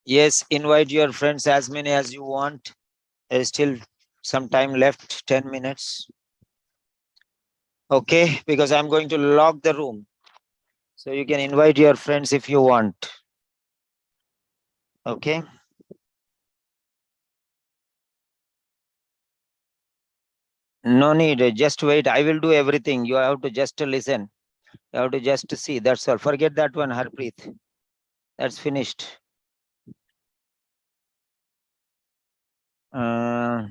Yes, invite your friends as many as you want. There is still some time left, 10 minutes. Okay, because I'm going to lock the room. So you can invite your friends if you want. Okay. No need, just wait. I will do everything. You have to just listen. You have to just see. That's all. Forget that one, Harpreet. That's finished. Uh,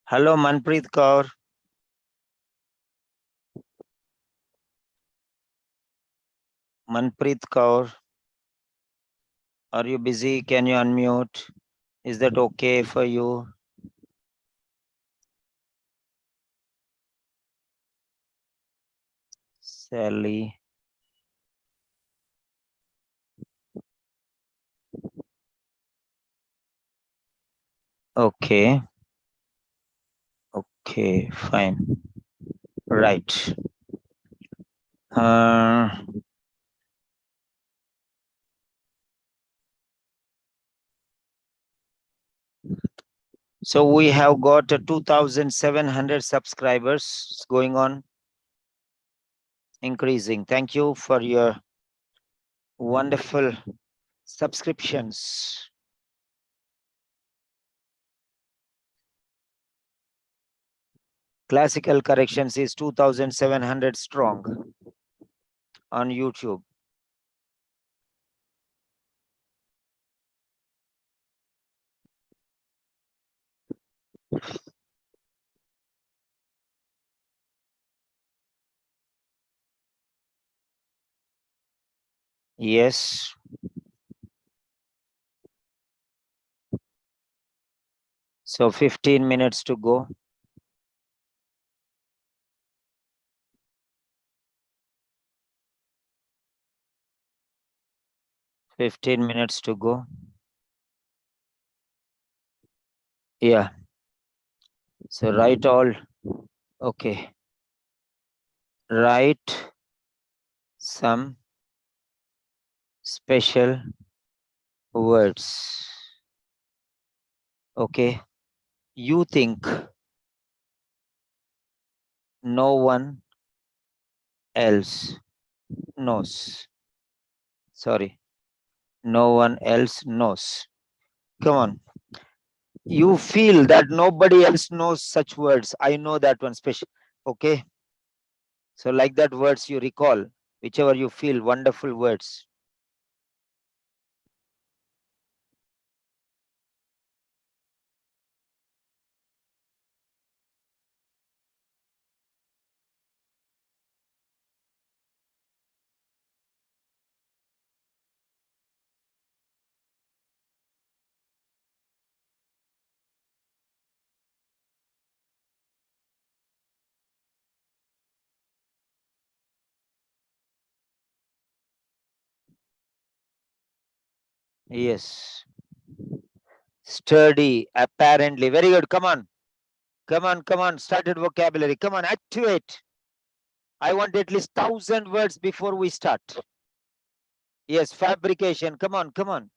hello, Manpreet Kaur. Manpreet Kaur. Are you busy? Can you unmute? Is that okay for you? Sally. Okay. Okay, fine. Right. Uh, so we have got 2,700 subscribers going on, increasing. Thank you for your wonderful subscriptions. Classical Corrections is 2,700 strong on YouTube. Yes. So 15 minutes to go. 15 minutes to go. Yeah. So write all. Okay. Write some special words. Okay. You think no one else knows. Sorry. No one else knows. Come on. You feel that nobody else knows such words. I know that one special. Okay. So like that words you recall, whichever you feel, wonderful words. Yes. Sturdy, apparently. Very good. Come on. Come on, come on. Started vocabulary. Come on, activate. I want at least 1,000 words before we start. Yes, fabrication. Come on, come on.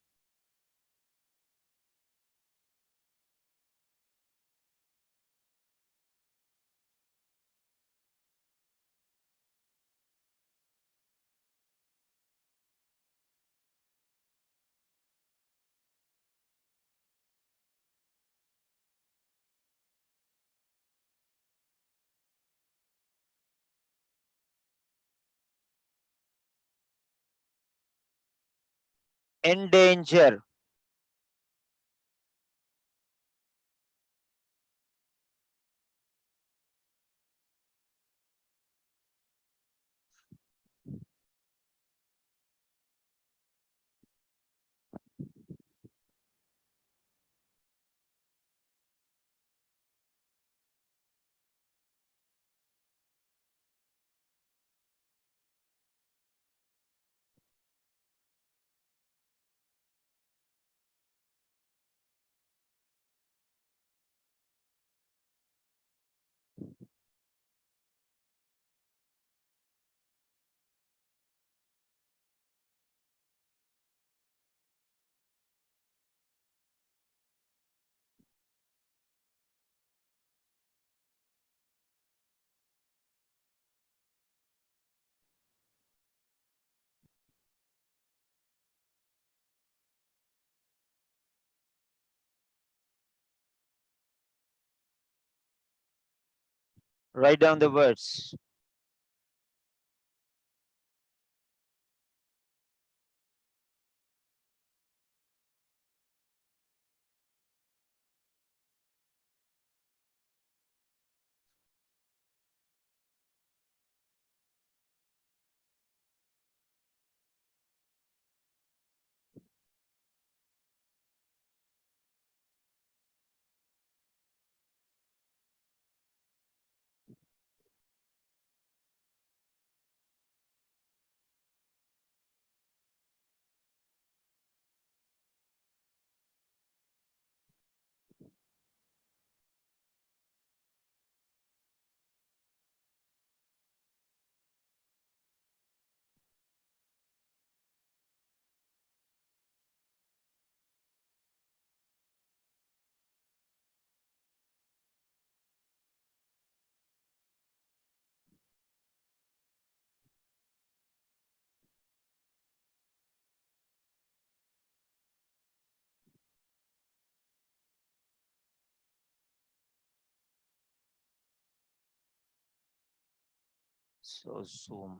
Endanger. Write down the words. So zoom.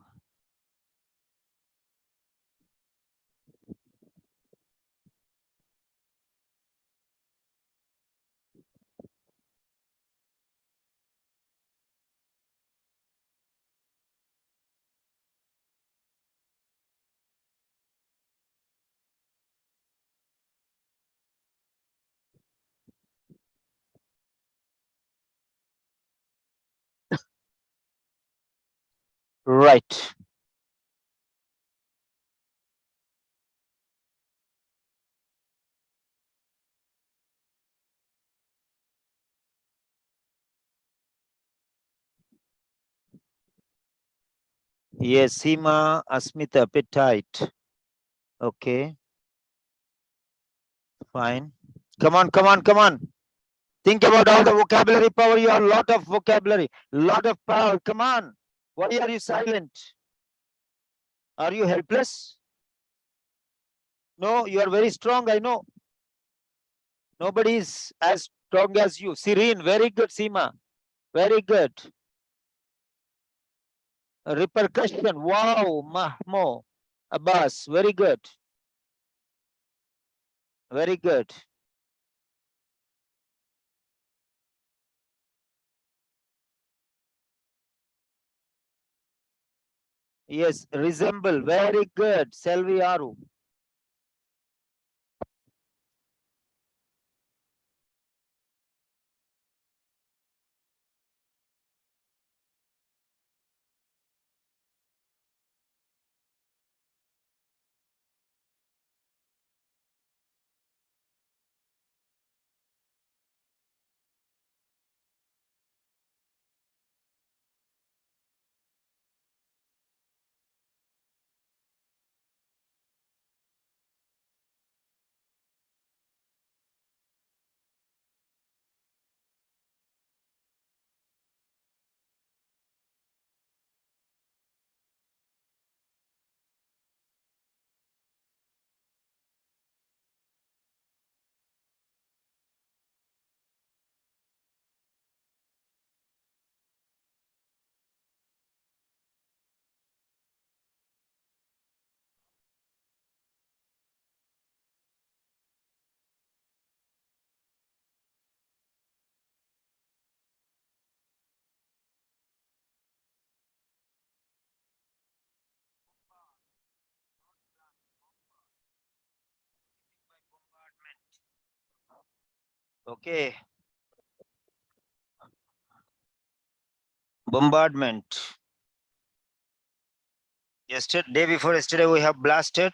Right. Yes, Seema, Asmita, appetite. Okay, fine. Come on, come on, come on. Think about all the vocabulary power. You have a lot of vocabulary, lot of power. Come on. Why are you silent? Are you helpless? No, you are very strong. I know. Nobody is as strong as you. Serene, very good, Seema. Very good. Repercussion. Wow, Mahmo. Abbas, very good. Very good. Yes, resemble. Very good. Selvi Aru. Okay. Bombardment. Yesterday, day before yesterday, we have blasted.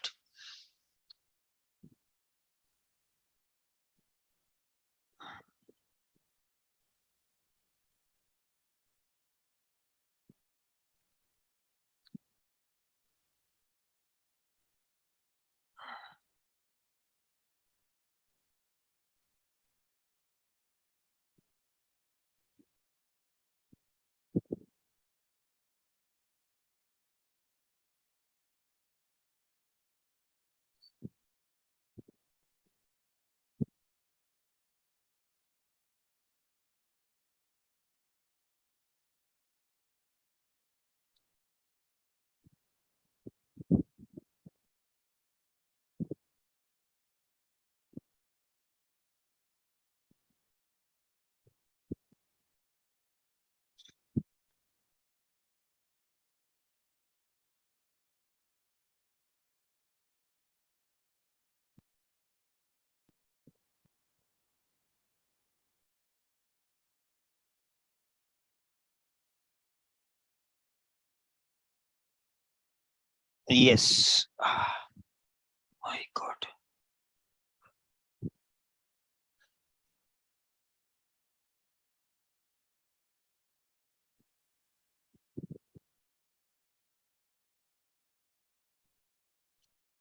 Yes. My God.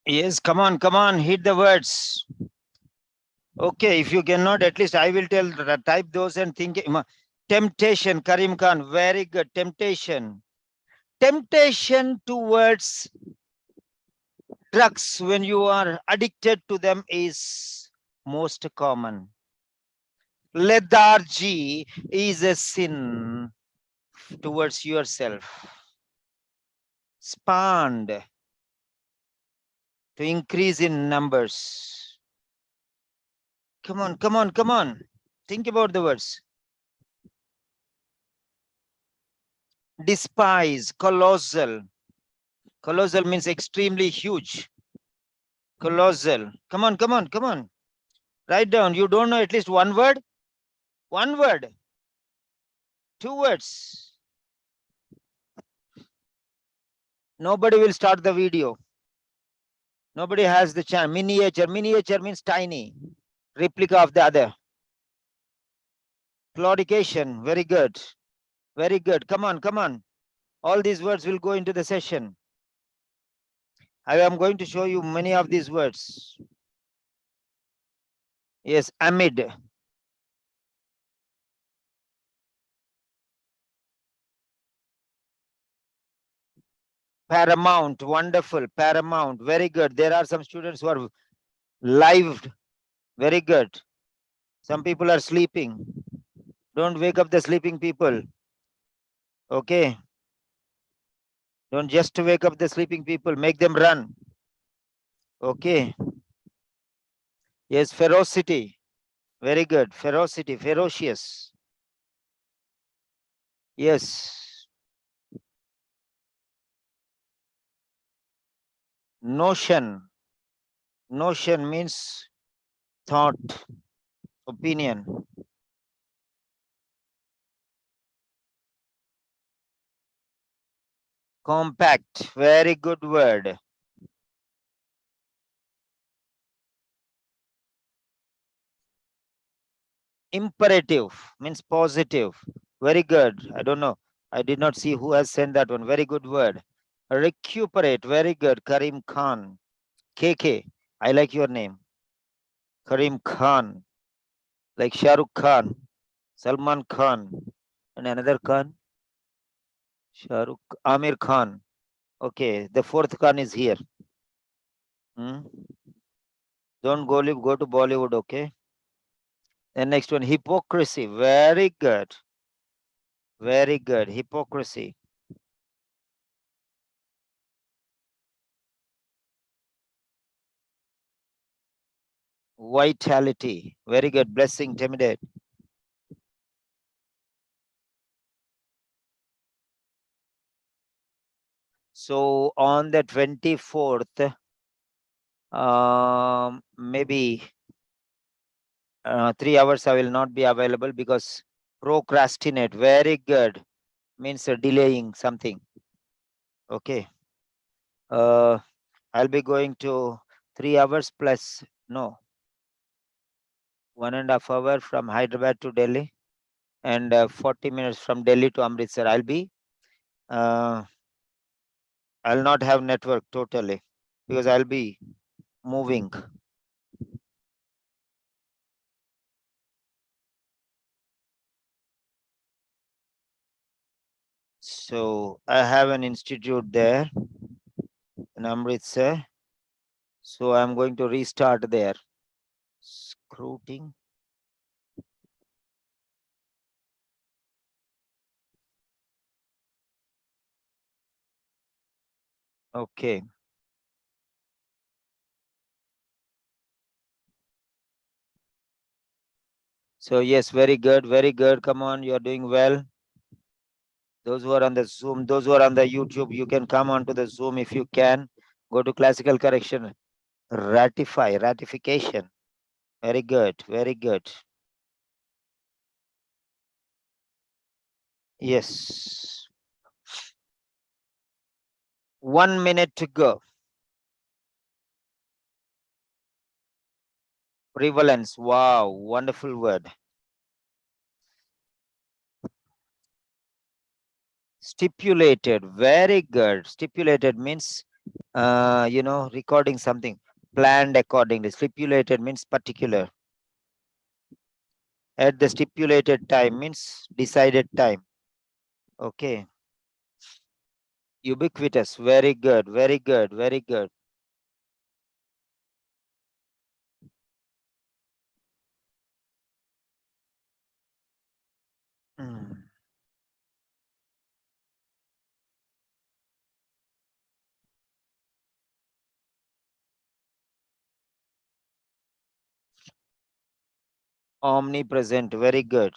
Yes, come on, hit the words. Okay, if you cannot, at least I will tell, type those and think. Temptation, Karim Khan, very good. Temptation. Temptation towards drugs when you are addicted to them is most common. Lethargy is a sin towards yourself. Spanned to increase in numbers. Come on. Think about the words. Despise, colossal. Colossal means extremely huge. Colossal. Come on. Write down. You don't know at least one word? One word. Two words. Nobody will start the video. Nobody has the chance. Miniature. Miniature means tiny. Replica of the other. Claudication. Very good. Very good. Come on. All these words will go into the session. I am going to show you many of these words. Yes, amid. Paramount, wonderful. Paramount, very good. There are some students who are live, very good. Some people are sleeping. Don't wake up the sleeping people. Okay. Don't just wake up the sleeping people, make them run. Okay. Yes, ferocity. Very good. Ferocity, ferocious. Yes. Notion. Notion means thought, opinion. Compact, very good word. Imperative means positive. Very good. I don't know. I did not see who has sent that one. Very good word. Recuperate. Very good. Karim Khan. KK. I like your name. Karim Khan. Like Shah Rukh Khan. Salman Khan. And another Khan. Shah Rukh. Amir Khan. Okay. The fourth Khan is here. Don't go to Bollywood. Okay. And next one. Hypocrisy. Very good. Very good. Hypocrisy. Vitality. Very good. Blessing, Timidate. So on the 24th, maybe 3 hours I will not be available because procrastinate. Very good. Means delaying something. Okay. I'll be going to 3 hours plus, no, 1.5 hours from Hyderabad to Delhi and 40 minutes from Delhi to Amritsar. I'll not have network totally because I'll be moving. So I have an institute there in Amritsar. So I'm going to restart there. Scrutiny. Okay. So yes, very good, very good. Come on, you're doing well. Those who are on the Zoom, those who are on the YouTube, you can come onto the Zoom if you can. Go to classical correction. Ratification. Very good, very good. Yes. 1 minute to go. Prevalence. Wow, wonderful word. Stipulated. Very good. Stipulated means, recording something. Planned accordingly. Stipulated means particular. At the stipulated time means decided time. Okay. Ubiquitous. Very good. Very good. Very good. Mm. Omnipresent. Very good.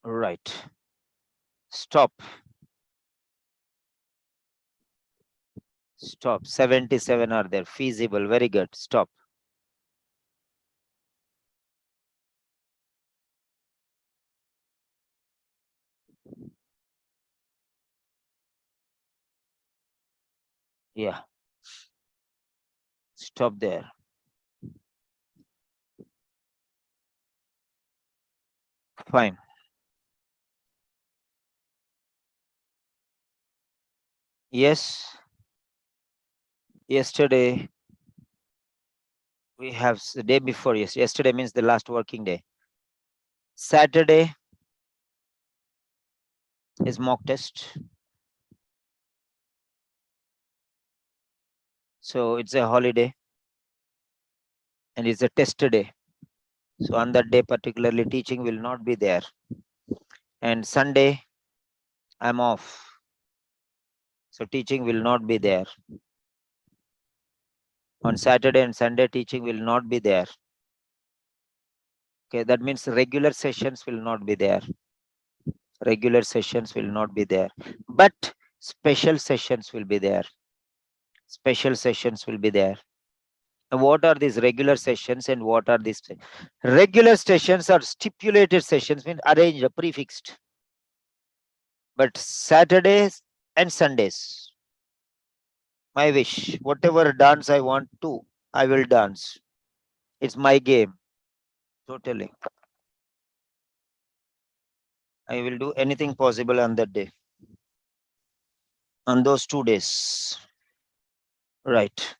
Right. Stop. Stop. 77 are there. Feasible. Very good. Stop. Yeah. Stop there. Fine. Yes. Yesterday we have the day before. Yes. Yesterday means the last working day. Saturday is mock test. So it's a holiday and it's a test day. So on that day, particularly teaching will not be there. And Sunday, I'm off. So teaching will not be there. On Saturday and Sunday, teaching will not be there. Okay, that means regular sessions will not be there. Regular sessions will not be there. But special sessions will be there. Special sessions will be there. And what are these regular sessions and what are these? Regular sessions are stipulated sessions, means arranged, prefixed. But Saturdays and Sundays, my wish, whatever dance I want to, I will dance. It's my game. Totally. I will do anything possible on that day. On those 2 days. Right.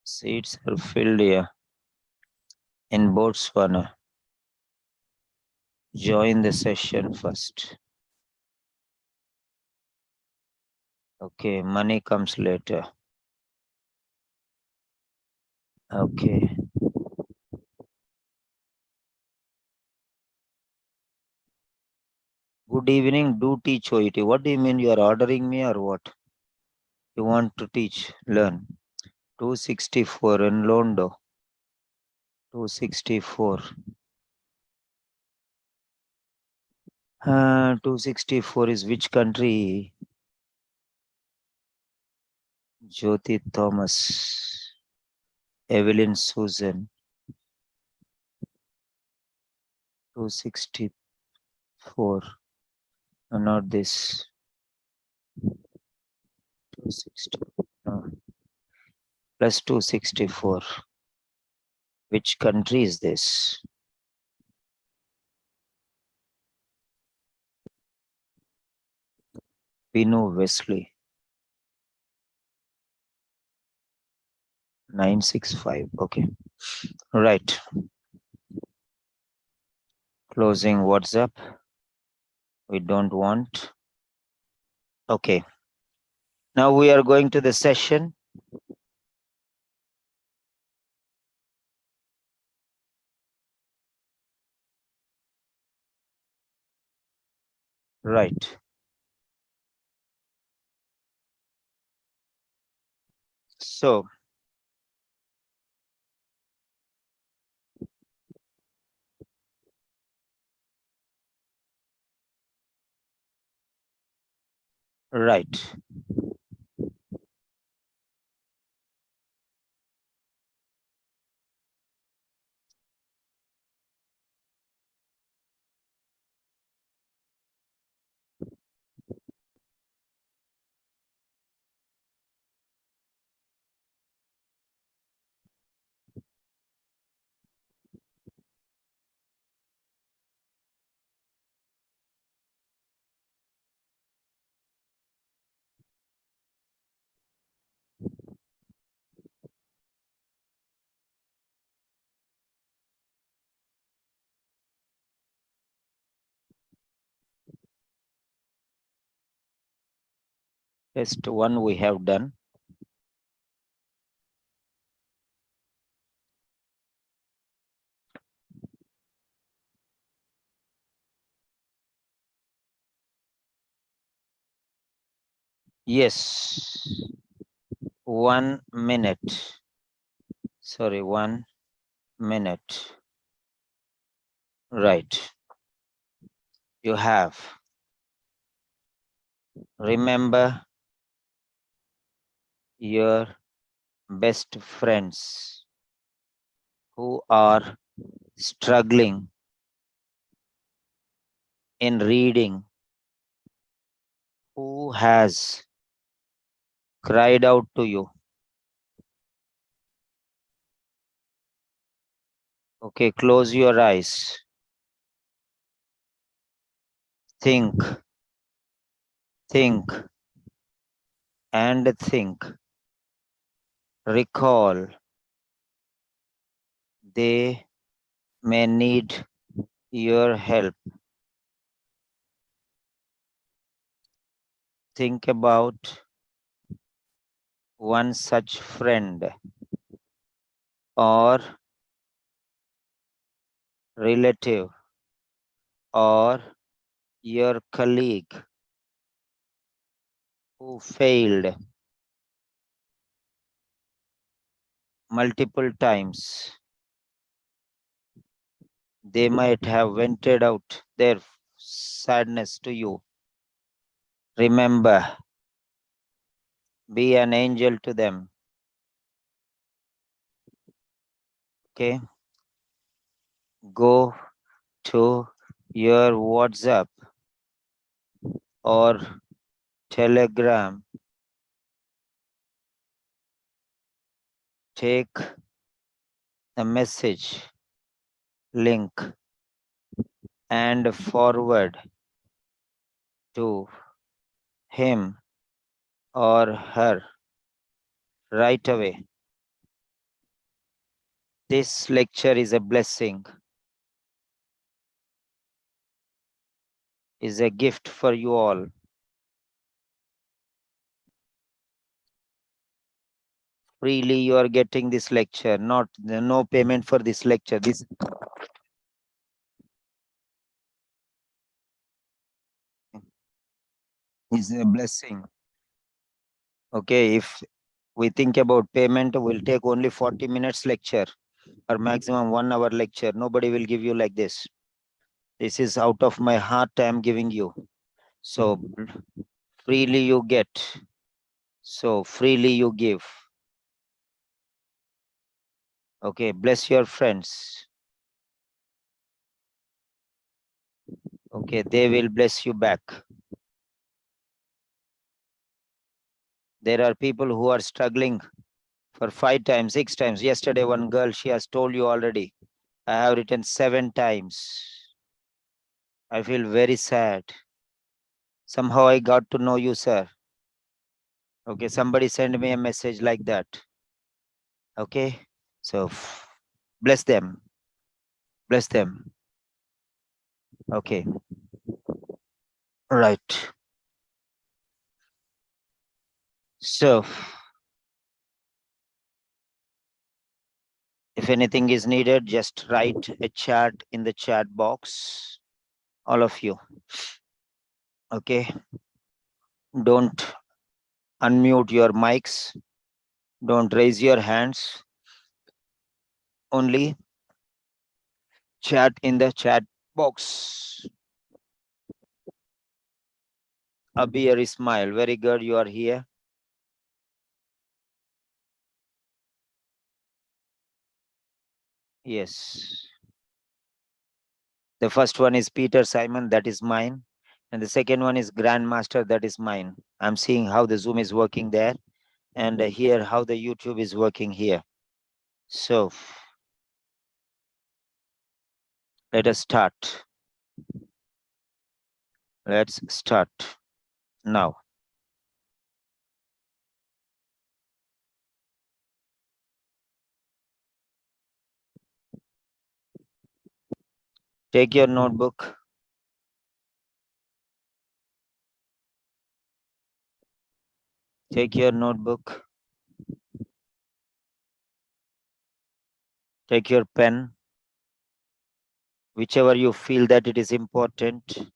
Seats are filled here in Botswana. Join the session first. Okay, money comes later. Okay. Good evening. Do teach OET. What do you mean? You are ordering me or what? You want to teach, learn. 264 in Londo. 264. 264 is which country? Jyoti Thomas. Evelyn Susan. 264. No, not this. 260. No. Plus 264. Which country is this? Pino Wesley. 965. Okay. Right. Closing WhatsApp. We don't want. Okay. Now we are going to the session. Right. So Right. Test one we have done. Yes. 1 minute. Sorry, 1 minute. Right. You have. Remember your best friends who are struggling in reading, who has cried out to you. Okay, close your eyes. Think, think, and think. Recall they may need your help. Think about one such friend or relative or your colleague who failed multiple times. They might have vented out their sadness to you. Remember, be an angel to them. Okay? Go to your WhatsApp or Telegram. Take the message link and forward to him or her right away. This lecture is a blessing, is a gift for you all. Freely you are getting this lecture, no payment for this lecture. This is a blessing. Okay, if we think about payment, we'll take only 40 minutes lecture or maximum 1 hour lecture. Nobody will give you like this. This is out of my heart I am giving you. So freely you get. So freely you give. Okay, bless your friends. Okay, they will bless you back. There are people who are struggling for 5 times, 6 times. Yesterday, one girl, she has told you already. I have written 7 times. I feel very sad. Somehow I got to know you, sir. Okay, somebody send me a message like that. Okay, so bless them. Bless them. Okay, right. So if anything is needed, just write a chat in the chat box. All of you. Okay, don't unmute your mics. Don't raise your hands. Only chat in the chat box. Abir Ismail, very good, you are here. Yes. The first one is Peter Simon, that is mine. And the second one is Grandmaster, that is mine. I'm seeing how the Zoom is working there. And here how the YouTube is working here. So let us start. Let's start now. Take your notebook. Take your notebook. Take your pen. Whichever you feel that it is important.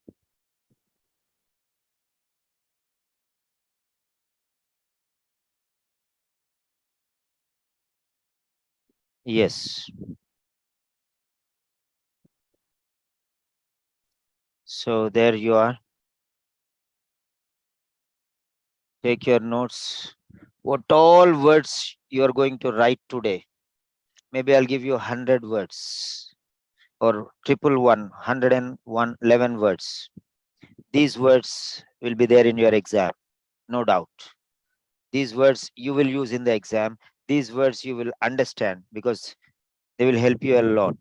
Yes. So there you are. Take your notes. What all words you are going to write today? Maybe I'll give you 100 words or 11 words. These words will be there in your exam, no doubt. These words you will use in the exam. These words you will understand because they will help you a lot.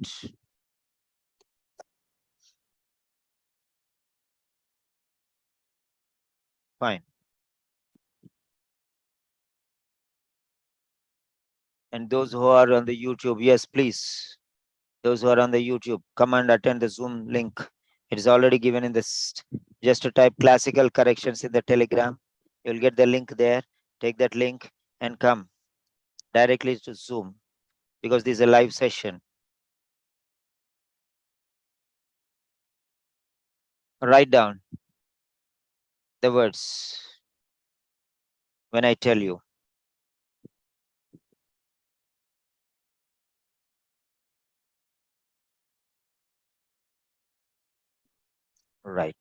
Fine. And those who are on the YouTube, yes, please. Those who are on the YouTube, come and attend the Zoom link. It is already given in this. Just to type classical corrections in the Telegram. You'll get the link there. Take that link and come directly to Zoom because this is a live session. Write down the words when I tell you. Right.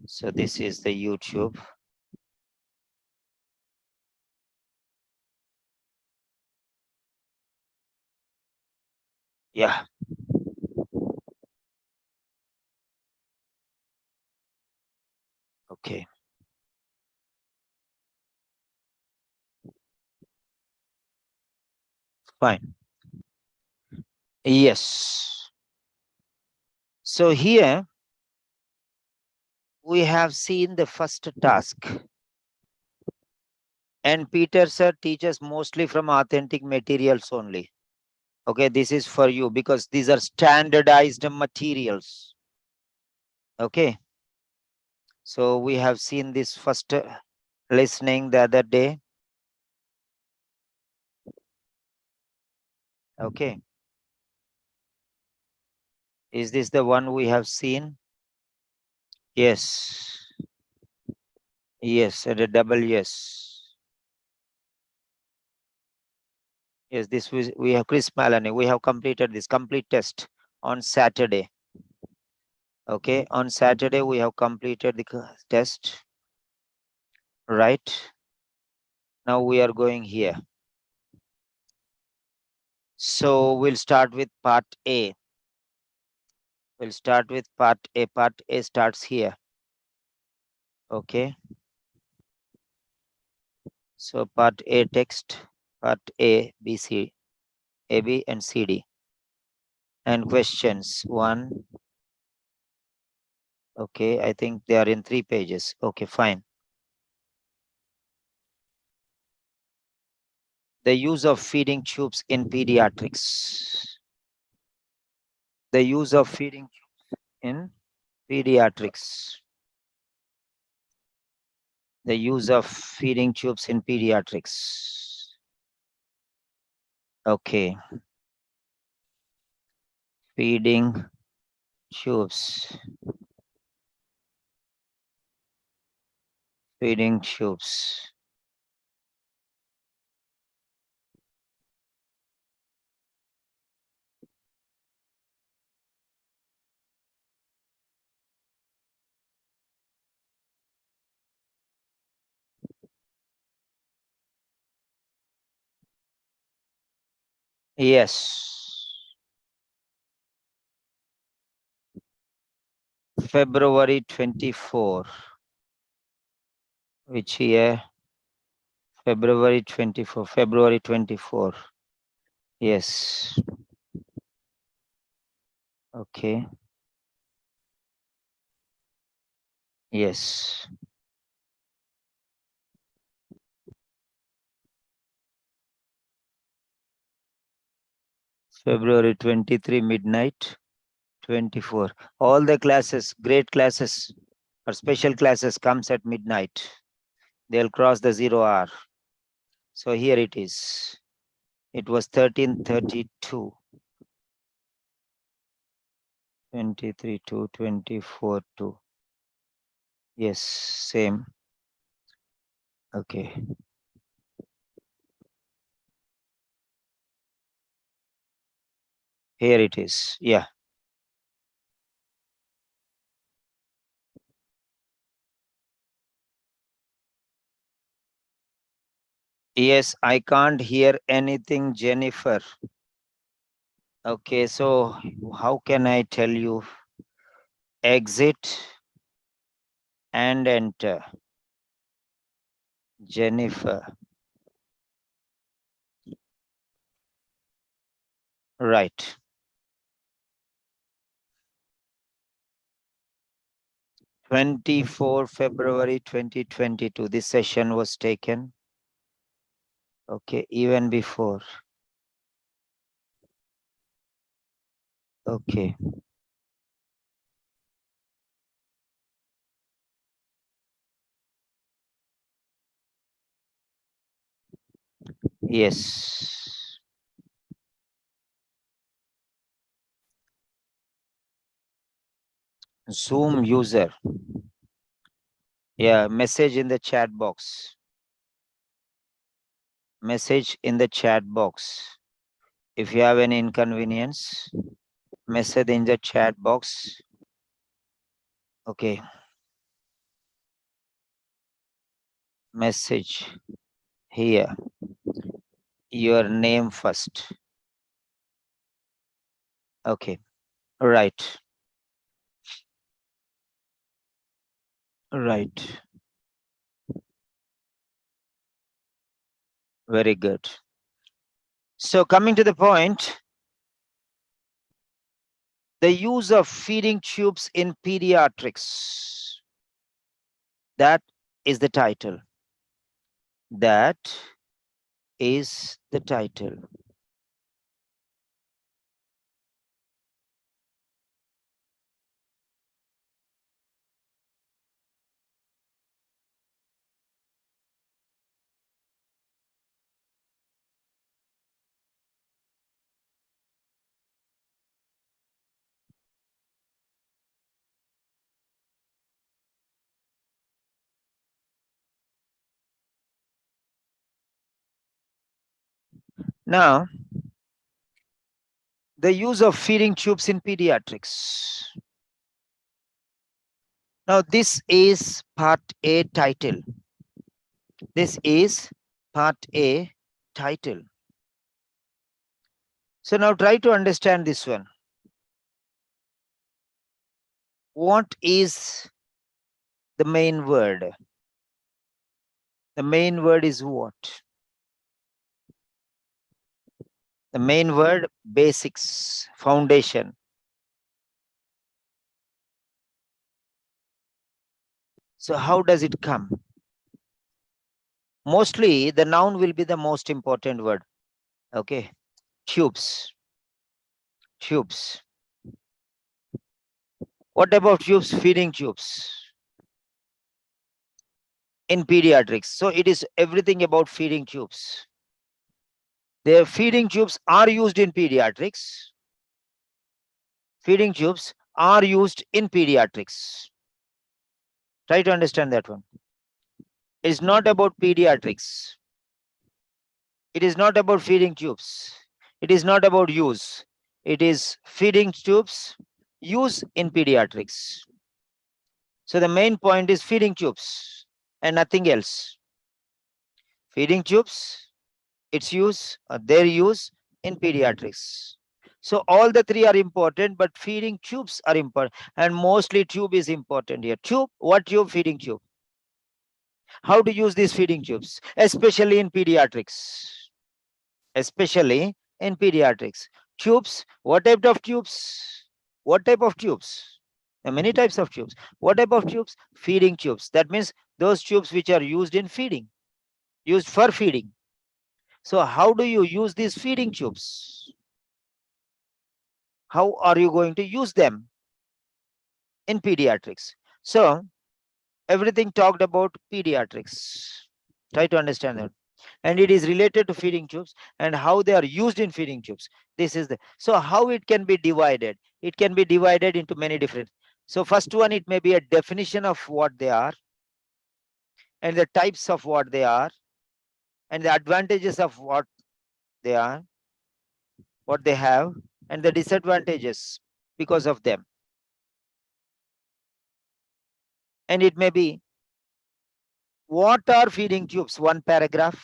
So this is the YouTube. Yeah. Okay. Fine. Yes. So here we have seen the first task. And Peter sir teaches mostly from authentic materials only. Okay, this is for you because these are standardized materials. Okay. So we have seen this first listening the other day. Okay. Is this the one we have seen? Yes. Yes, and a double yes. Yes, this was, we have Chris Maloney. We have completed this complete test on Saturday. Okay, on Saturday we have completed the test. Right. Now we are going here. So we'll start with part A. We'll start with part A. Part A starts here. Okay. So part A text, part A, B, C, A, B, and C, D. And questions 1. Okay, I think they are in 3 pages. Okay, fine. The use of feeding tubes in pediatrics. The use of feeding tubes in pediatrics. The use of feeding tubes in pediatrics. Okay. Feeding tubes. Feeding tubes. Yes. February 24. Which year? February 24. February 24. Yes. Okay. Yes. February 23 midnight 24. All the classes, great classes or special classes comes at midnight. They'll cross the 0 hour. So here it is. It was 1332. 23 to 24 to. Yes, same. Okay. Here it is. Yeah. Yes, I can't hear anything, Jennifer. Okay, so how can I tell you? Exit and enter. Jennifer. Right. 24 February 2022. This session was taken. Okay, even before. Okay. Yes. Zoom user. Yeah, message in the chat box. Message in the chat box. If you have any inconvenience, message in the chat box. Okay. Message here. Your name first. Okay. Right. Right. Very good. So coming to the point, the use of feeding tubes in pediatrics. That is the title. That is the title. Now, the use of feeding tubes in pediatrics. Now, this is part A title. This is part A title. So now try to understand this one. What is the main word? The main word is what? The main word, basics, foundation. So how does it come? Mostly the noun will be the most important word. Okay. Tubes. Tubes. What about tubes? Feeding tubes in pediatrics. So it is everything about feeding tubes. The feeding tubes are used in pediatrics. Feeding tubes are used in pediatrics. Try to understand that one. It's not about pediatrics. It is not about feeding tubes. It is not about use. It is feeding tubes use in pediatrics. So the main point is feeding tubes and nothing else. Feeding tubes, its use, their use in pediatrics. So all the three are important, but feeding tubes are important, and mostly tube is important here. Tube, what tube? Feeding tube. How to use these feeding tubes, especially in pediatrics. Especially in pediatrics. Tubes, what type of tubes? What type of tubes? There are many types of tubes. What type of tubes? Feeding tubes. That means those tubes which are used in feeding, used for feeding. So how do you use these feeding tubes? How are you going to use them in pediatrics? So everything talked about pediatrics. Try to understand that. And it is related to feeding tubes and how they are used in feeding tubes. This is the, so how it can be divided. It can be divided into many different. So first one, it may be a definition of what they are and the types of what they are and the advantages of what they are, what they have, and the disadvantages because of them. And it may be, what are feeding tubes? One paragraph.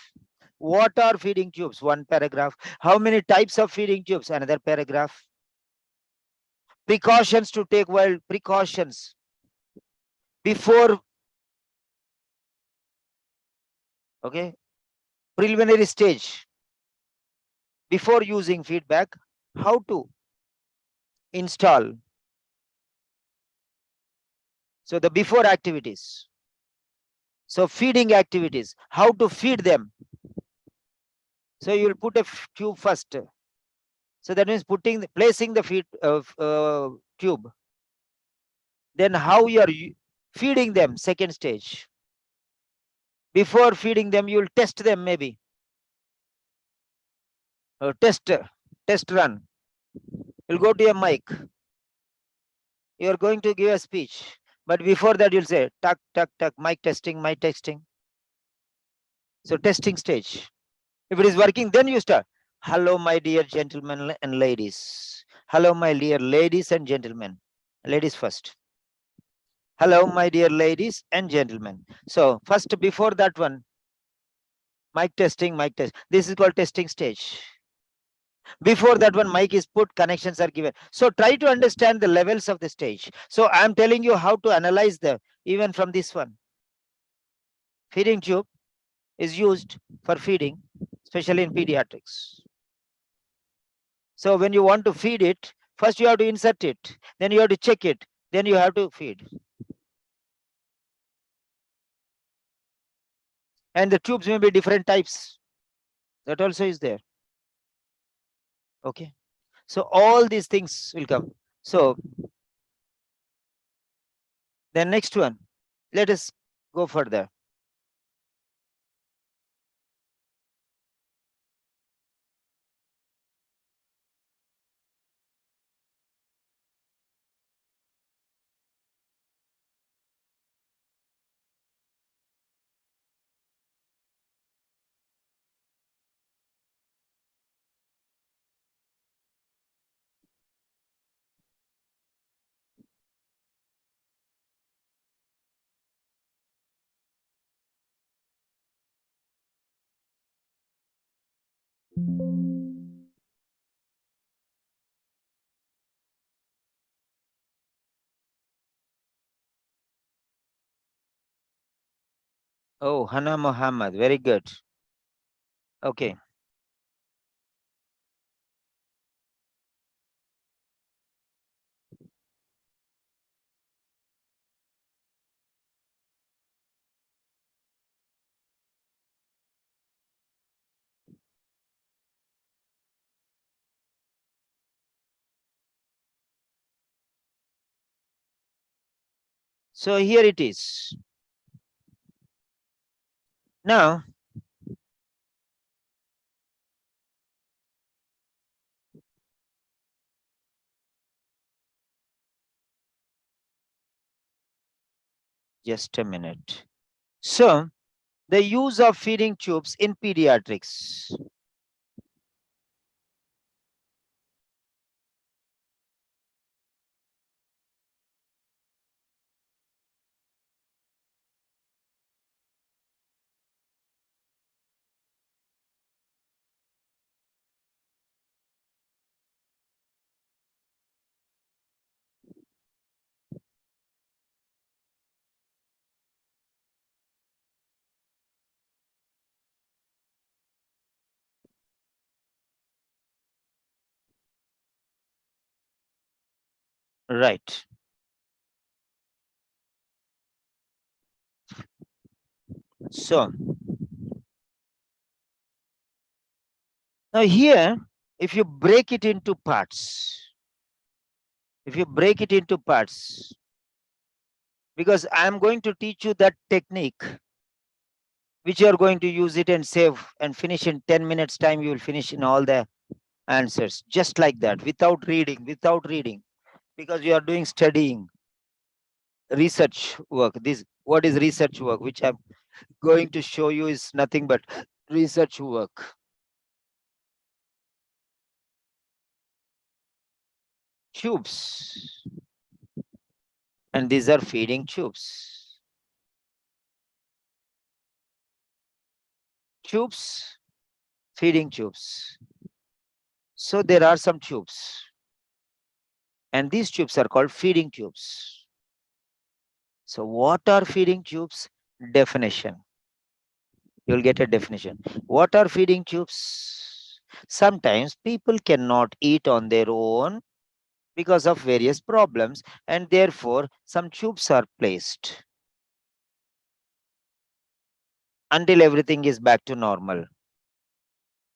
What are feeding tubes? One paragraph. How many types of feeding tubes? Another paragraph. Precautions to take while precautions before, okay, preliminary stage, before using feedback, how to install. So the before activities. So feeding activities, how to feed them. So you will put a tube first. So that means placing the feed tube. Then how you are feeding them, second stage. Before feeding them, you will test them maybe. Test run. You'll go to a mic. You're going to give a speech. But before that, you'll say, tuck, tuck, tuck, mic testing, mic testing. So testing stage. If it is working, then you start. Hello, my dear gentlemen and ladies. Hello, my dear ladies and gentlemen. Ladies first. Hello, my dear ladies and gentlemen. So first, before that one, mic testing, mic test. This is called testing stage. Before that one, mic is put, connections are given. So try to understand the levels of the stage. So I'm telling you how to analyze the, even from this one. Feeding tube is used for feeding, especially in pediatrics. So when you want to feed it, first you have to insert it, then you have to check it, then you have to feed. And the tubes may be different types. That also is there. Okay. So all these things will come. So the next one, let us go further. Oh, Hannah Muhammad, very good. Okay. So here it is. Now, just a minute. So the use of feeding tubes in pediatrics. Right. So now here, if you break it into parts, because I'm going to teach you that technique, which you are going to use it and save and finish in 10 minutes time, you will finish in all the answers, just like that, without reading, because you are doing studying, research work. This, what is research work, which I'm going to show you, is nothing but research work. Tubes, and these are feeding tubes. Feeding tubes. So there are some tubes, and these tubes are called feeding tubes. So what are feeding tubes? Definition. You'll get a definition. What are feeding tubes? Sometimes people cannot eat on their own because of various problems, and therefore some tubes are placed until everything is back to normal.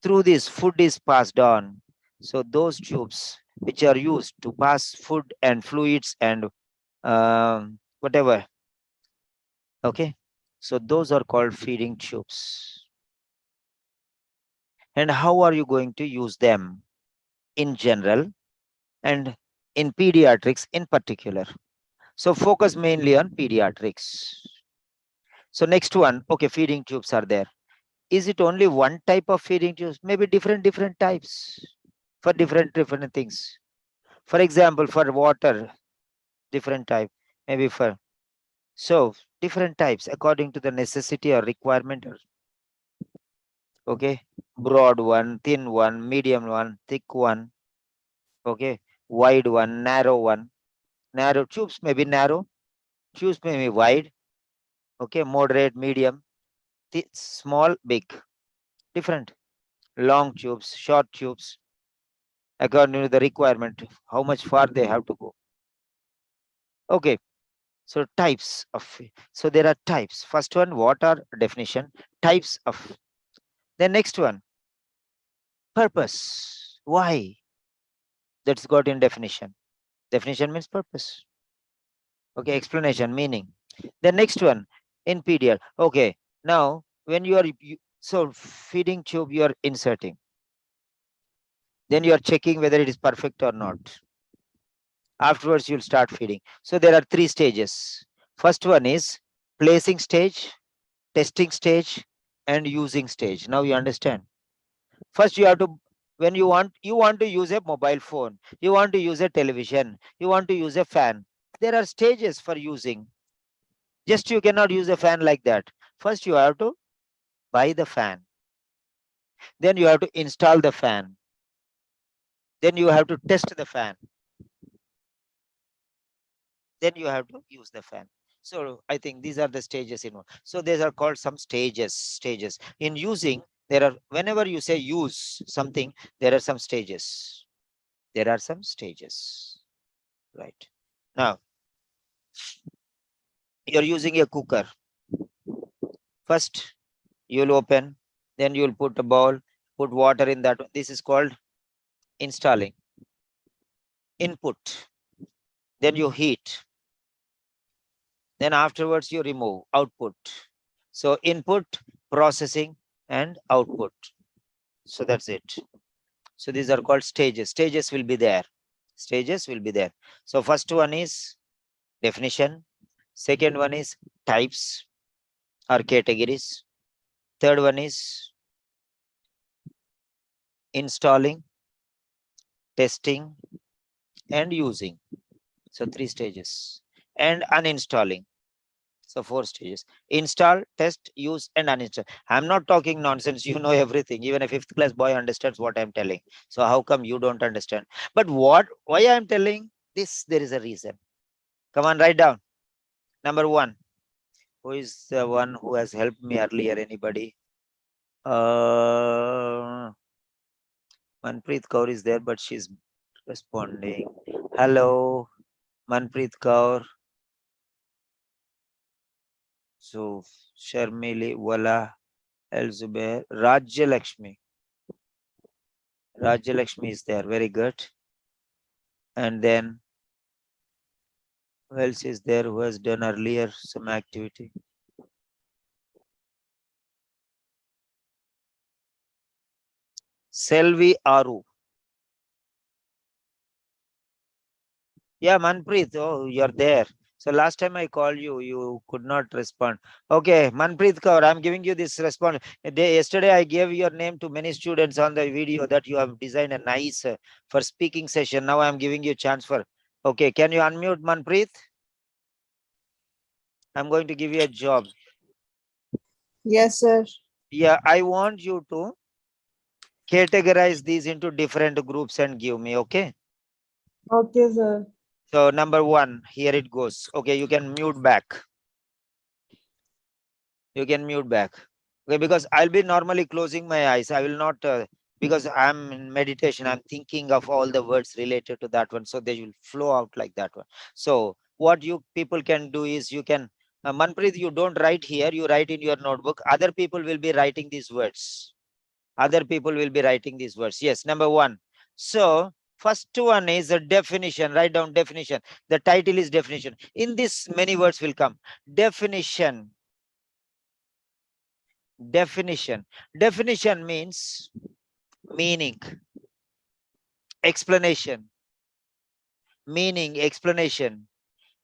Through this, food is passed on. So those tubes which are used to pass food and fluids and whatever, okay, so those are called feeding tubes. And how are you going to use them in general and in pediatrics in particular? So focus mainly on pediatrics. So next one, okay, feeding tubes are there. Is it only one type of feeding tubes? Maybe different types for different things. For example, for water, different type, maybe for, so different types according to the necessity or requirement. Okay, broad one, thin one, medium one, thick one, okay, wide one, narrow one. Narrow tubes may be narrow, tubes may be wide, okay, moderate, medium, small, big, different. Long tubes, short tubes, according to the requirement, how much far they have to go. Okay, so types of, so there are types. First one, what are definition, types of. The next one, purpose. Why? That's got in definition. Definition means purpose. Okay, explanation, meaning. The next one, in period. Okay, now when you are, so feeding tube you are inserting, then you are checking whether it is perfect or not. Afterwards you'll start feeding. So there are three stages. First one is placing stage, testing stage, and using stage. Now you understand. First you have to, when you want to use a mobile phone, you want to use a television, you want to use a fan, there are stages for using. Just you cannot use a fan like that. First you have to buy the fan, then you have to install the fan, then you have to test the fan, then you have to use the fan. So I think these are the stages in one. So these are called some stages in using. There are, whenever you say use something, there are some stages, right? Now you're using a cooker. First you'll open, then you'll put a bowl, put water in that. This is called installing. Input, then you heat, then afterwards you remove. Output. So input, processing, and output. So that's it. So these are called stages. Stages will be there. So first one is definition. Second one is types or categories. Third one is installing, testing, and using. So three stages. And uninstalling. So four stages: install, test, use, and uninstall. I'm not talking nonsense. You know everything. Even a fifth class boy understands what I'm telling. So how come you don't understand? But why I'm telling this, there is a reason. Come on, write down. Number one. Who is the one who has helped me earlier? Anybody? Manpreet Kaur is there, but she's responding. Hello. Manpreet Kaur. So Sharmili, Wala, El Zubair, Rajya Lakshmi. Rajya Lakshmi is there. Very good. And then who else is there who has done earlier some activity? Selvi Aru. Yeah, Manpreet. Oh, you're there. So last time I called you, you could not respond. Okay, Manpreet Kaur, I'm giving you this response. Yesterday I gave your name to many students on the video that you have designed a nice for speaking session. Now I'm giving you a chance for. Okay, can you unmute Manpreet? I'm going to give you a job. Yes, sir. Yeah, I want you to categorize these into different groups and give me, okay? Okay, sir. So number one, here it goes. Okay, you can mute back. You can mute back. Okay, because I'll be normally closing my eyes. I will not, because I'm in meditation, I'm thinking of all the words related to that one. So they will flow out like that one. So what you people can do is you can, Manpreet, you don't write here, you write in your notebook. Other people will be writing these words. Other people will be writing these words. Yes, number one. So first one is a definition. Write down definition. The title is definition. In this, many words will come. Definition. Definition. Definition means meaning, explanation, meaning, explanation,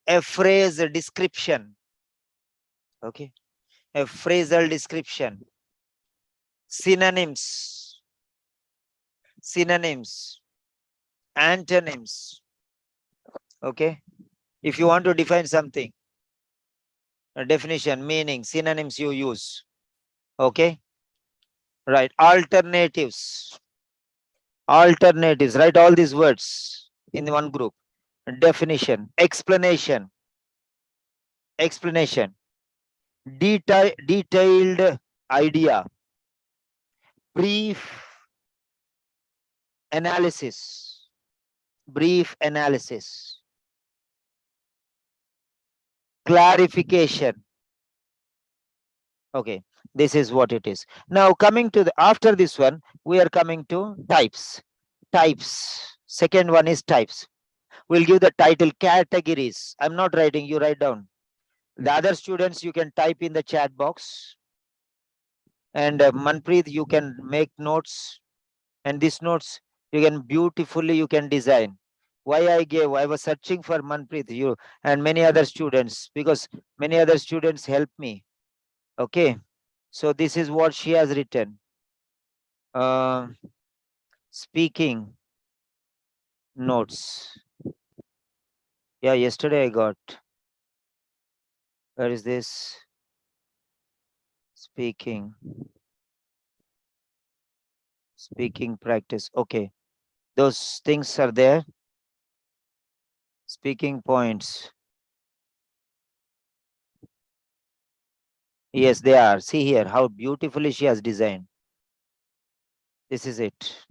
a phrase, a description. Okay. A phrasal description. Synonyms. Synonyms. Antonyms. Okay. If you want to define something, a definition, meaning, synonyms you use. Okay. Right. Alternatives. Alternatives. Write all these words in one group. Definition. Explanation. Explanation. Detailed idea. Brief analysis. Brief analysis. Clarification. Okay. This is what it is. Now coming to the, after this one, we are coming to types. Types. Second one is types. We'll give the title categories. I'm not writing, you write down. The other students, you can type in the chat box. And Manpreet, you can make notes. And these notes, you can beautifully, you can design. Why I was searching for Manpreet, you and many other students, because many other students help me. Okay. So this is what she has written. Speaking notes. Yeah, yesterday I got. Where is this? Speaking. Speaking practice. Okay. Those things are there. Speaking points. Yes, they are. See here how beautifully she has designed. This is it.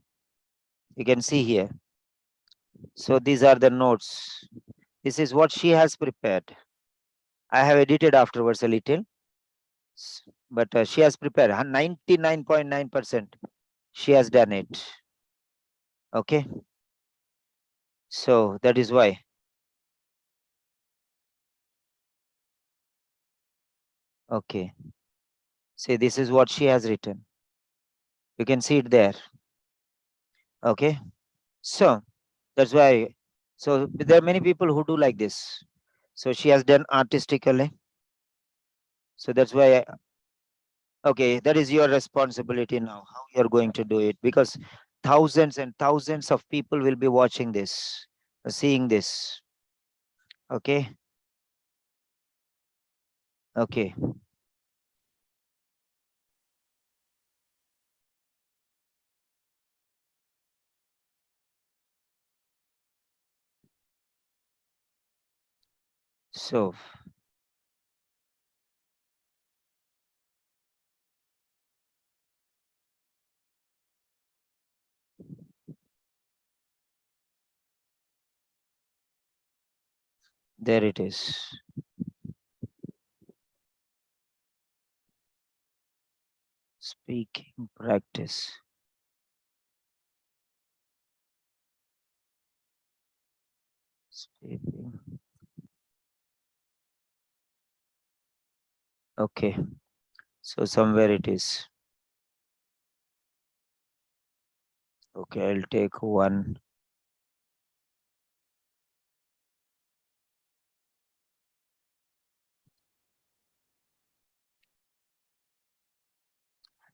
You can see here. So these are the notes. This is what she has prepared. I have edited afterwards a little, but she has prepared 99.9%. She has done it. Okay. So that is why. Okay. See, this is what she has written. You can see it there. Okay. So that's why. So there are many people who do like this. So she has done artistically. So that's why. Okay, that is your responsibility now. How you're going to do it, because thousands and thousands of people will be watching this, seeing this. Okay. Okay. So There it is. Speaking practice. Speaking. Okay. So somewhere it is. Okay, I'll take one.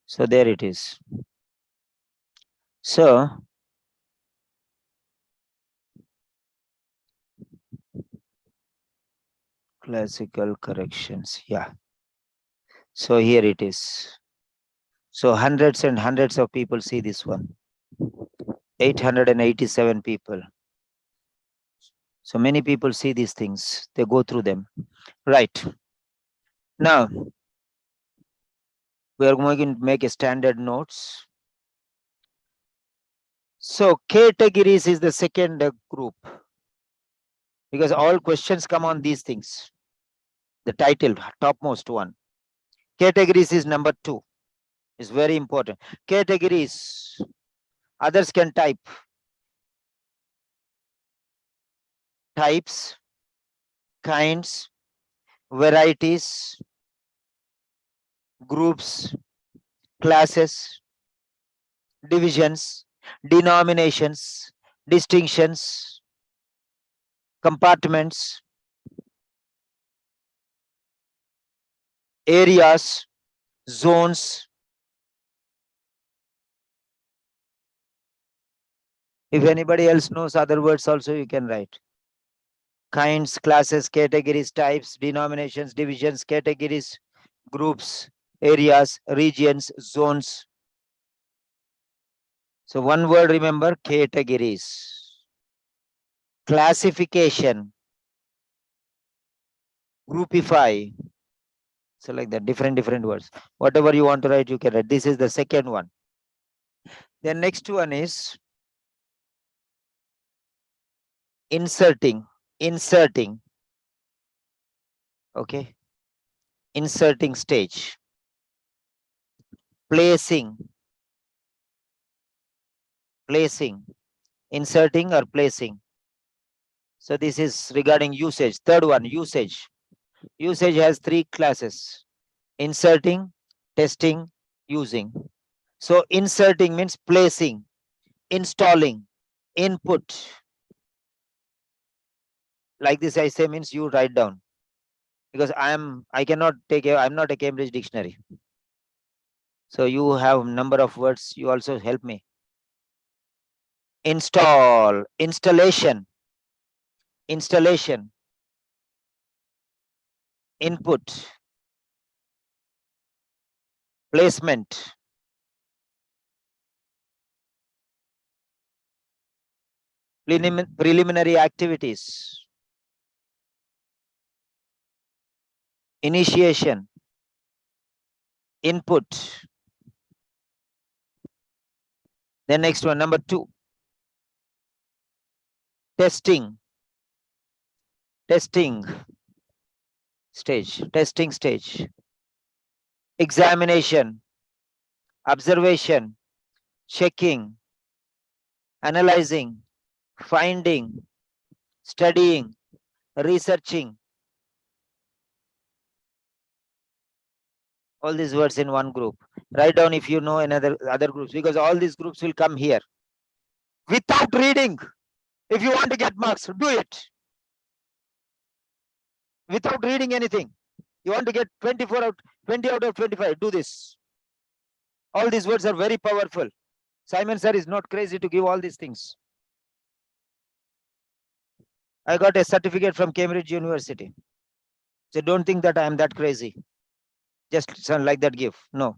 So there it is. So classical corrections. Yeah. So here it is. So hundreds and hundreds of people see this one. 887 people. So many people see these things. They go through them. Right. Now, we are going to make a standard notes. So categories is the second group, because all questions come on these things. The title, topmost one. Categories is number 2. Is very important. Categories, others can type. Types, kinds, varieties, groups, classes, divisions, denominations, distinctions, compartments, areas, zones. If anybody else knows other words also, you can write. Kinds, classes, categories, types, denominations, divisions, categories, groups, areas, regions, zones. So one word, remember, categories. Classification, groupify. So like that, different words. Whatever you want to write, you can write. This is the second one. The next one is inserting. Okay. Inserting stage. Placing. Inserting or placing. So this is regarding usage. Third one, usage. Usage has 3 classes: inserting, testing, using. So inserting means placing, installing, input. Like this I say means you write down, because I'm not a Cambridge dictionary. So you have number of words, you also help me. Install, installation, input, placement, preliminary activities, initiation, input. Then next one, number 2, testing stage, examination, observation, checking, analyzing, finding, studying, researching. All these words in one group. Write down if you know other groups, because all these groups will come here. Without reading, if you want to get marks, do it. Without reading anything, you want to get 20 out of 25, do this. All these words are very powerful. Simon sir is not crazy to give all these things. I got a certificate from Cambridge University. So don't think that I am that crazy. Just like that give. No.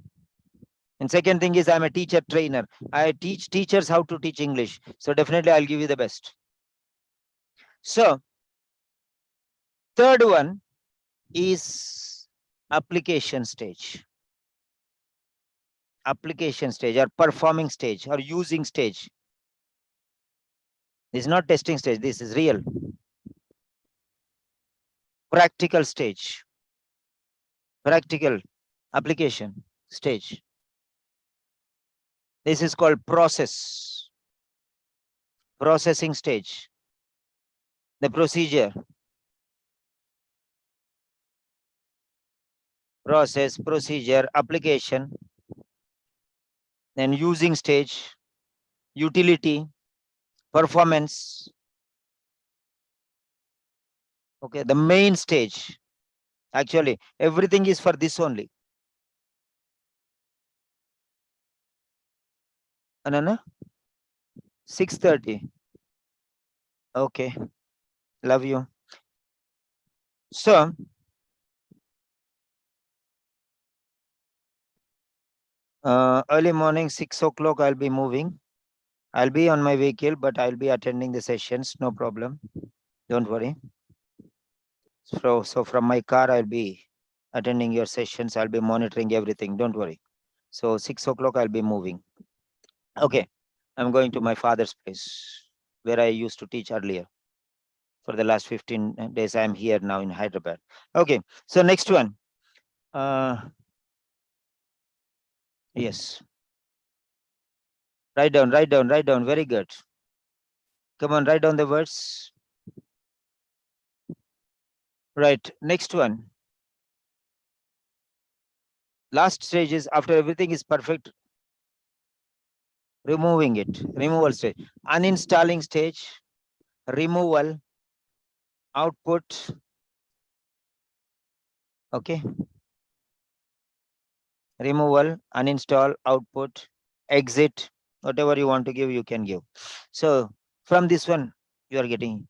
And second thing is I'm a teacher trainer. I teach teachers how to teach English. So definitely I'll give you the best. So third one is application stage. Application stage or performing stage or using stage. This is not testing stage. This is real. practical stage, practical application stage. This is called processing stage. The procedure, process, procedure, application, then using stage, utility, performance. Okay, the main stage. Actually, everything is for this only. Anana? 6:30. Okay, love you. So, early morning, 6 o'clock, I'll be moving. I'll be on my vehicle, but I'll be attending the sessions, no problem. Don't worry. So from my car, I'll be attending your sessions. I'll be monitoring everything. Don't worry. So 6 o'clock, I'll be moving. Okay, I'm going to my father's place where I used to teach earlier. For the last 15 days, I'm here now in Hyderabad. Okay, so next one. Yes. Write down. Very good. Come on, write down the words. Right, next one. Last stage is after everything is perfect, removing it, removal stage, uninstalling stage, removal, output. Okay. Removal, uninstall, output, exit, whatever you want to give, you can give. So from this one, you are getting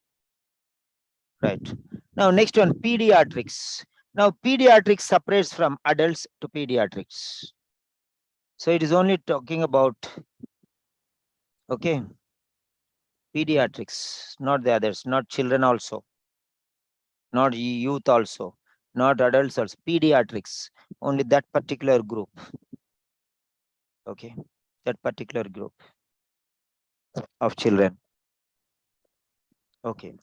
right. Now, next one, pediatrics. Now, pediatrics separates from adults to pediatrics. So it is only talking about, okay, pediatrics, not the others, not children also, not youth also, not adults also, pediatrics, only that particular group. Okay, that particular group of children. Okay.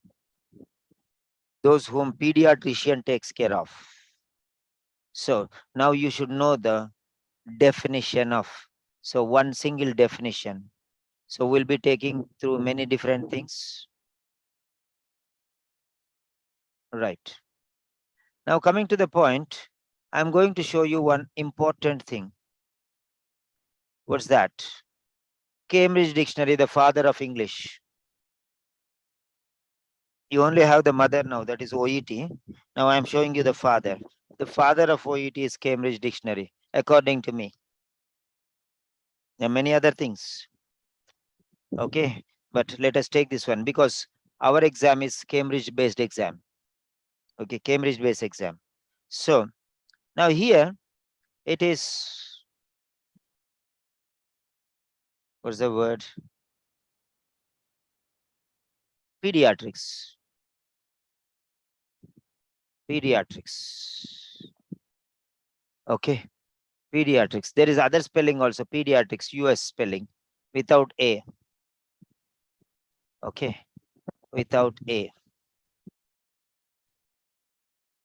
Those whom pediatrician takes care of. So now you should know the definition of, so one single definition. So we'll be taking through many different things. Right. Now coming to the point, I'm going to show you one important thing. What's that? Cambridge Dictionary, the father of English. You only have the mother now, that is OET. Now I'm showing you the father. The father of OET is Cambridge Dictionary, according to me. There are many other things. Okay, but let us take this one because our exam is Cambridge based exam. Okay, Cambridge based exam. So now here it is, what's the word? Pediatrics. Pediatrics. Okay, pediatrics. There is other spelling also, pediatrics, US spelling without A. Okay, without A.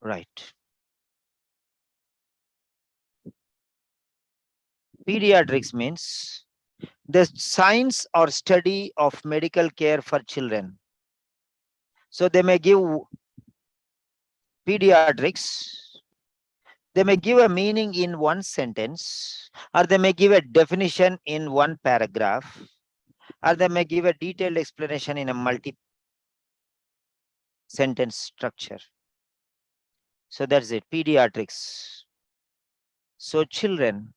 Right. Pediatrics means the science or study of medical care for children. So they may give pediatrics, they may give a meaning in one sentence, or they may give a definition in one paragraph, or they may give a detailed explanation in a multi-sentence structure. So that's it, pediatrics. So children,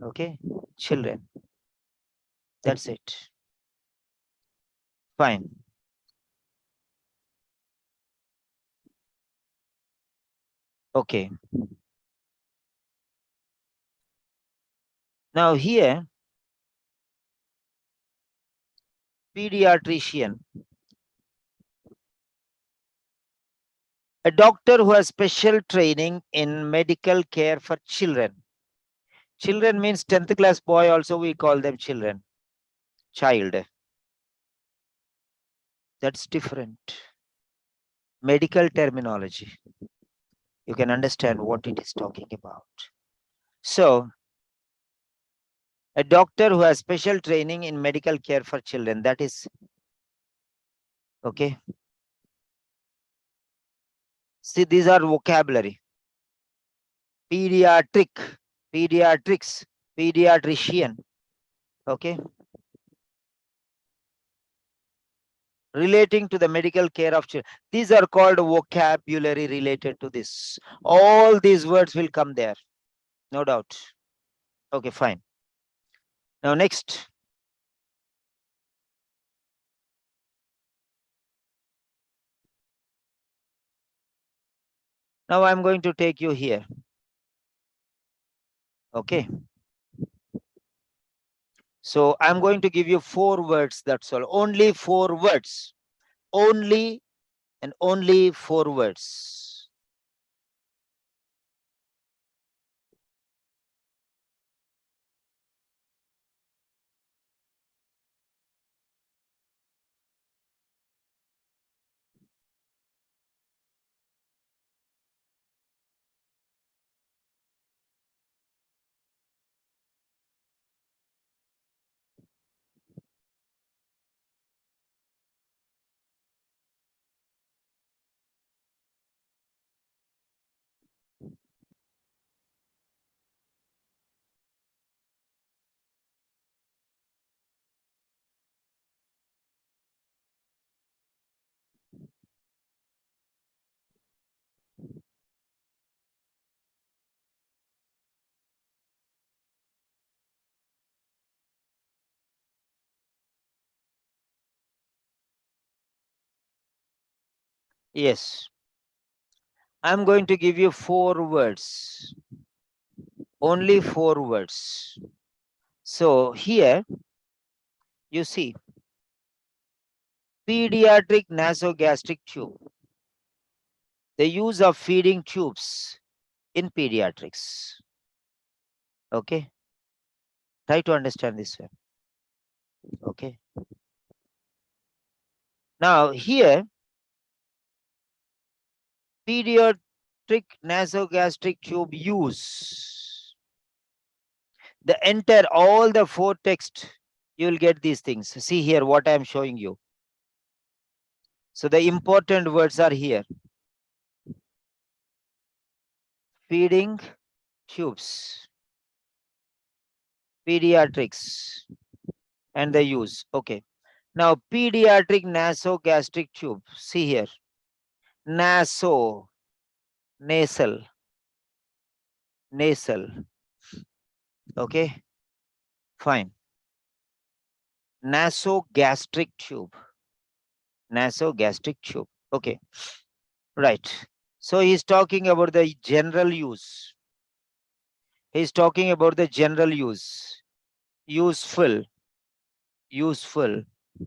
okay, children. That's it. Fine. Okay. Now here, pediatrician, a doctor who has special training in medical care for children. Children means 10th class boy also, we call them children. Child. That's different. medical terminology. You can understand what it is talking about. So, a doctor who has special training in medical care for children, that is okay. See, these are vocabulary. Pediatric, pediatrics, pediatrician. Okay. Relating to the medical care of children. These are called vocabulary related to this. All these words will come there. No doubt. Okay, fine. Now next. Now I'm going to take you here. Okay. So I'm going to give you 4 words, that's all. Only 4 words. Only and only 4 words. Yes. I'm going to give you 4 words. Only 4 words. So here you see pediatric nasogastric tube. The use of feeding tubes in pediatrics. Okay. Try to understand this one. Okay. Now here pediatric nasogastric tube use. The enter all the 4 text, you will get these things. See here what I am showing you. So the important words are here. Feeding tubes, pediatrics, and the use. Okay. Now pediatric nasogastric tube. See here. Naso, nasal, nasal. Okay. Fine. Nasogastric tube. Nasogastric tube. Okay. Right. So he's talking about the general use. He's talking about the general use. Useful. Useful.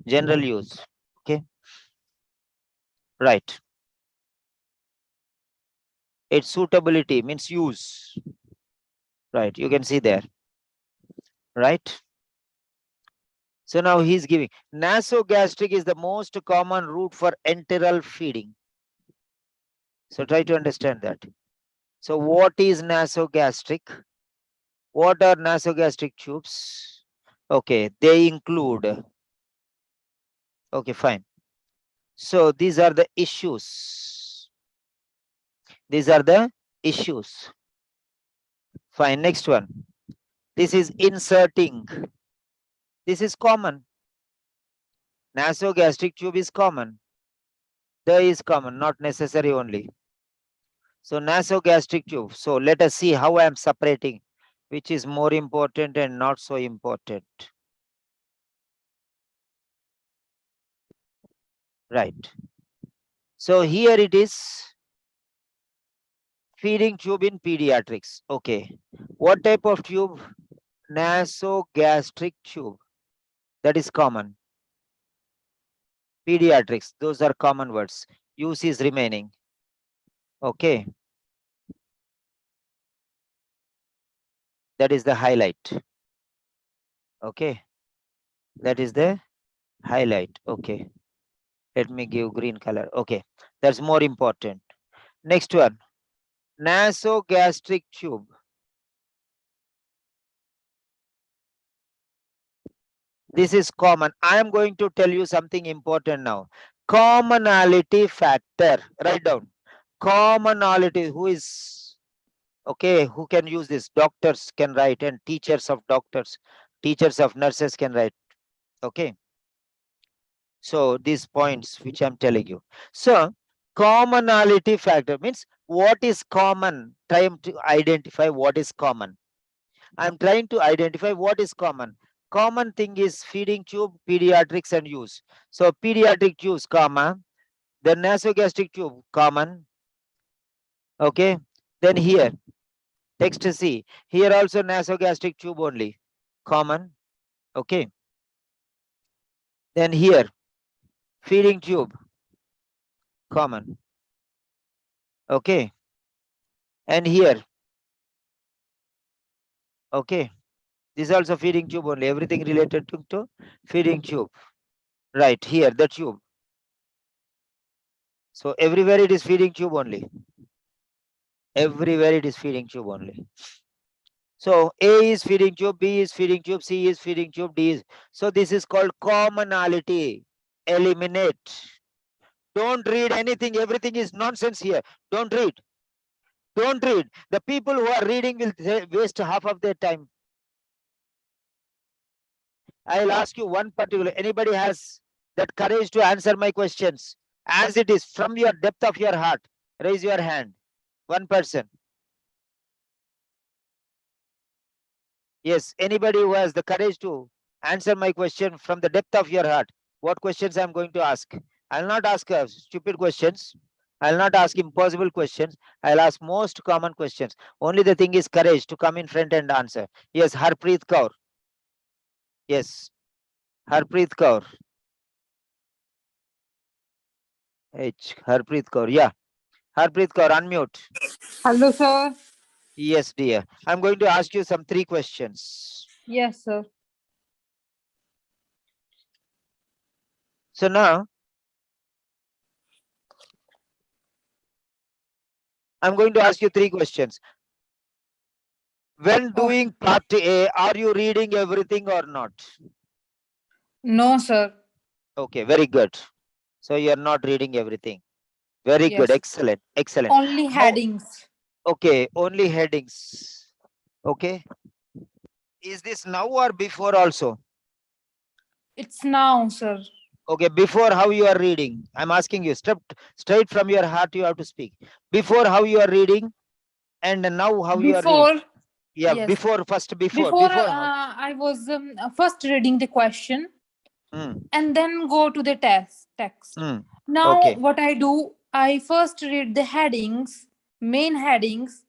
General use. Okay. Right. Its suitability means use. Right. You can see there. Right. So now he's giving nasogastric is the most common route for enteral feeding. So try to understand that. So what is nasogastric? What are nasogastric tubes? Okay, they include. Okay, fine. So these are the issues. These are the issues. Fine, next one. This is inserting. This is common. Nasogastric tube is common. The is common, not necessary only. So nasogastric tube. So let us see how I am separating which is more important and not so important. Right. So here it is feeding tube in pediatrics. Okay. What type of tube? Nasogastric tube. That is common. Pediatrics. Those are common words. Use is remaining. Okay. That is the highlight. Okay. That is the highlight. Okay. Let me give green color. Okay, that's more important. Next one, nasogastric tube. This is common. I am going to tell you something important now. Commonality factor. Write down. Commonality. Who is okay? Who can use this? Doctors can write, and teachers of doctors, teachers of nurses can write. Okay. So these points which I'm telling you. So commonality factor means what is common. Trying to identify what is common. I'm trying to identify what is common. Common thing is feeding tube, pediatrics and use. So pediatric use, common. Then nasogastric tube, common. Okay. Then here, text C. Here also nasogastric tube only, common. Okay. Then here, feeding tube, common. Okay. And here, okay. This is also feeding tube only. Everything related to feeding tube. Right here, the tube. So everywhere it is feeding tube only. Everywhere it is feeding tube only. So A is feeding tube, B is feeding tube, C is feeding tube, D is. So this is called commonality. Eliminate. Don't read anything. Everything is nonsense here. Don't read. Don't read. The people who are reading will waste half of their time. I'll ask you one particular. Anybody has that courage to answer my questions as it is from your depth of your heart? Raise your hand. One person. Yes, anybody who has the courage to answer my question from the depth of your heart. What questions I'm going to ask? I'll not ask stupid questions. I'll not ask impossible questions. I'll ask most common questions. Only the thing is courage to come in front and answer. Yes, Harpreet Kaur. Yes, Harpreet Kaur. Harpreet Kaur. Yeah, Harpreet Kaur, unmute. Hello, sir. Yes, dear. I'm going to ask you some 3 questions. Yes, sir. So now, I'm going to ask you 3 questions. When doing part A, are you reading everything or not? No, sir. Okay, very good. So you are not reading everything. Very good. Yes. Excellent. Excellent. Only headings. Okay, only headings. Okay. Is this now or before also? It's now, sir. Okay, before how you are reading? I'm asking you, straight from your heart you have to speak. Before how you are reading and now how you are reading? Before, Yeah, yes. before, first before. before how? I was first reading the question Mm, and then go to the text. mm, Now, okay. what I do, I first read the headings, main headings,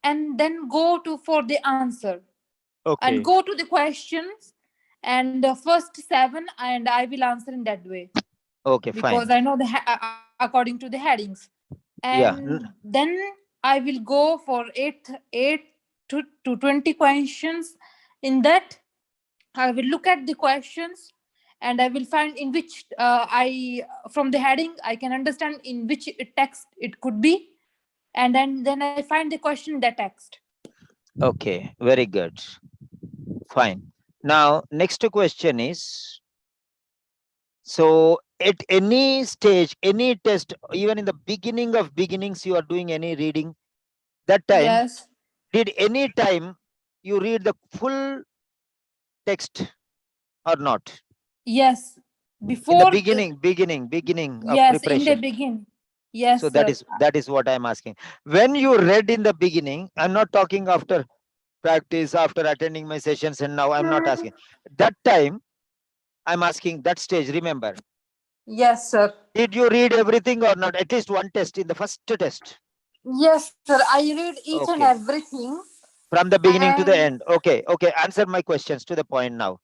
and then go to for the answer. Okay. And go to the questions and the first 7, and I will answer in that way. Okay, Because fine. I know the according to the headings. Yeah. And then I will go for 8 to 20 questions. In that, I will look at the questions and I will find in which from the heading I can understand in which text it could be, and then I find the question in that text. Okay, very good. Fine. Now, next question is, so at any stage, any test, even in the beginning of beginnings, you are doing any reading, that time, Yes. did any time you read the full text or not? Yes. In Before the beginning of yes, preparation. in the beginning. Yes, So sir. that is what I'm asking. When you read in the beginning, I'm not talking after practice, after attending my sessions, and now I'm not asking. That time, I'm asking that stage, remember. Yes, sir. Did you read everything or not? At least one test in the first test. Yes, sir. I read each and Okay. everything. From the beginning to the And end. Okay. Okay. Answer my questions to the point now.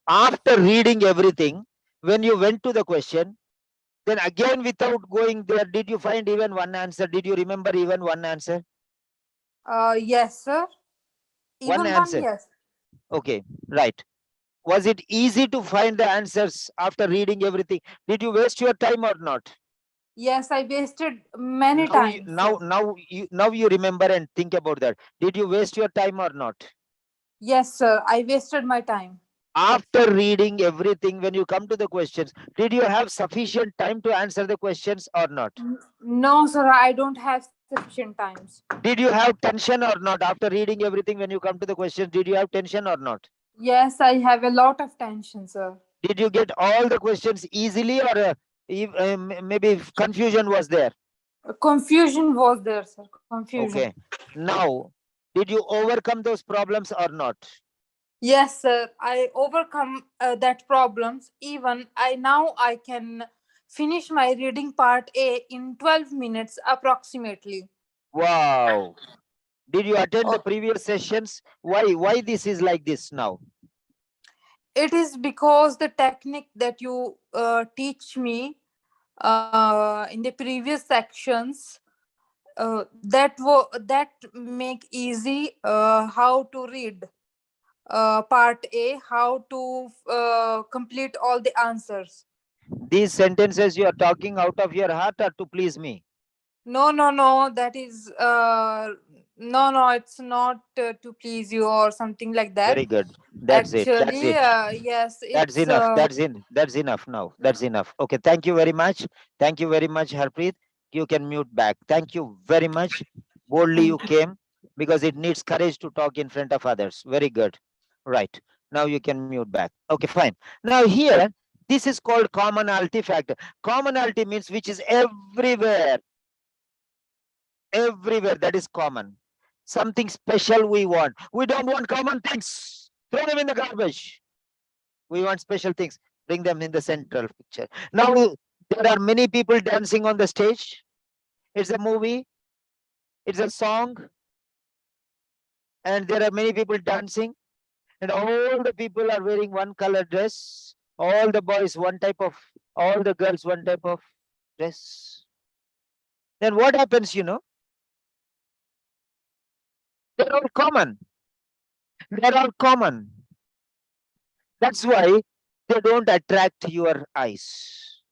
After reading everything, when you went to the question, then again without going there, did you find even one answer? Did you remember even one answer? yes, sir. One Even one, answer. yes. Okay. Right. Was it easy to find the answers after reading everything? Did you waste your time or not? Yes, I wasted many Now you, times. now, now you remember and think about that. Did you waste your time or not? Yes, sir. I wasted my time. After reading everything, when you come to the questions, did you have sufficient time to answer the questions or not? No, sir. I don't have sufficient times. Did you have tension or not? After reading everything, when you come to the questions, did you have tension or not? Yes, I have a lot of tension, sir. Did you get all the questions easily, or maybe confusion was there? Confusion was there, sir. Confusion. Okay. Now, did you overcome those problems or not? Yes, sir. I overcome that problems. Even I can finish my reading part A in 12 minutes approximately. Wow. Did you attend the Oh, previous sessions? Why this is like this now? it is because the technique that you teach me in the previous sections that make easy how to read part A, how to complete all the answers. These sentences you are talking out of your heart or to please me? No. That is no. It's not to please you or something like that. Very good. That's it. That's Actually, it. yes, That's it's enough. That's enough now. That's enough. Okay. Thank you very much. Thank you very much, Harpreet. You can mute back. Thank you very much. Boldly you came, because it needs courage to talk in front of others. Very good. Right. Now you can mute back. Okay, fine. Now here, this is called commonality factor. Commonality means which is everywhere. Everywhere that is common. Something special we want. We don't want common things. Throw them in the garbage. We want special things. Bring them in the central picture. Now, there are many people dancing on the stage. It's a movie. It's a song. And there are many people dancing. And all the people are wearing one color dress. All the boys one type of, all the girls one type of dress. Then what happens, They're all common. They're all common. That's why they don't attract your eyes.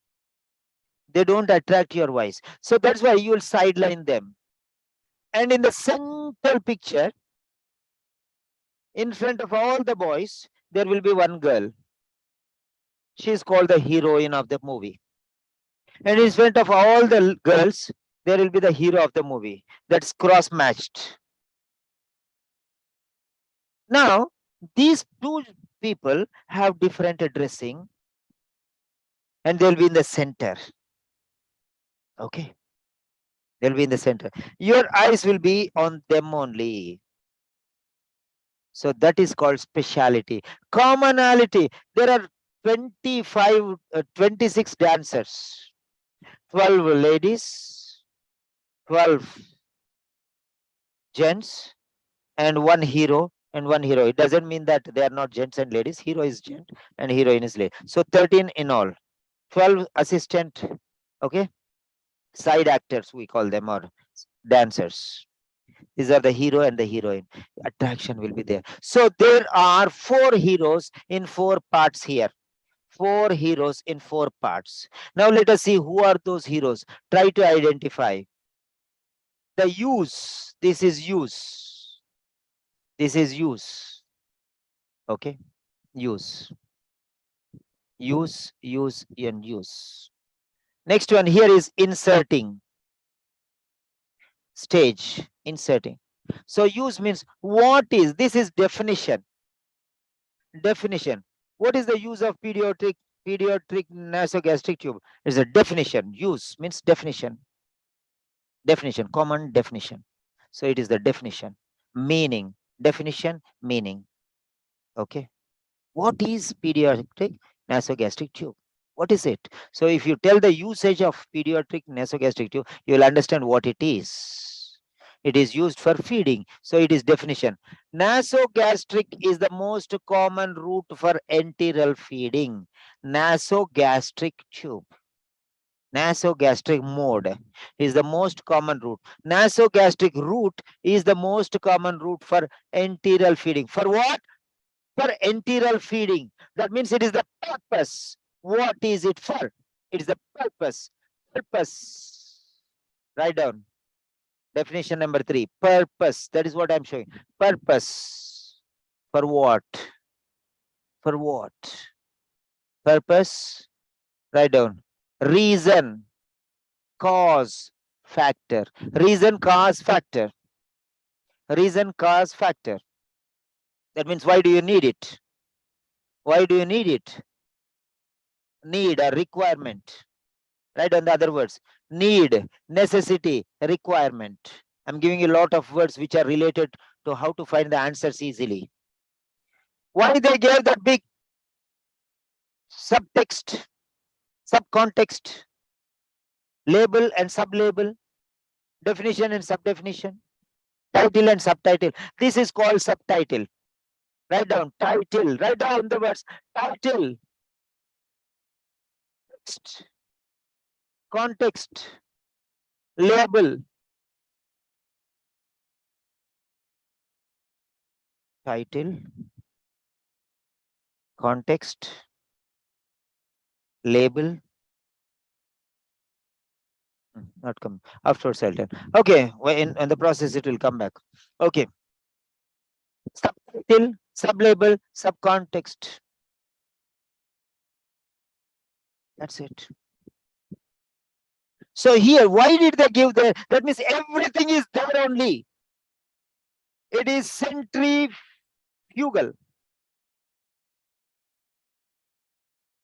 They don't attract your eyes. So that's why you will sideline them. And in the central picture, in front of all the boys, there will be one girl. She is called the heroine of the movie. And in front of all the girls, there will be the hero of the movie. That's cross-matched. Now, these two people have different dressing, and they'll be in the center. Okay. They'll be in the center. Your eyes will be on them only. So that is called speciality. Commonality. There are 26 dancers, 12 ladies, 12 gents, and one hero and one hero. It doesn't mean that they are not gents and ladies. Hero is gent and heroine is lady. So 13 in all. 12 assistant, okay, side actors we call them, or dancers. These are the hero and the heroine. Attraction will be there. So there are 4 heroes in 4 parts here. 4 heroes in 4 parts. Now let us see who are those heroes. Try to identify. The use. This is use. This is use. Okay. Use. Use, and use. Next one here is inserting. Stage. Inserting. So use means what is, this is definition. Definition. What is the use of pediatric nasogastric tube? Is a definition. Use means definition. Definition, common definition. So it is the definition. Meaning, definition, meaning. Okay. What is pediatric nasogastric tube? What is it? So if you tell the usage of pediatric nasogastric tube, you will understand what it is. It is used for feeding. So it is definition. Nasogastric is the most common route for enteral feeding. Nasogastric tube. Nasogastric mode is the most common route. Nasogastric route is the most common route for enteral feeding. For what? For enteral feeding. That means it is the purpose. What is it for? It is the purpose. Purpose. Write down. Definition number 3. Purpose. That is what I'm showing. Purpose. For what? For what? Purpose. Write down. Reason. Cause. Factor. Reason, cause, factor. Reason, cause, factor. That means why do you need it? Why do you need it? Need or requirement. Right, on the other words, need, necessity, requirement. I'm giving you a lot of words which are related to how to find the answers easily. Why they gave that big subtext, subcontext, label and sublabel, definition and subdefinition, title and subtitle. This is called subtitle. Write down title, write down the words title, text, context, label, title, context, label. Not come afterwards. I'll tell. Okay, in the process it will come back. Okay. Subtitle, sublabel, subcontext. That's it. So here, why did they give there? That means everything is there only. It is centrifugal.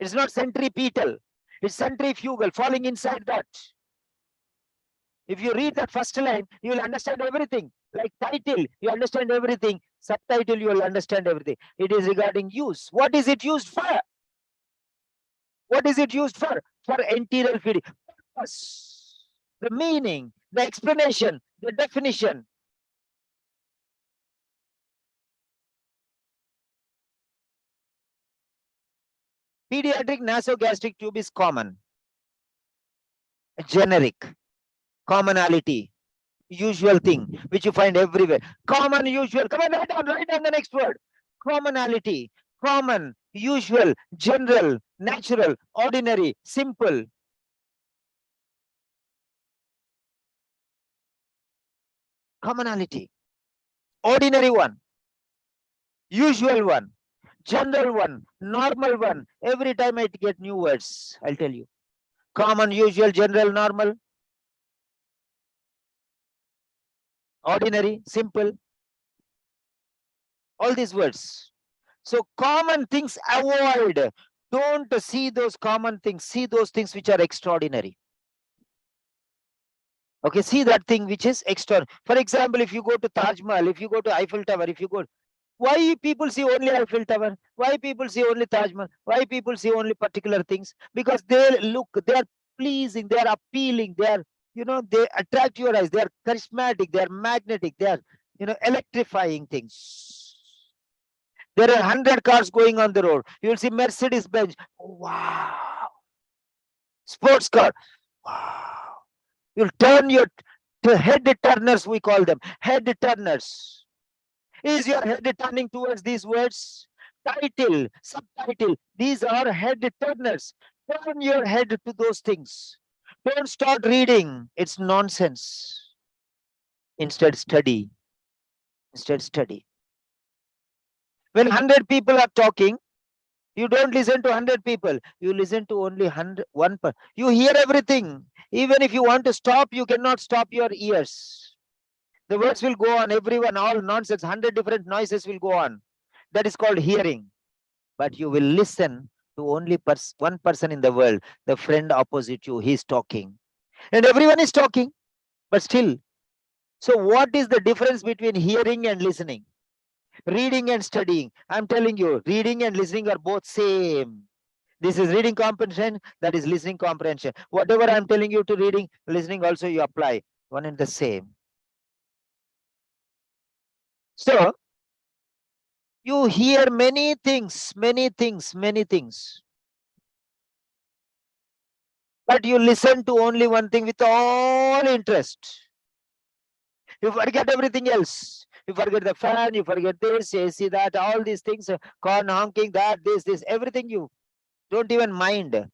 It's not centripetal. It's centrifugal, falling inside that. If you read that first line, you will understand everything. Like title, you understand everything. Subtitle, you will understand everything. It is regarding use. What is it used for? What is it used for? For enteral feeding. The meaning, the explanation, the definition. Pediatric nasogastric tube is common. Generic. Commonality. Usual thing, which you find everywhere. Common, usual. Come on, write down the next word. Commonality. Common, usual, general, natural, ordinary, simple. Commonality. Ordinary one. Usual one. General one. Normal one. Every time I get new words, I'll tell you. Common, usual, general, normal. Ordinary, simple. All these words. So common things avoid. Don't see those common things. See those things which are extraordinary. Okay, see that thing which is extra. For example, if you go to Taj Mahal, if you go to Eiffel Tower, if you go, why people see only Eiffel Tower? Why people see only Taj Mahal? Why people see only particular things? Because they look, they are pleasing, they are appealing, they are, they attract your eyes, they are charismatic, they are magnetic, they are, electrifying things. There are 100 cars going on the road. You will see Mercedes Benz. Wow. Sports car. Wow. You'll turn your head turners, we call them. Head turners. Is your head turning towards these words? Title, subtitle. These are head turners. Turn your head to those things. Don't start reading. It's nonsense. Instead, study. Instead, study. When 100 people are talking, you don't listen to 100 people. You listen to only 1 person. You hear everything. Even if you want to stop, you cannot stop your ears. The words will go on, everyone, all nonsense, 100 different noises will go on. That is called hearing. But you will listen to only one person in the world, the friend opposite you, he's talking. And everyone is talking, but still. So what is the difference between hearing and listening? Reading and studying. I'm telling you, reading and listening are both same. This is reading comprehension, that is listening comprehension. Whatever I'm telling you to reading, listening also you apply. One and the same. So, you hear many things, many things, many things. But you listen to only one thing with all interest. You forget everything else. You forget the fan, you forget this, you see that, all these things, corn honking, that, this, everything you don't even mind.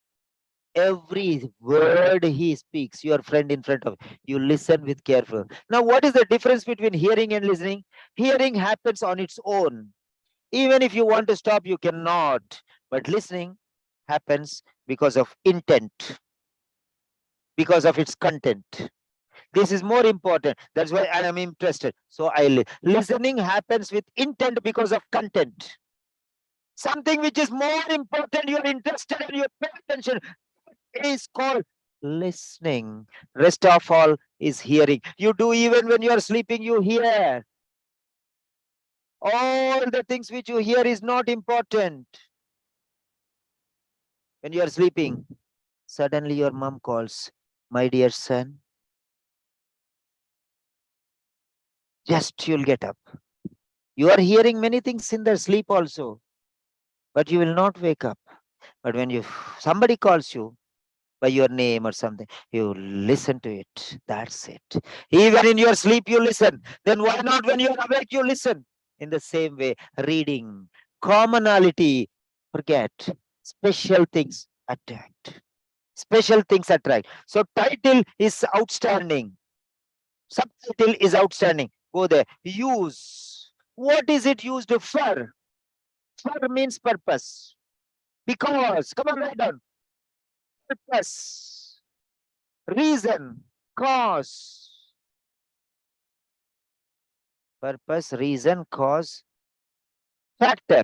Every word he speaks, your friend in front of you, listen with careful. Now, what is the difference between hearing and listening? Hearing happens on its own. Even if you want to stop, you cannot. But listening happens because of intent, because of its content. This is more important. That's why I am interested. So listening happens with intent because of content. Something which is more important, you're interested and you pay attention, is called listening. Rest of all is hearing. You do even when you are sleeping, you hear. All the things which you hear is not important. When you are sleeping, suddenly your mom calls, my dear son. Just you'll get up. You are hearing many things in the sleep also, but you will not wake up. But when somebody calls you by your name or something, you listen to it. That's it. Even in your sleep, you listen. Then why not when you're awake, you listen? In the same way, reading, commonality, forget, special things attract. Special things attract. So title is outstanding. Subtitle is outstanding. Go there. Use. What is it used for? For means purpose. Because. Come on, write down. Purpose. Reason. Cause. Purpose, reason, cause, factor.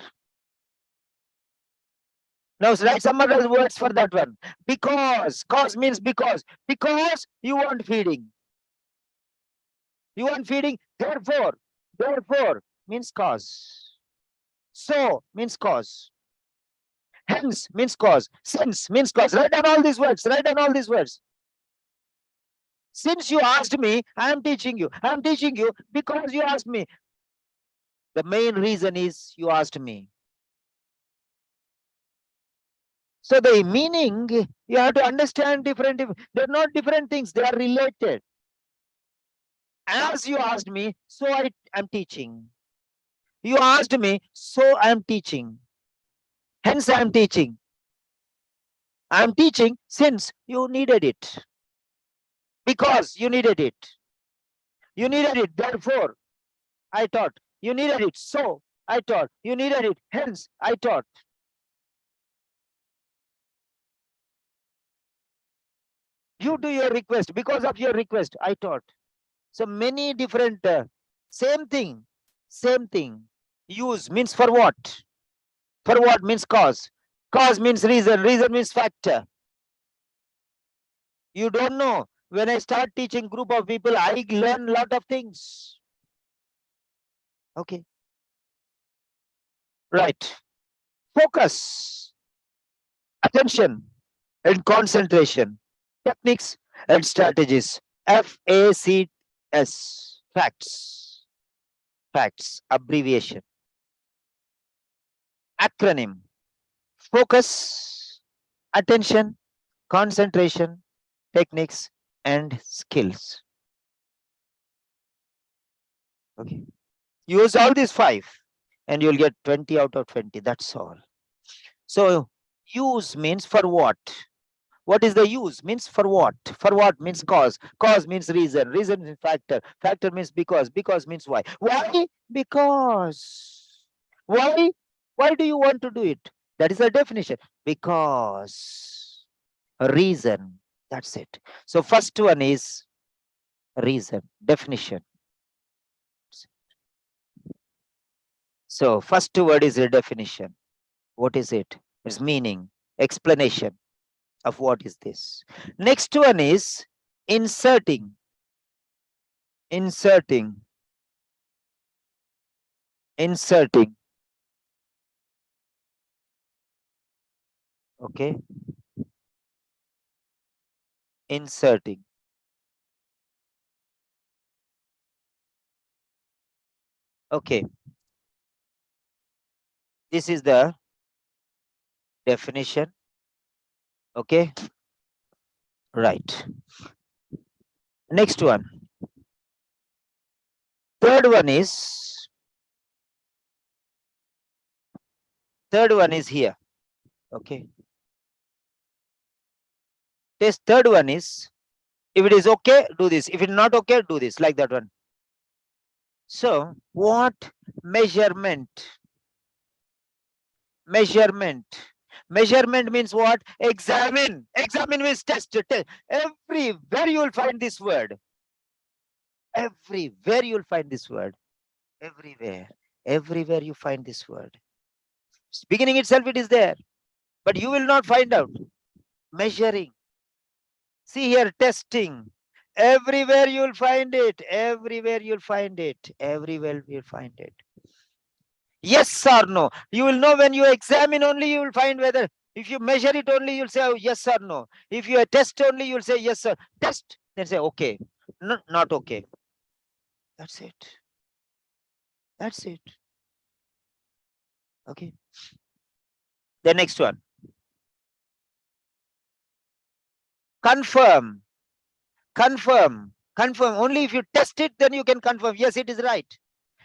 Now write some other words for that one. Because. Cause means because. Because you want feeding. You want feeding, therefore. Therefore means cause. So means cause. Hence means cause. Since means cause. Write down all these words. Write down all these words. Since you asked me, I am teaching you. I am teaching you because you asked me. The main reason is you asked me. So the meaning, you have to understand different. They're not different things. They are related. As you asked me, so I am teaching. You asked me, so I am teaching. Hence I am teaching. I am teaching since you needed it. Because you needed it. You needed it, therefore I taught. You needed it, so I taught. You needed it, hence I taught. You do your request. Because of your request, I taught. So many different, same thing. Same thing. Use means for what? For what means cause. Cause means reason. Reason means factor. You don't know. When I start teaching group of people, I learn a lot of things. Okay. Right. Focus, attention, and concentration. Techniques and strategies. FACS. Facts. Facts. Abbreviation. Acronym. Focus, attention, concentration, techniques, and skills. Okay. Use all these 5 and you'll get 20 out of 20. That's all. So use means for what? What is the use? Means for what? For what means cause. Cause means reason. Reason means factor. Factor means because. Because means why. Why? Because. Why? Why do you want to do it? That is the definition. Because. Reason. That's it. So first one is reason. Definition. So first word is a definition. What is it? It's meaning, explanation of what is this. Next one is inserting. Inserting. Inserting. Okay. Inserting. Okay. This is the definition. Okay. Right. Next one. Third one is here. Okay. Test third one is, if it is okay, do this. If it's not okay, do this, like that one. So what measurement? Measurement. Measurement means what? Examine. Examine means test. Everywhere you will find this word. Everywhere you will find this word. Everywhere. Everywhere you find this word. Beginning itself it is there. But you will not find out. Measuring. See here, testing. Everywhere you'll find it. Everywhere you'll find it. Everywhere you'll find it. Yes or no. You will know when you examine only, you will find whether, if you measure it only, you'll say oh, yes or no. If you test only, you'll say yes or test, then say okay. No, not okay. That's it. That's it. Okay. The next one. Confirm. Confirm. Confirm. Only if you test it, then you can confirm. Yes, it is right.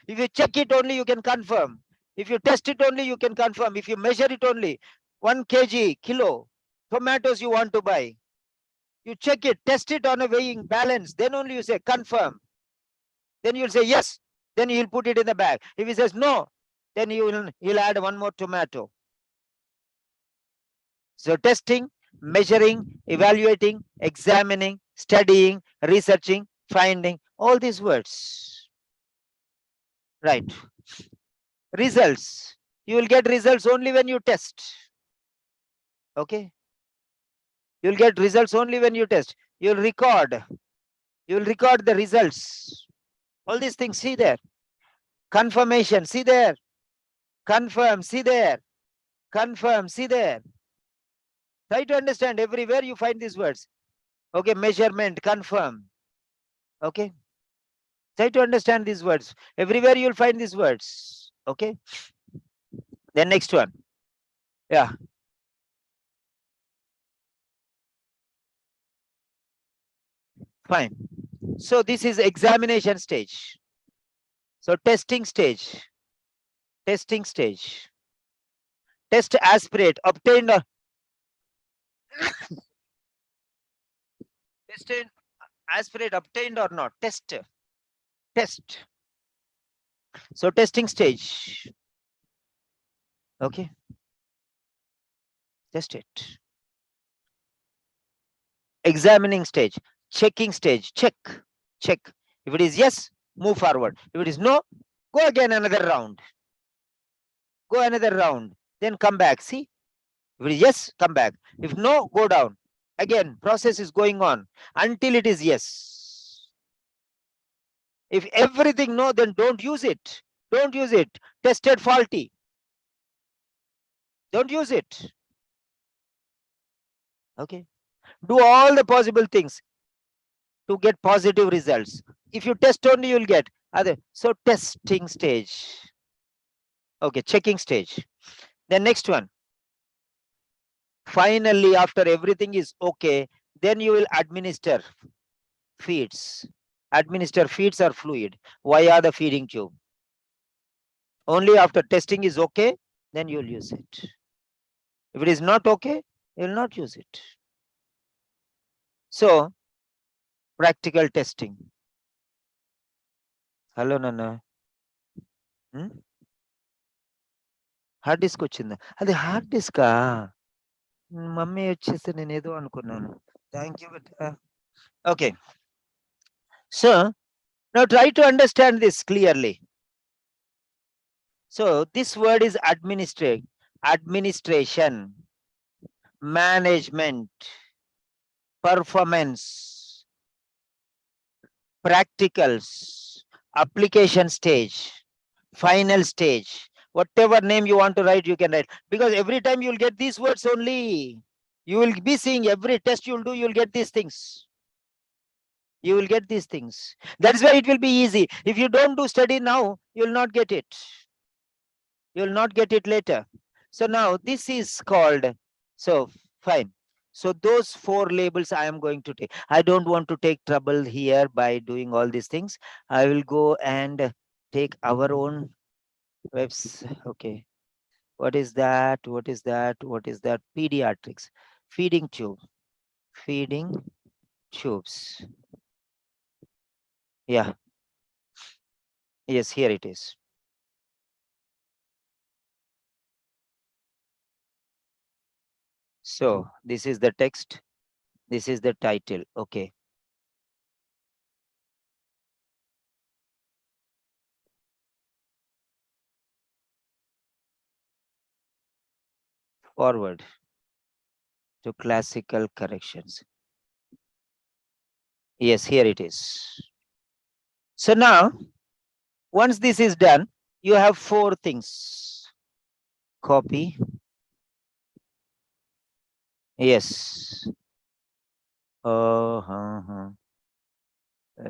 If you check it only, you can confirm. If you test it only, you can confirm. If you measure it only, 1 kg, kilo, tomatoes you want to buy, you check it, test it on a weighing balance, then only you say confirm. Then you'll say yes, then you'll put it in the bag. If he says no, then you'll add one more tomato. So testing, measuring, evaluating, examining, studying, researching, finding, all these words. Right. Results. You will get results only when you test. Okay. You'll get results only when you test. You'll record. You'll record the results. All these things, see there. Confirmation, see there. Confirm, see there. Confirm, see there. Try to understand, everywhere you find these words. Okay, measurement, confirm. Okay. Try to understand these words. Everywhere you'll find these words. Okay. Then next one. Yeah. Fine. So this is examination stage. So testing stage. Testing stage. Test, aspirate, obtained or tested, aspirate, obtained or not. Test. Test. So testing stage. Okay. Test it. Examining stage. Checking stage. Check. Check. If it is yes, move forward. If it is no, go again another round. Go another round. Then come back. See? If it is yes, come back. If no, go down. Again, process is going on until it is yes. If everything no, then don't use it. Don't use it. Tested faulty. Don't use it. Okay. Do all the possible things to get positive results. If you test only, you'll get other. So testing stage. Okay, checking stage. Then next one. Finally, after everything is okay, then you will administer feeds. Administer feeds or fluid via the feeding tube. Only after testing is okay, then you'll use it. If it is not okay, you'll not use it. So, practical testing. Hello, Nana. Hard disk వచ్చిందా? అది hard డిస్కా? Mummy వచ్చేసి నేను ఏదో అనుకున్నాను. Thank you beta. Okay. So now try to understand this clearly. So this word is administration, management, performance, practicals, application stage, final stage. Whatever name you want to write, you can write, because every time you'll get these words only. You will be seeing every test you'll do, you'll get these things. You will get these things. That's why it will be easy. If you don't do study now, you'll not get it. You'll not get it later. So now this is called, so fine. So those 4 labels I am going to take. I don't want to take trouble here by doing all these things. I will go and take our own webs. Okay. What is that? What is that? What is that? Pediatrics. Feeding tube. Feeding tubes. Yeah. Yes, here it is. So this is the text. This is the title. Okay. Forward to classical corrections. Yes, here it is. So now, once this is done, you have 4 things. Copy. Yes. There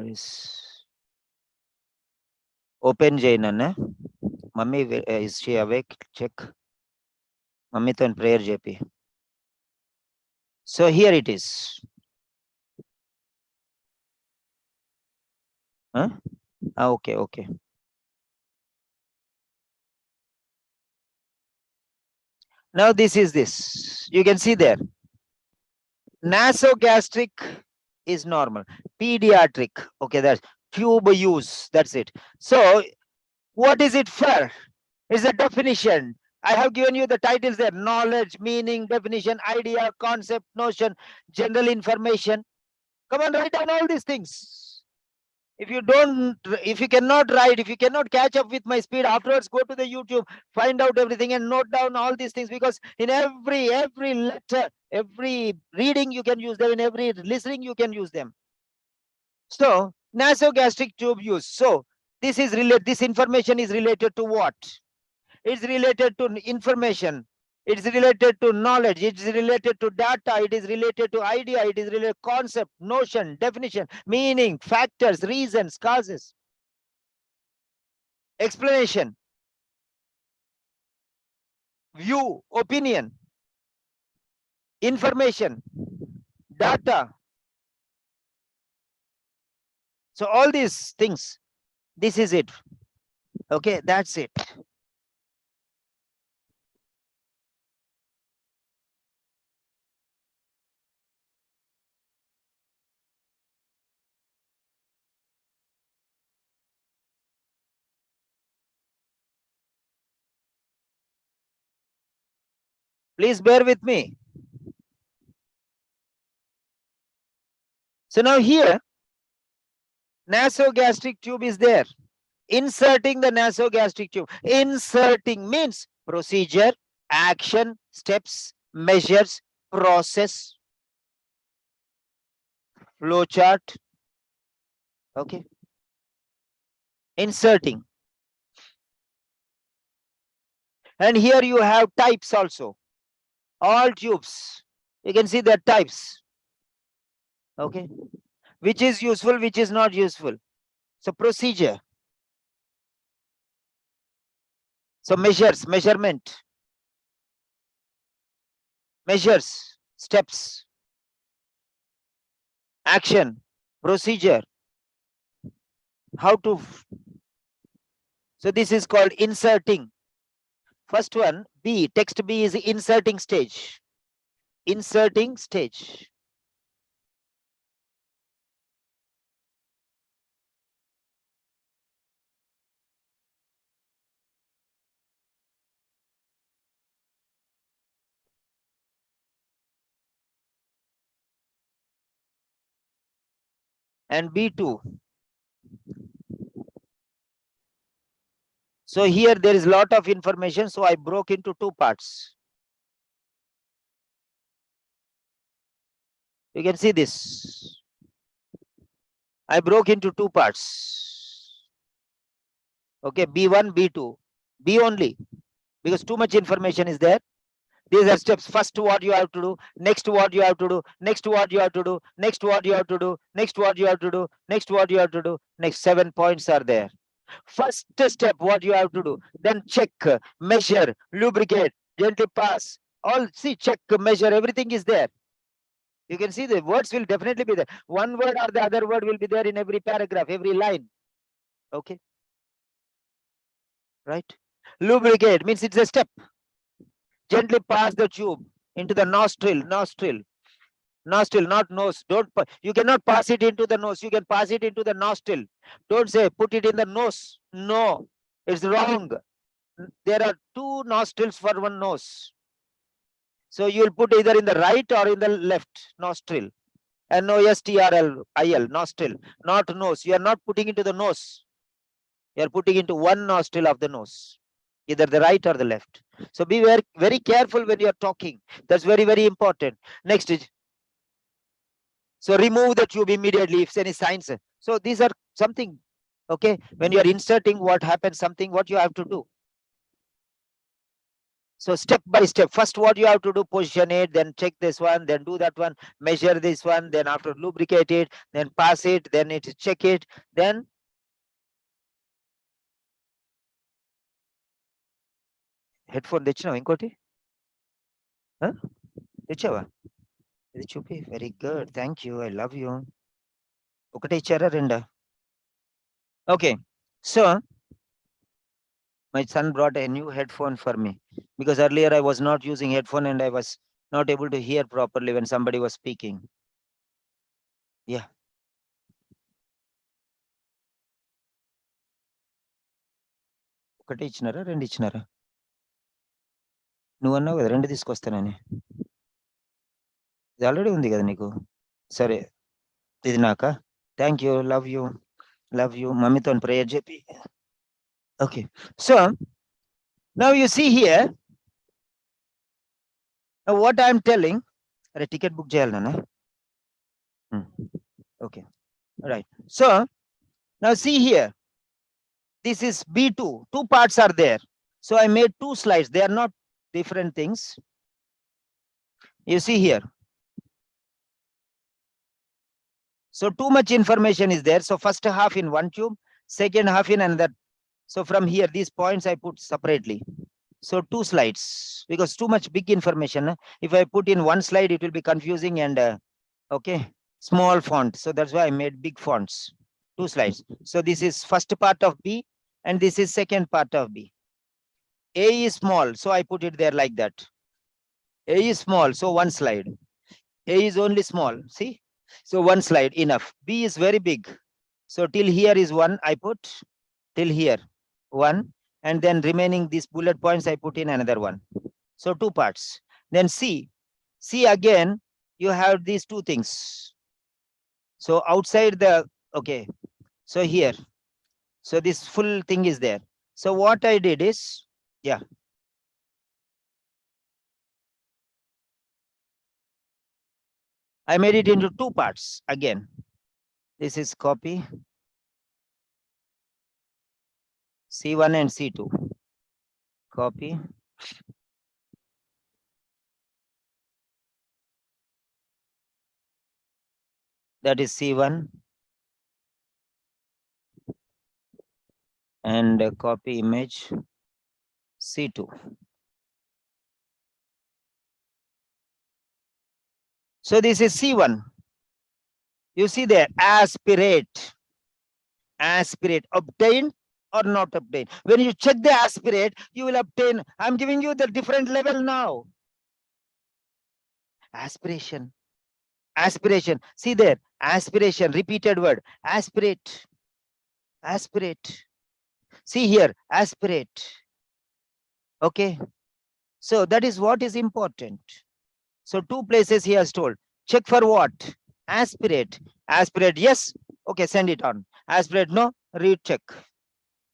is open Jainan. Mummy, is she awake? Check. Mummy to prayer JP. So here it is. Huh? Okay, okay. Now this is this. You can see there. Nasogastric is normal. Pediatric. Okay, that's tube use. That's it. So what is it for? It's a definition. I have given you the titles there: knowledge, meaning, definition, idea, concept, notion, general information. Come on, write down all these things. If you cannot write, if you cannot catch up with my speed, afterwards go to the YouTube, find out everything and note down all these things, because in every letter, every reading you can use them, in every listening you can use them. So nasogastric tube use. So this information is related to what? It's related to information. It's related to knowledge. It's related to data. It is related to idea. It is related to concept, notion, definition, meaning, factors, reasons, causes, explanation, view, opinion, information, data. So all these things, this is it. Okay, that's it. Please bear with me. So now here, nasogastric tube is there. Inserting the nasogastric tube. Inserting means procedure, action, steps, measures, process, flow chart. Okay. Inserting. And here you have types also. All tubes. You can see the types. Okay. Which is useful, which is not useful. So procedure. So measures, measurement. Measures, steps. Action, procedure. How to. So this is called inserting. First one, B, text B is inserting stage. Inserting stage. And B2. So here there is a lot of information, so I broke into 2 parts. You can see this. I broke into 2 parts. Okay, B1, B2. B only, because too much information is there. These are steps. First, what you have to do. Next, what you have to do. Next, what you have to do. Next, what you have to do. Next, what you have to do. Next, what you have to do. Next, 7 points are there. First step, what you have to do. Then check, measure, lubricate, gently pass. All see, check, measure, everything is there. You can see the words will definitely be there. One word or the other word will be there in every paragraph, every line. Okay. Right. Lubricate means it's a step. Gently pass the tube into the nostril, not nose. You cannot pass it into the nose. You can pass it into the nostril. Don't say put it in the nose. No, it's wrong. There are two nostrils for one nose. So you will put either in the right or in the left nostril. Nostril, nostril, not nose. You are not putting into the nose. You are putting into one nostril of the nose, either the right or the left. So be very, very careful when you are talking. That's very, very important. Next is, so remove the tube immediately if any signs. So these are something, okay, when you are inserting what happens, something what you have to do. So step by step, first what you have to do, position it, then check this one, then do that one, measure this one, then after lubricate it, then pass it, then it check it, then headphone తెచ్చినావా ఇంకోటి తెచ్చావా ఇది చూపి very good thank you I love you ఒకటే ఇచ్చారా రెండా okay so my son brought a new headphone for me because earlier I was not using headphone and I was not able to hear properly when somebody was speaking. Yeah. ఒకటే ఇచ్చినారా రెండు ఇచ్చినారా నువ్వు అన్నావు కదా రెండు తీసుకొస్తానని ఇది ఆల్రెడీ ఉంది కదా నీకు సరే ఇది నాకా థ్యాంక్ యూ లవ్ యూ మమ్మీతో ప్రేయర్ చెప్పి okay so now you see here now what I am telling అరే టికెట్ బుక్ చేయాలి నాన్న okay right so now see here this is B2 two parts are there so I made two slides they are not different things you see here so too much information is there so first half in one tube second half in another so from here these points I put separately so two slides because too much big information if I put in one slide it will be confusing and okay small font so that's why I made big fonts two slides so this is first part of B and this is second part of B. A is small so I put it there like that. A is small so one slide. A is only small see so one slide enough. B is very big so till here is one I put till here one and then remaining these bullet points I put in another one so two parts then C again you have these two things so outside the okay so here so this full thing is there so what I did is yeah I made it into two parts again this is copy C1 and C2 copy that is C1 and copy image C2 so this is C1 you see there aspirate obtain or not obtain when you check the aspirate you will obtain I'm giving you the different level now aspiration see there aspiration repeated word aspirate see here aspirate okay so that is what is important so two places he has told check for what aspirate yes okay send it on aspirate no recheck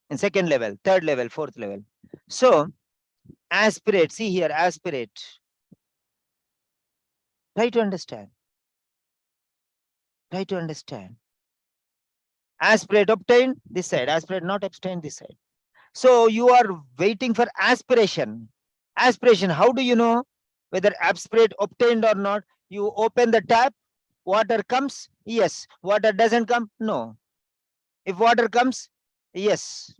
in second level third level fourth level so aspirate see here aspirate try to understand aspirate obtain this side aspirate not obtain this side so you are waiting for aspiration how do you know whether aspirate obtained or not you open the tap water comes yes water doesn't come no if water comes yes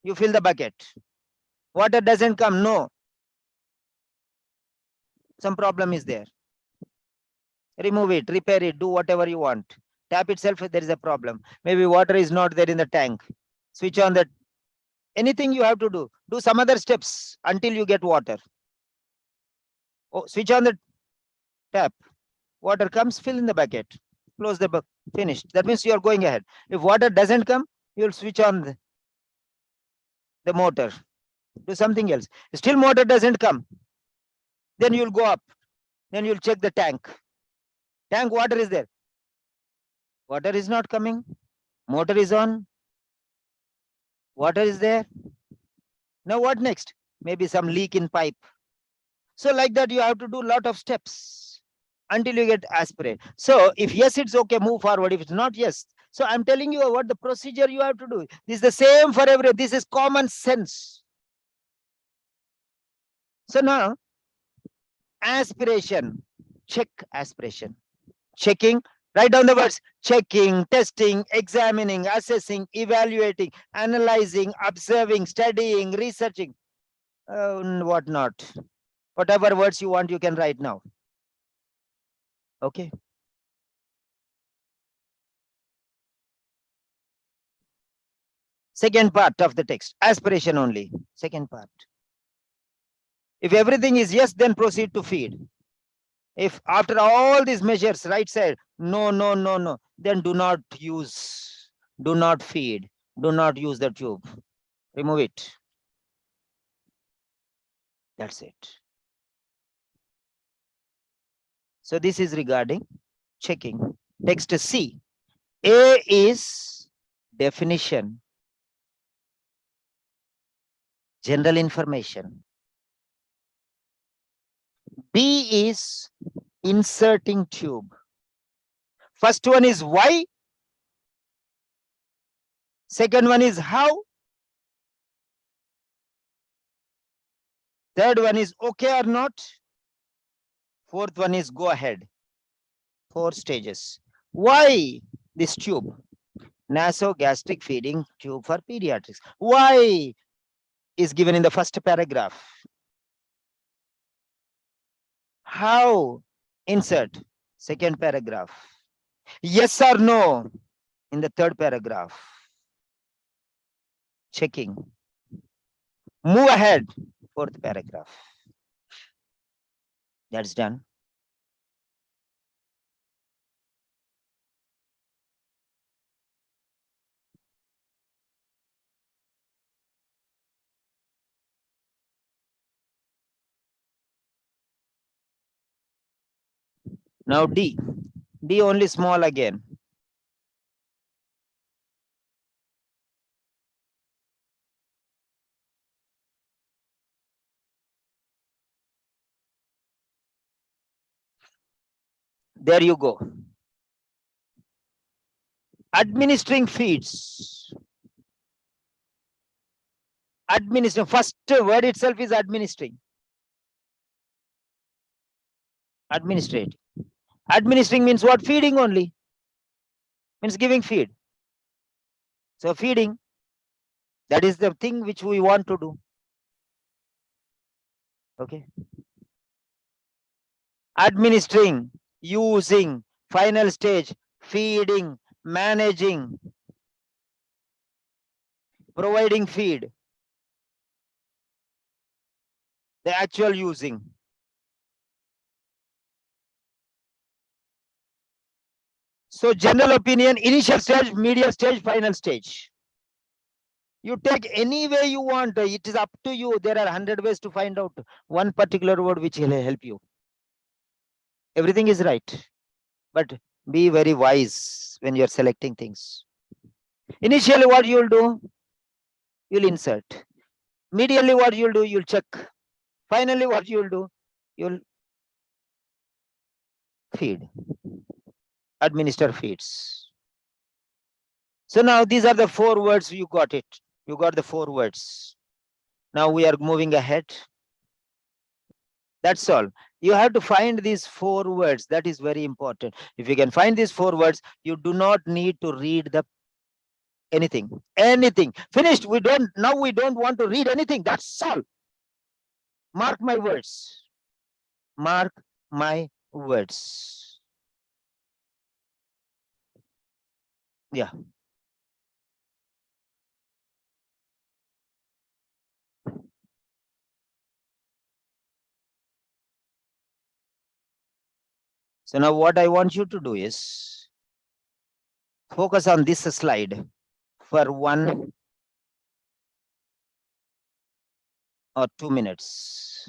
you fill the bucket water doesn't come no some problem is there remove it, repair it, do whatever you want. Tap itself, there is a problem. Maybe water is not there in the tank. Switch on that. Anything you have to do. Do some other steps until you get water. Oh, switch on the tap. Water comes, fill in the bucket. Close the bucket. Finished. That means you are going ahead. If water doesn't come, you'll switch on the motor. Do something else. Still motor doesn't come. Then you'll go up. Then you'll check the tank. Tank water is there. Water is not coming. Motor is on. Water is there. Now what next? Maybe some leak in pipe. So like that, you have to do a lot of steps until you get aspirate. So if yes, it's okay, move forward. If it's not, yes. So I'm telling you what the procedure you have to do. This is the same for everyone. This is common sense. So now, aspiration, check aspiration. Checking, write down the words: checking, testing, examining, assessing, evaluating, analyzing, observing, studying, researching, whatnot. Whatever words you want, you can write now. Okay. Second part of the text, aspiration only. Second part. If everything is yes, then proceed to feed. If after all these measures, right side, no, no, no, no, then do not use, do not feed, do not use the tube. Remove it. That's it. So this is regarding checking. Text C. A is definition, general information. B is inserting tube. First one is why. Second one is how. Third one is okay or not. Fourth one is go ahead. 4 stages. Why this tube? Nasogastric feeding tube for pediatrics. Why is given in the first paragraph. How? Insert. Second paragraph. Yes or no in the third paragraph. Checking. Move ahead. Fourth paragraph. That's done. Now D. D only small again. There you go. Administering feeds. Administering. First word itself is administering. Administrate. Administering means what? Feeding only. Means giving feed. So feeding. That is the thing which we want to do. Okay. Administering, using, final stage, feeding, managing, providing feed, the actual using. So general opinion, initial stage, medium stage, final stage. You take any way you want. It is up to you. There are 100 ways to find out one particular word which will help you. Everything is right, but be very wise when you're selecting things. Initially, what you'll do, you'll insert. Medially, what you'll do, you'll check. Finally, what you'll do, you'll feed, administer feeds. So now these are the 4 words. You got it. You got the 4 words. Now we are moving ahead. That's all. You have to find these 4 words. That is very important. If you can find these 4 words, you do not need to read the anything. Finished. We don't want to read anything. That's all. Mark my words. Mark my words. Yeah. So now what I want you to do is focus on this slide for 1 or 2 minutes.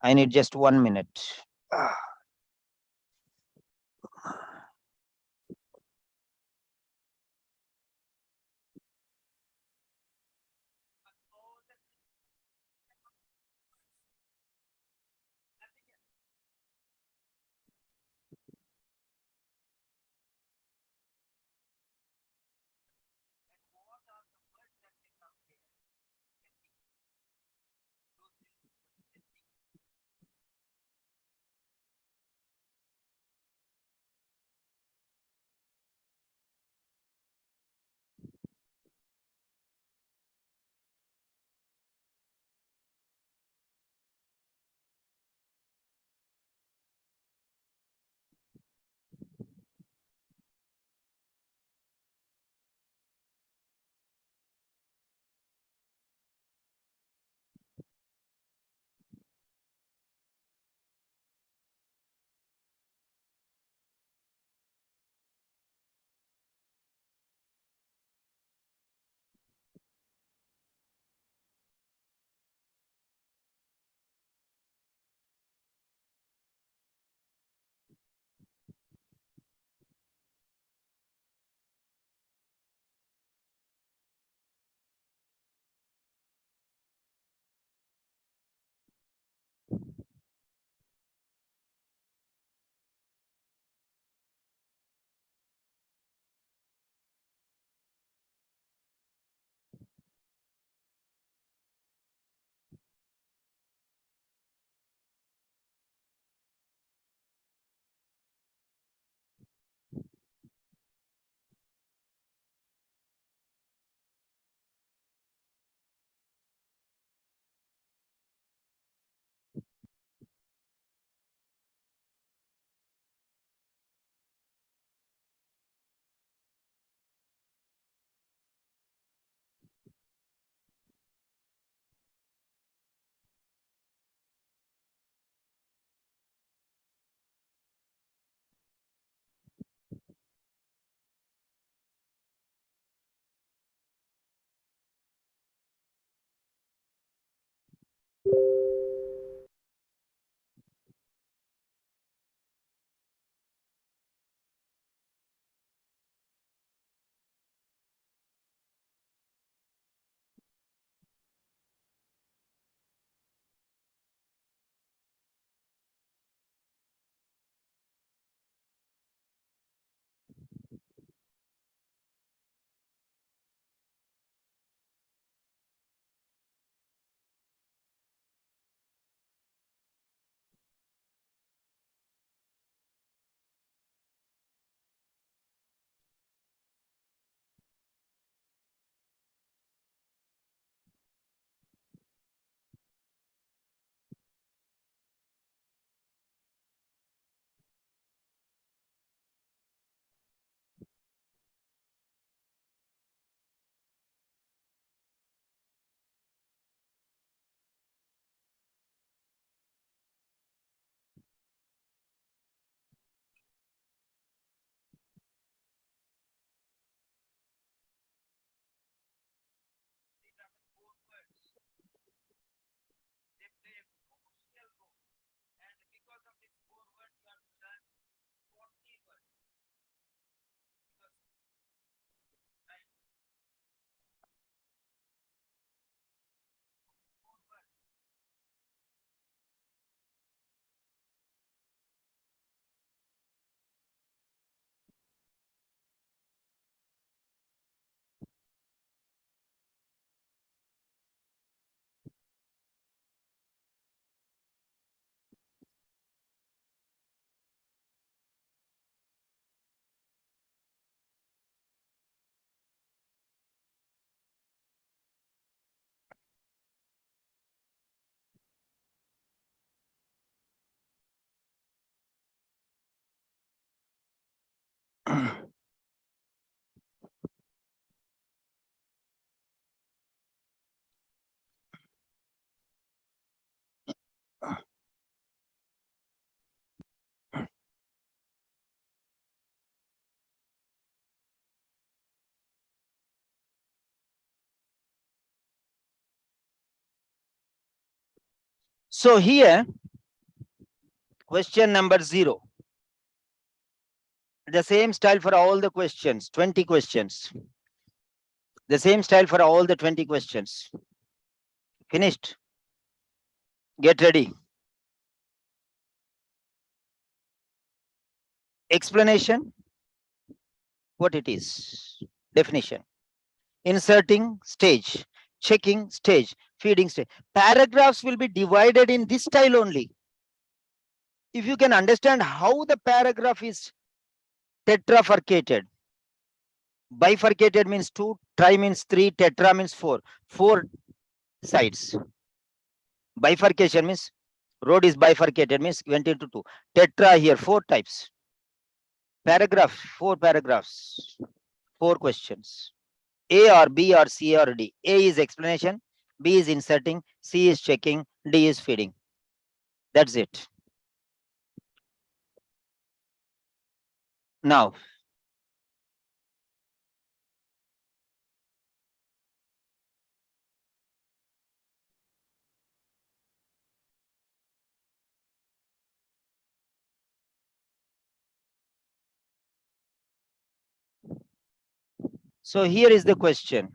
I need just 1 minute. So here, question number 0. The same style for all the questions, 20 questions. The same style for all the 20 questions. Finished. Get ready. Explanation, what it is. Definition. Inserting stage, checking stage, feeding stage. Paragraphs will be divided in this style only. If you can understand how the paragraph is tetrafurcated. Bifurcated means 2, tri means 3, tetra means 4. 4 sides. Bifurcation means road is bifurcated, means went into 2. Tetra here, 4 types. Paragraph, 4 paragraphs, 4 questions. A or B or C or D. A is explanation, B is inserting, C is checking, D is feeding. That's it. Now, so here is the question.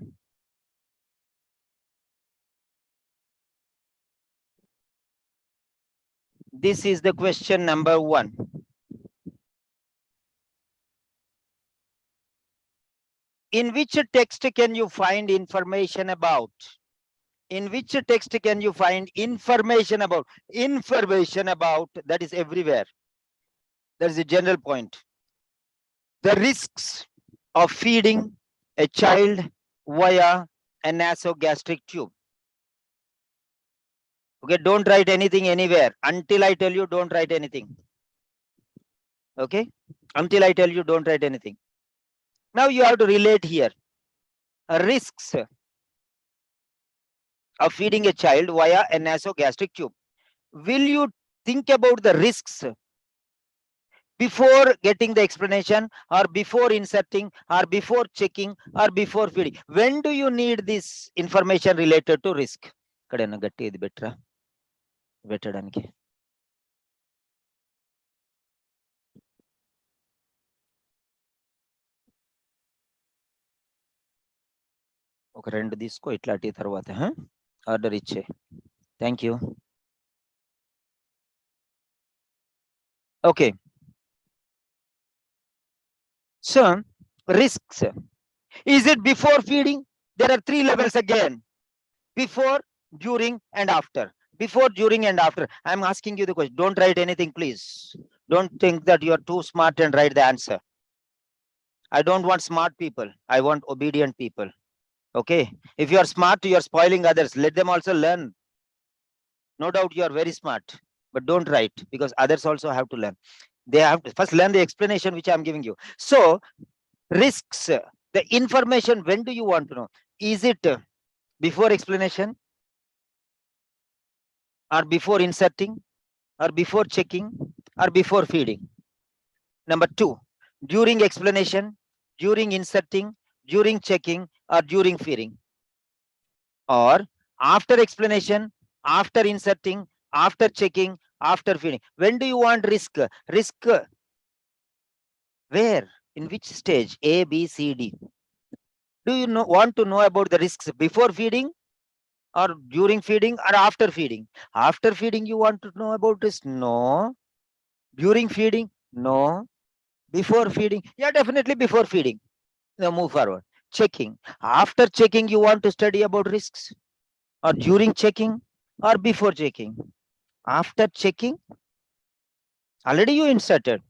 This is the question number 1. In which text can you find information about? In which text can you find information about? Information about, that is everywhere. That is a general point. The risks of feeding a child via a nasogastric tube. Okay, don't write anything anywhere until I tell you don't write anything. Okay, until I tell you don't write anything. Now you have to relate here. Risks of feeding a child via a nasogastric tube. Will you think about the risks before getting the explanation, or before inserting, or before checking, or before feeding? When do you need this information related to risk? Kadena gatti idi betra పెట్టడానికి. ఒక 2 తీసుకో ఇట్లాంటి తర్వాత order ఇచ్చే. Thank you. Okay. So, risks. Is it before feeding? There are 3 levels again. Before, during, and after. Before, during, and after. I'm asking you the question. Don't write anything, please. Don't think that you are too smart and write the answer. I don't want smart people. I want obedient people. Okay. If you are smart, you are spoiling others. Let them also learn. No doubt you are very smart, but don't write, because others also have to learn. They have to first learn the explanation which I'm giving you. So, risks, the information, when do you want to know? Is it before explanation, or before inserting, or before checking, or before feeding? Number 2, during explanation, during inserting, during checking, or during feeding? Or after explanation, after inserting, after checking, after feeding? When do you want risk? Risk where? In which stage? A, B, C, D. Do you want to know about the risks before feeding, or during feeding, or after feeding? After feeding you want to know about risk? No. During feeding? No. Before feeding? Yeah, definitely before feeding. Now move forward. Checking. After checking you want to study about risks, or during checking, or before checking? After checking, already you inserted.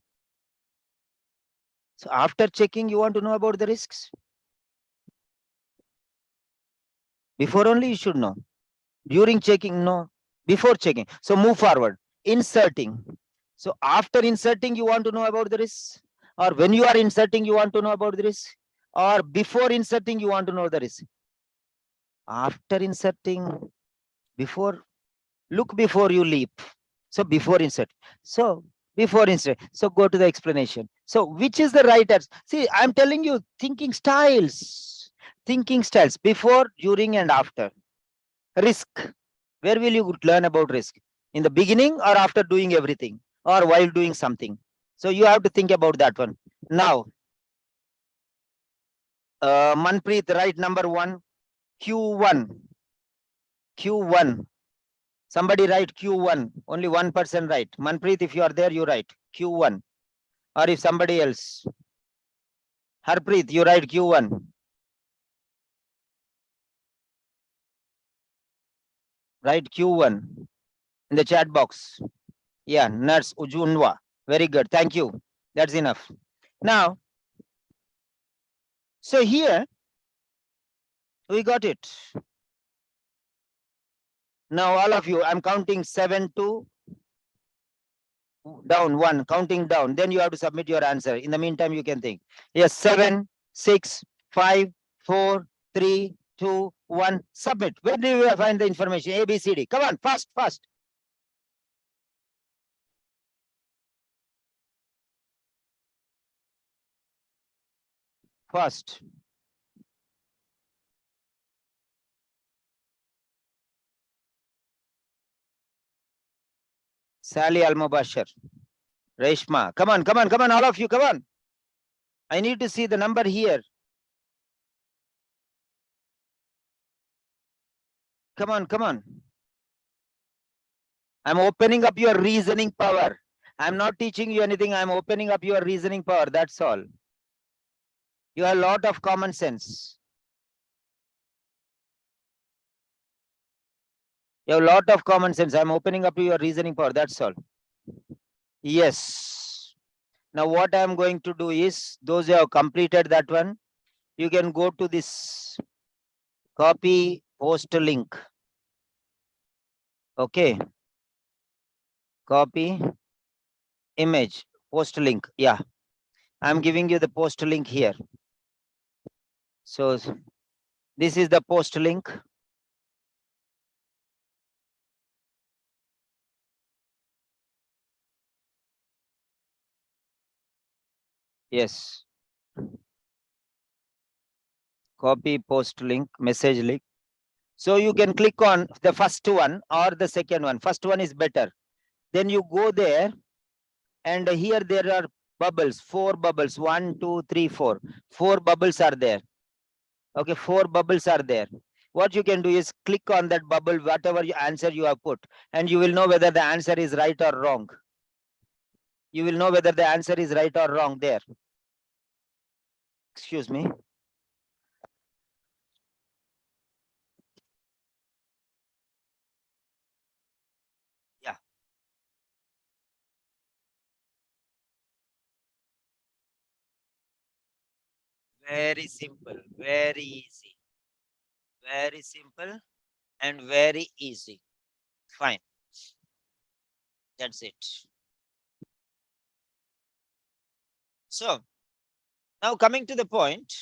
So after checking, you want to know about the risks. Before only you should know. During checking, no. Before checking. So move forward. Inserting. So after inserting, you want to know about the risks, or when you are inserting, you want to know about the risks, or before inserting, you want to know the risk? After inserting, before, look before you leap. So before insert. So before insert. So go to the explanation. So which is the right answer? See, I'm telling you, thinking styles. Thinking styles. Before, during, and after. Risk. Where will you learn about risk? In the beginning or after doing everything or while doing something. So you have to think about that one. Now, Manpreet, write number 1, Q1. Q1. Somebody write Q1. Only one person write. Manpreet, if you are there, you write Q1. Or if somebody else. Harpreet, you write Q1. Write Q1 in the chat box. Yeah, Nurse Ujunwa. Very good. Thank you. That's enough. Now, so here we got it. Now, all of you, I'm counting 7 to down 1, counting down. Then you have to submit your answer. In the meantime, you can think. Yes, 7, 6, 5, 4, 3, 2, 1. Submit. Where do you find the information? A, B, C, D. Come on, fast, fast. Fast. Sally Al-Mubashir. Reshma. Come on, come on, come on, all of you, come on. I need to see the number here. Come on, come on. I'm opening up your reasoning power. I'm not teaching you anything. I'm opening up your reasoning power. That's all. You have a lot of common sense. You have a lot of common sense. I'm opening up your reasoning power. That's all. Yes. Now what I'm going to do is, those who have completed that one, you can go to this copy post link. Okay. Copy image post link. Yeah. I'm giving you the post link here. So this is the post link. Yes. Copy post link, message link. So you can click on the first one or the second one. First one is better. Then you go there, and here there are bubbles, 4 bubbles, 1, 2, 3, 4. 4 bubbles are there. Okay, 4 bubbles are there. What you can do is click on that bubble, whatever answer you have put, and you will know whether the answer is right or wrong. You will know whether the answer is right or wrong there. Excuse me. Yeah. Very simple, very easy. Very simple and very easy. Fine. That's it. So now coming to the point.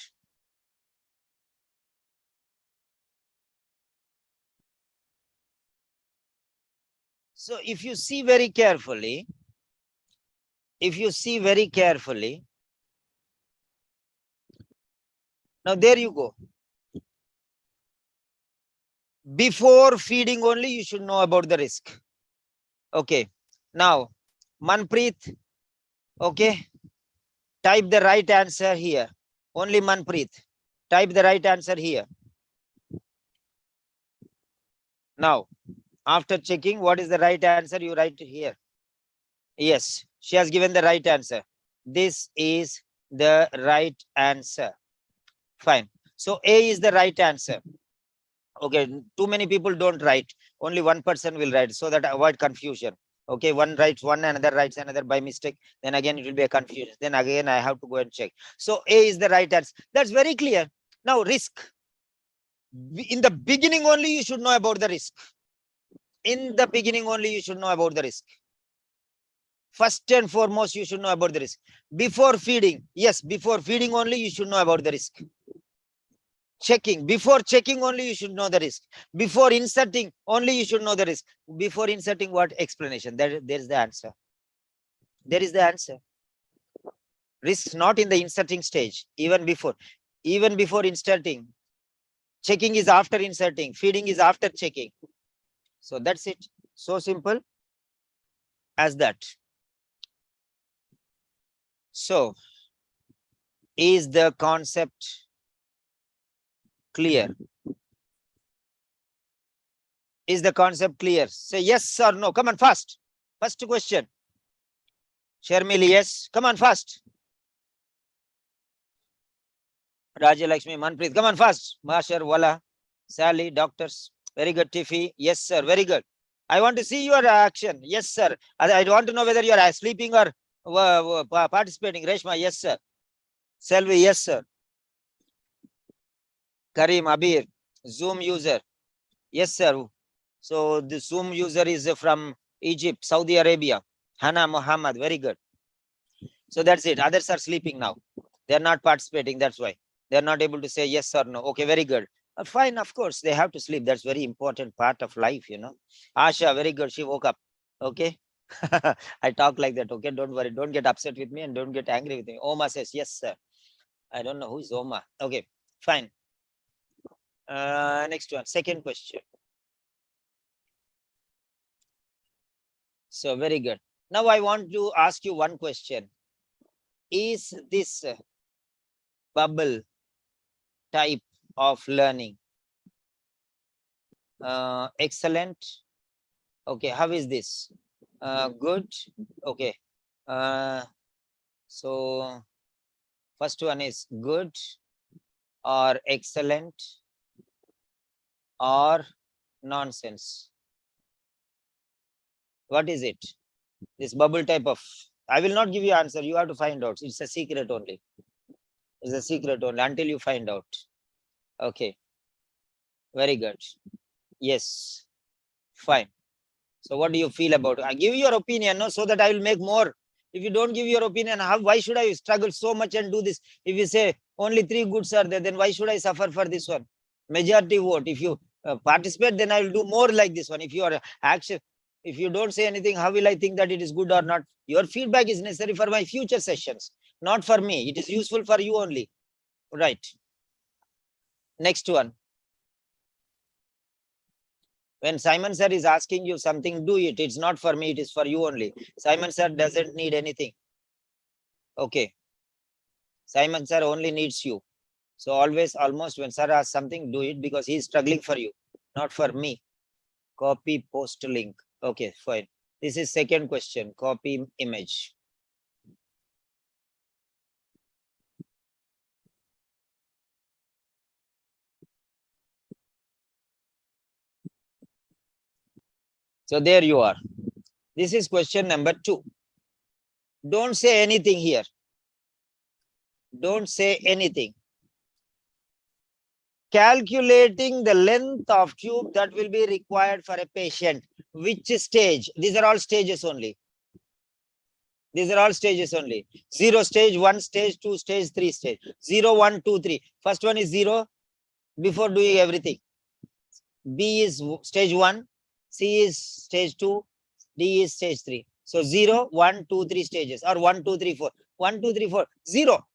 So if you see very carefully, now there you go. Before feeding only, you should know about the risk. Okay. Now, Manpreet, okay, type the right answer here. Only Manpreet, type the right answer here. Now, after checking what is the right answer, you write here. Yes, she has given the right answer. This is the right answer. Fine. So A is the right answer. Okay, too many people don't write. Only one person will write, so that avoid confusion. Okay, one writes one, another writes another by mistake. Then again, it will be a confusion. Then again, I have to go and check. So A is the right answer. That's very clear. Now, risk. In the beginning only, you should know about the risk. In the beginning only, you should know about the risk. First and foremost, you should know about the risk. Before feeding, yes, before feeding only, you should know about the risk. Checking, before checking only, you should know the risk. Before inserting only, you should know the risk. Before inserting, what explanation? There is the answer. There is the answer. Risks not in the inserting stage, even before inserting. Checking is after inserting, feeding is after checking. So that's it. So simple. as that. So, is the concept clear? Is the concept clear? Say yes or no. Come on, fast. First question. Sharmili, yes. Come on, fast. Raja Lakshmi, Manpreet, come on, fast. Mashar, Wala, Sally, doctors. Very good, Tiffy. Yes, sir. Very good. I want to see your action. Yes, sir. I want to know whether you are sleeping or participating. Reshma, yes, sir. Selvi, yes, sir. Karim, Abir, Zoom user. Yes, sir. So the Zoom user is from Egypt, Saudi Arabia. Hannah Muhammad, very good. So that's it. Others are sleeping now. They're not participating. That's why they're not able to say yes or no. Okay, very good. Fine, of course, they have to sleep. That's very important part of life, you know. Asha, very good. She woke up. Okay. I talk like that. Okay, don't worry. Don't get upset with me and don't get angry with me. Oma says, yes, sir. I don't know who's Oma. Okay, fine. Next one. Second question. So very good. Now I want to ask you one question. Is this bubble type of learning excellent? Okay, how is this? Good. Okay. So first one is good or excellent or nonsense. What is it? This bubble type of, I will not give you answer. You have to find out. It's a secret only. It's a secret only until you find out. Okay. Very good. Yes. Fine. So what do you feel about it? I give your opinion, no, so that I will make more. If you don't give your opinion, why should I struggle so much and do this? If you say only 3 goods are there, then why should I suffer for this one? Majority vote. If you participate, then I will do more like this one. If you are action, if you don't say anything, how will I think that it is good or not? Your feedback is necessary for my future sessions, not for me. It is useful for you only. Right. Next one. When Simon sir is asking you something, do it. It's not for me, it is for you only. Simon sir doesn't need anything. Okay. Simon sir only needs you. So always, almost when sir asks something, do it because he is struggling for you, not for me. Copy post link. Okay, fine. This is second question. Copy image. So there you are. This is question number 2. Don't say anything here. Don't say anything. Calculating the length of tube that will be required for a patient. Which stage? These are all stages only. These are all stages only. 0 stage, 1 stage, 2 stage, 3 stage. 0, 1, 2, 3. First one is 0 before doing everything. B is stage 1, C is stage 2, D is stage 3. So 0, 1, 2, 3 stages, or 1, 2, 3, 4. 1, 2, 3, 4. 0.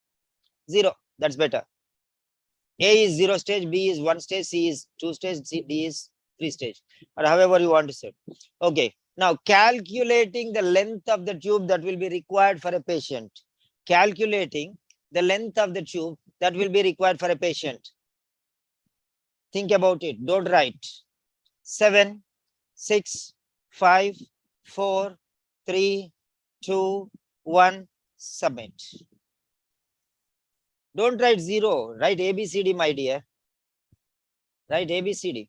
0. That's better. A is 0 stage, B is 1 stage, C is 2 stage, D is 3 stage. Or however you want to say. Okay. Now calculating the length of the tube that will be required for a patient. Calculating the length of the tube that will be required for a patient. Think about it. Don't write. 7, 6, 5, 4, 3, 2, 1, submit. Don't write 0. Write ABCD, my dear. Write ABCD.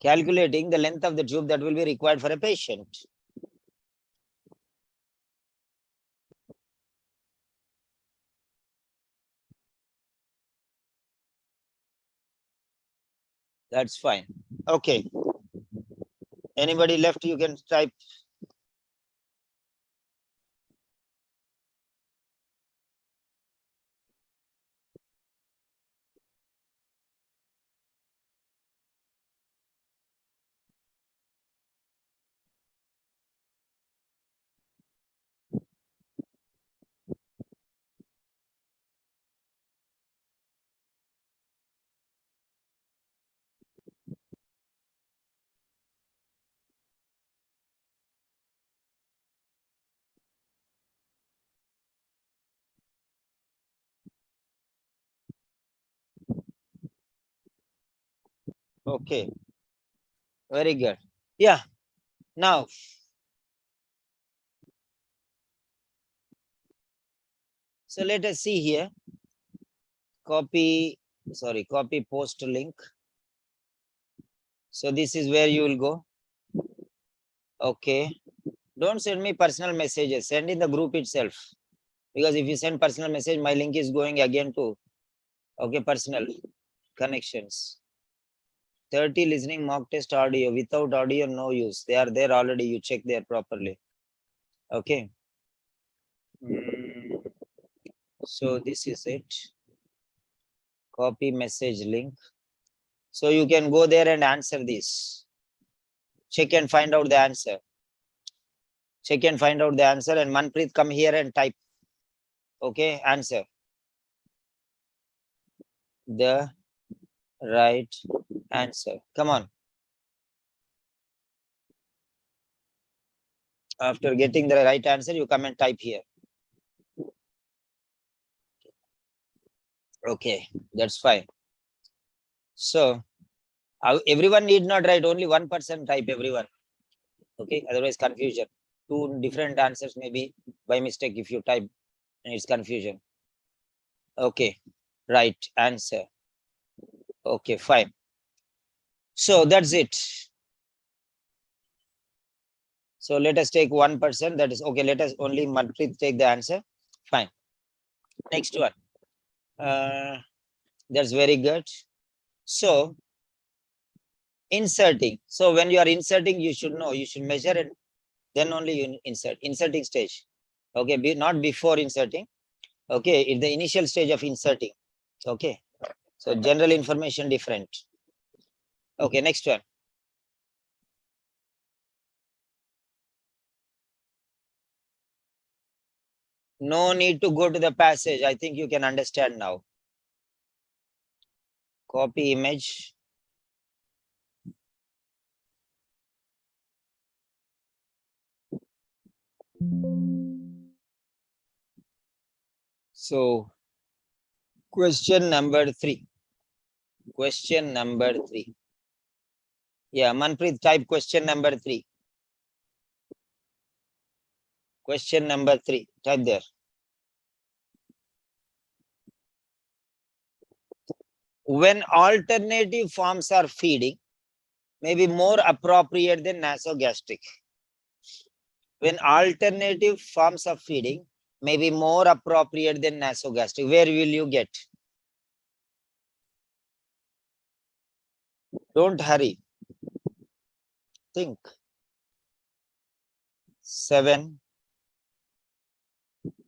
Calculating the length of the tube that will be required for a patient. That's fine. Okay. Anybody left, you can type. Okay, very good. Yeah, now so let us see here. Copy post link. So this is where you will go. Okay, don't send me personal messages, send in the group itself, because if you send personal message, my link is going again to personal connections. 30 listening mock test audio. Without audio, no use. They are there already. You check there properly. Okay. So this is it. Copy message link. So you can go there and answer this. Check and find out the answer. Check and find out the answer. And Manpreet, come here and type. Okay, answer. The right answer. Come on. After getting the right answer, you come and type here. Okay, that's fine. So everyone need not write, only one person type, everyone. Okay, otherwise confusion. Two different answers may be by mistake if you type and it's confusion. Okay, right answer. Okay, fine. So that's it. So let us take 1%. That is okay. Let us only Manpreet take the answer. Fine. Next one. That's very good. So inserting. So when you are inserting, you should know, you should measure it. Then only you insert. Inserting stage. Okay, not before inserting. Okay, in the initial stage of inserting. Okay. So general information different. Okay, next one. No need to go to the passage. I think you can understand now. Copy image. So question number 3. Question number 3. Yeah, Manpreet, type question number 3. Question number 3. Type there. When alternative forms are feeding, may be more appropriate than nasogastric. When alternative forms of feeding may be more appropriate than nasogastric, where will you get? Don't hurry. Think. 7,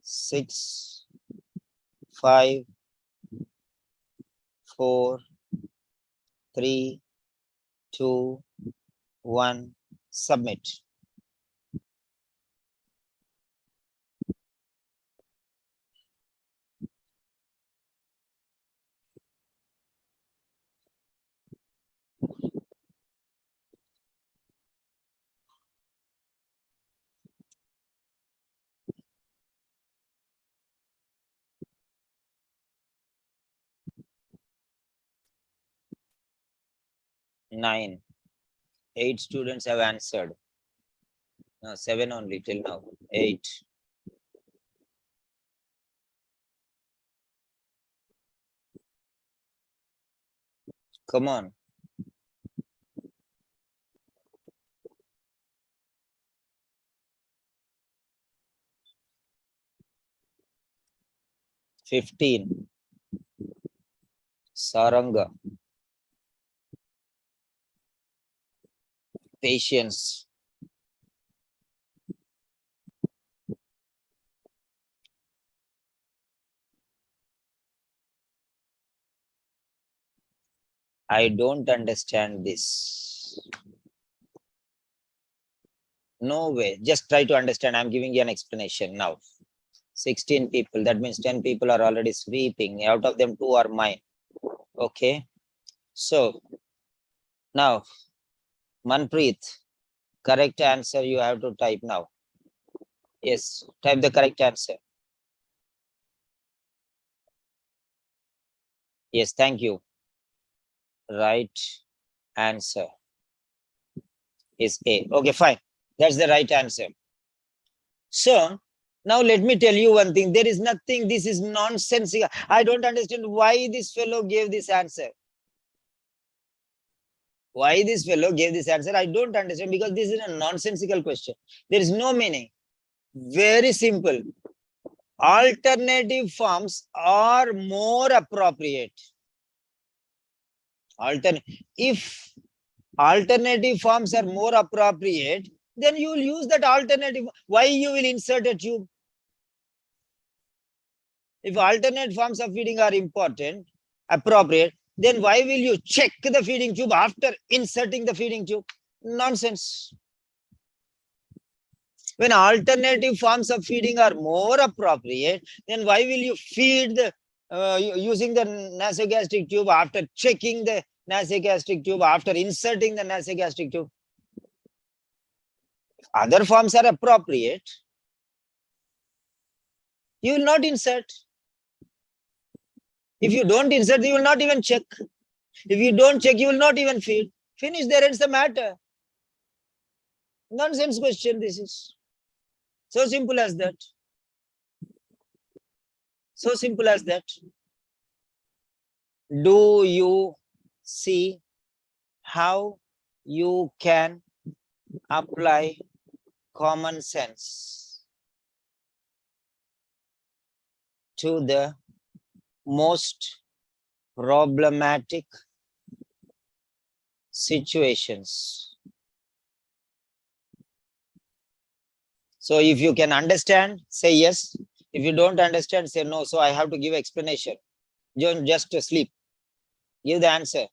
6, 5, 4, 3, 2, 1. Submit. Nine. 8 students have answered. No, 7 only till now. 8. Come on. 15. Saranga. Patience. I don't understand this. No way. Just try to understand. I'm giving you an explanation now. 16 people. That means 10 people are already sweeping. Out of them, 2 are mine. Okay. So now, Manpreet, correct answer you have to type now. Yes, type the correct answer. Yes, thank you. Right Answer is A. Okay, fine. That's the right answer. So now let me tell you one thing. There is nothing, this is nonsensical. I don't understand why this fellow gave this answer. Why this fellow gave this answer? I don't understand, because this is a nonsensical question. There is no meaning. Very simple. Alternative forms are more appropriate. If alternative forms are more appropriate, then you will use that alternative. Why you will insert a tube? If alternate forms of feeding are important, appropriate, then why will you check the feeding tube after inserting the feeding tube? Nonsense. When alternative forms of feeding are more appropriate, then why will you feed the using the nasogastric tube after checking the nasogastric tube, after inserting the nasogastric tube? If other forms are appropriate, you will not insert. If you don't insert, you will not even check. If you don't check, you will not even feed. Finish, there ends the matter. Nonsense question this is. So simple as that. So simple as that. Do you see how you can apply common sense to the most problematic situations? So if you can understand, say yes. If you don't understand, say no. So I have to give explanation. Don't just sleep. Give the answer.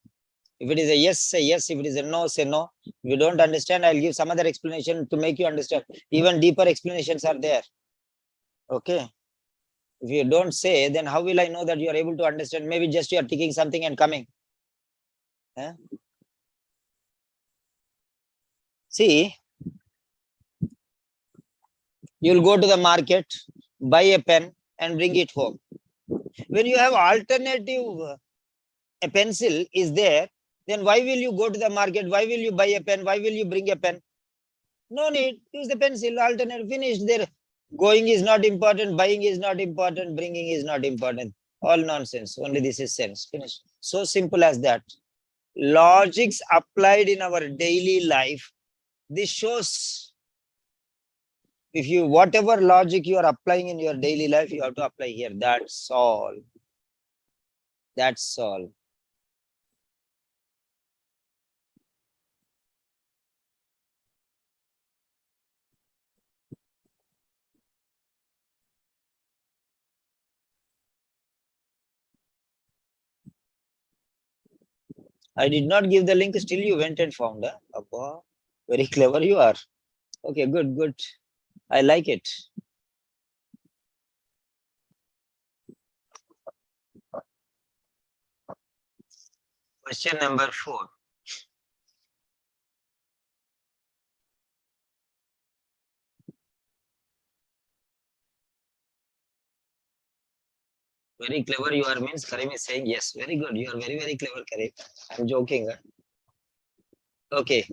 If it is a yes, say yes. If it is a no, say no. If you don't understand, I'll give some other explanation to make you understand. Even deeper explanations are there. Okay. If you don't say, then how will I know that you are able to understand? Maybe just you are taking something and coming. Huh? See, you'll go to the market, buy a pen and bring it home. When you have alternative, a pencil is there, then why will you go to the market? Why will you buy a pen? Why will you bring a pen? No need. Use the pencil. Alternate. Finished. There. Going is not important. Buying is not important. Bringing is not important. All nonsense. Only this is sense. Finished. So simple as that. Logics applied in our daily life. This shows, if you, whatever logic you are applying in your daily life, you have to apply here. That's all. That's all. I did not give the link, still you went and found. Huh? Very clever you are. Okay, good, good. I like it. Question number 4. Very clever you are means Karim is saying yes. Very good. You are very, very clever, Karim. I'm joking. Huh? Okay.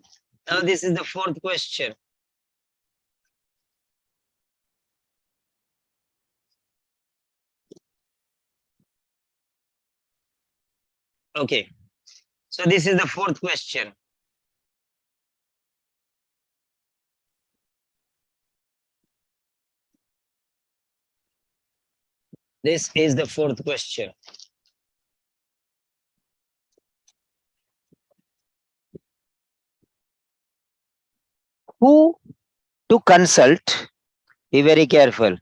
Now this is the 4th question. Okay. So this is the 4th question. This is the 4th question. Who to consult? Be very careful.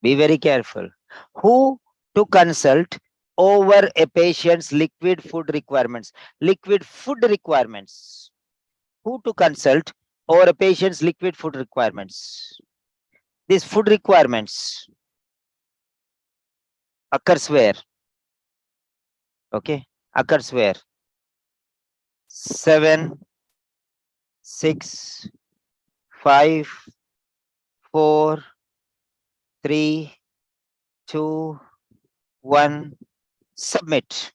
Be very careful. Who to consult over a patient's liquid food requirements? Liquid food requirements. Who to consult over a patient's liquid food requirements? These food requirements occurs where? Okay, occurs where? 7, 6, 5, 4, 3, 2, 1. Submit.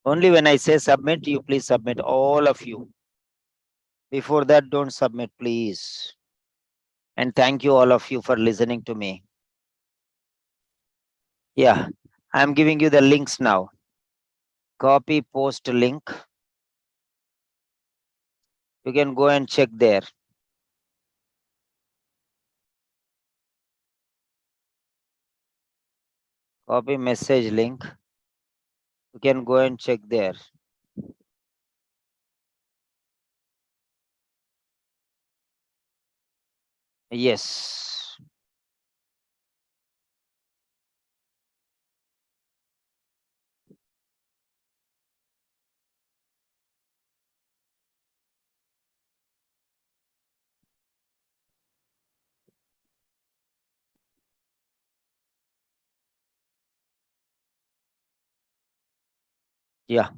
Only when I say submit, you please submit, all of you. Before that, don't submit, please. And thank you all of you for listening to me. Yeah, I'm giving you the links now. Copy, post link. You can go and check there. Copy message link. You can go and check there. Yes. Yeah.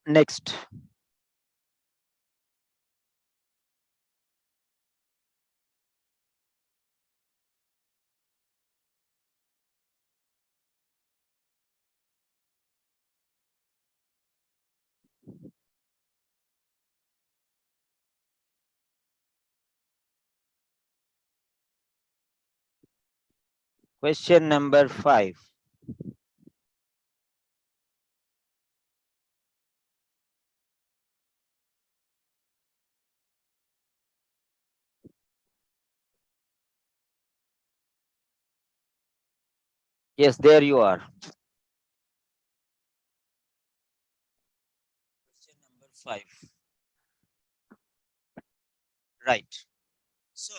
Next. Question number 5. Yes, there you are. Question number 5. Right. So,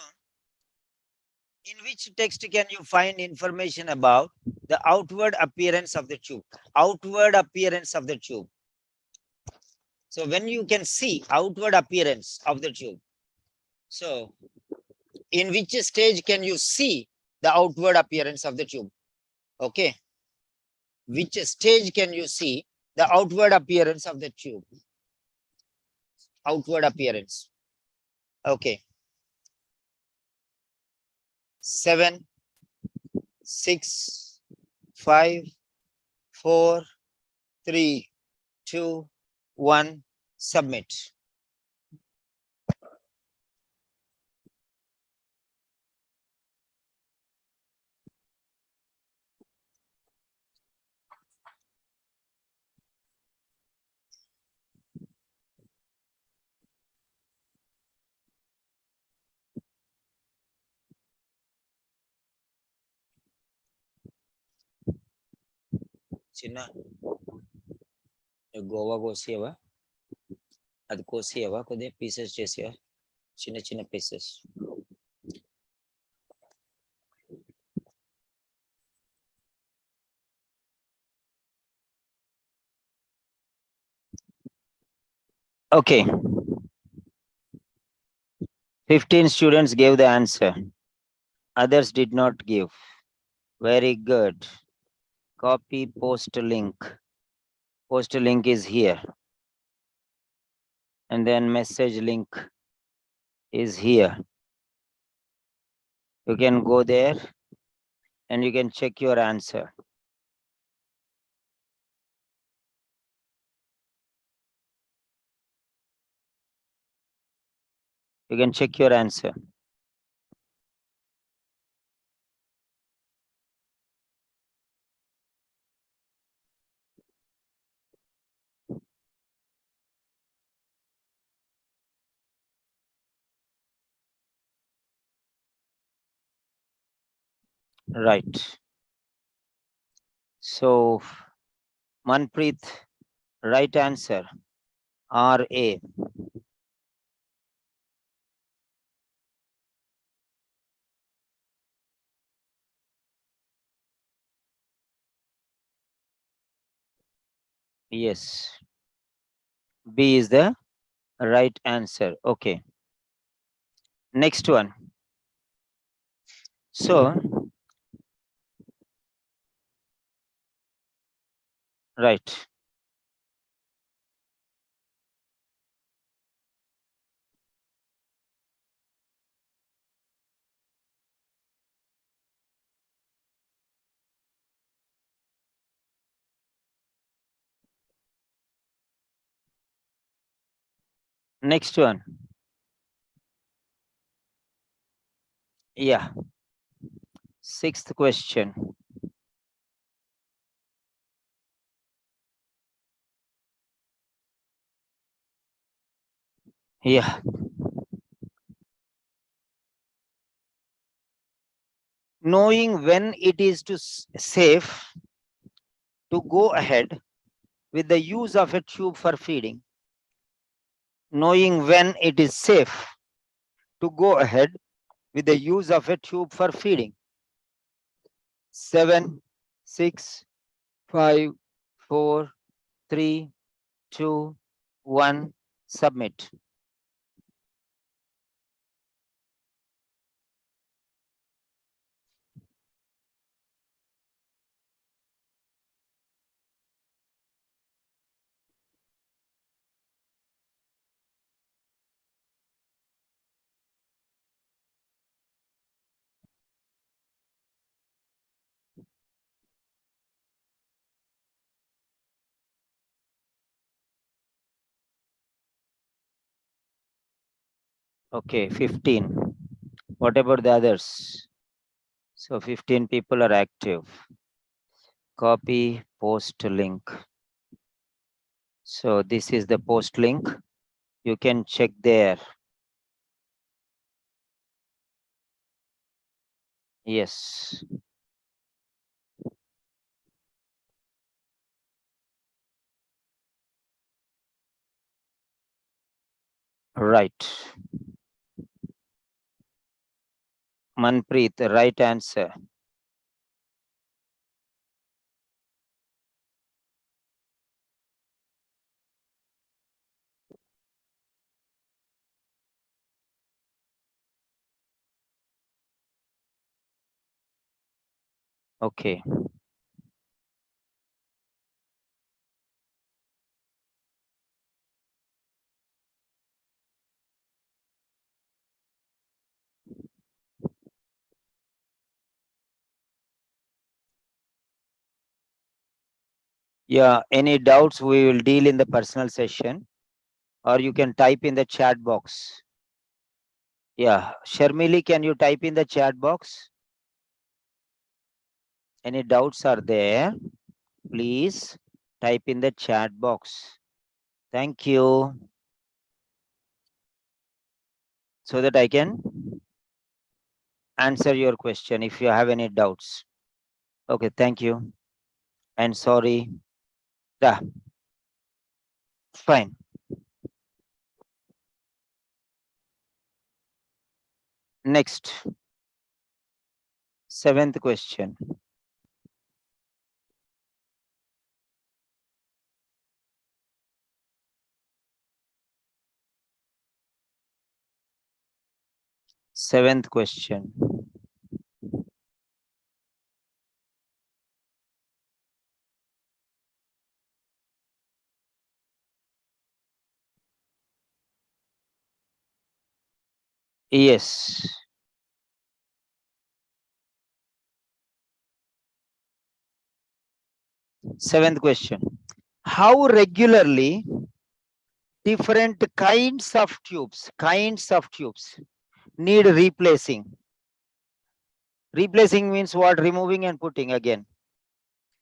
in which text can you find information about the outward appearance of the tube? Outward appearance of the tube. So, when you can see outward appearance of the tube, so in which stage can you see the outward appearance of the tube? Okay. Which stage can you see the outward appearance of the tube? Outward appearance. Okay. 7, 6, 5, 4, 3, 2, 1. Submit. చిన్న గోవా కోసేవా అది కోసేవా కొద్దిగా pieces చేసేవా చిన్న చిన్న pieces Okay. 15 students gave the answer. Others did not give. Very good. Copy post link. Post link is here. And then message link is here. You can go there and you can check your answer. You can check your answer. Right. So, Manpreet, right answer, RA. Yes. B is the right answer. Okay. Next one. So, right. Next one. Yeah. Sixth question. Yeah. Knowing when it is safe to go ahead with the use of a tube for feeding. Knowing when it is safe to go ahead with the use of a tube for feeding. 7, 6, 5, 4, 3, 2, 1, submit. Okay, 15. What about the others? So 15 people are active. Copy post link. So this is the post link. You can check there. Yes. Right. Manpreet, right answer. Okay. Yeah, any doubts we will deal in the personal session, or you can type in the chat box. Yeah, Sharmili, can you type in the chat box? Any doubts are there? Please type in the chat box. Thank you. So that I can answer your question if you have any doubts. Okay, thank you. And sorry. Yeah, fine. Next, seventh question. Seventh question. Yes. Seventh question. How regularly different kinds of tubes need replacing? Replacing means what? Removing and putting again.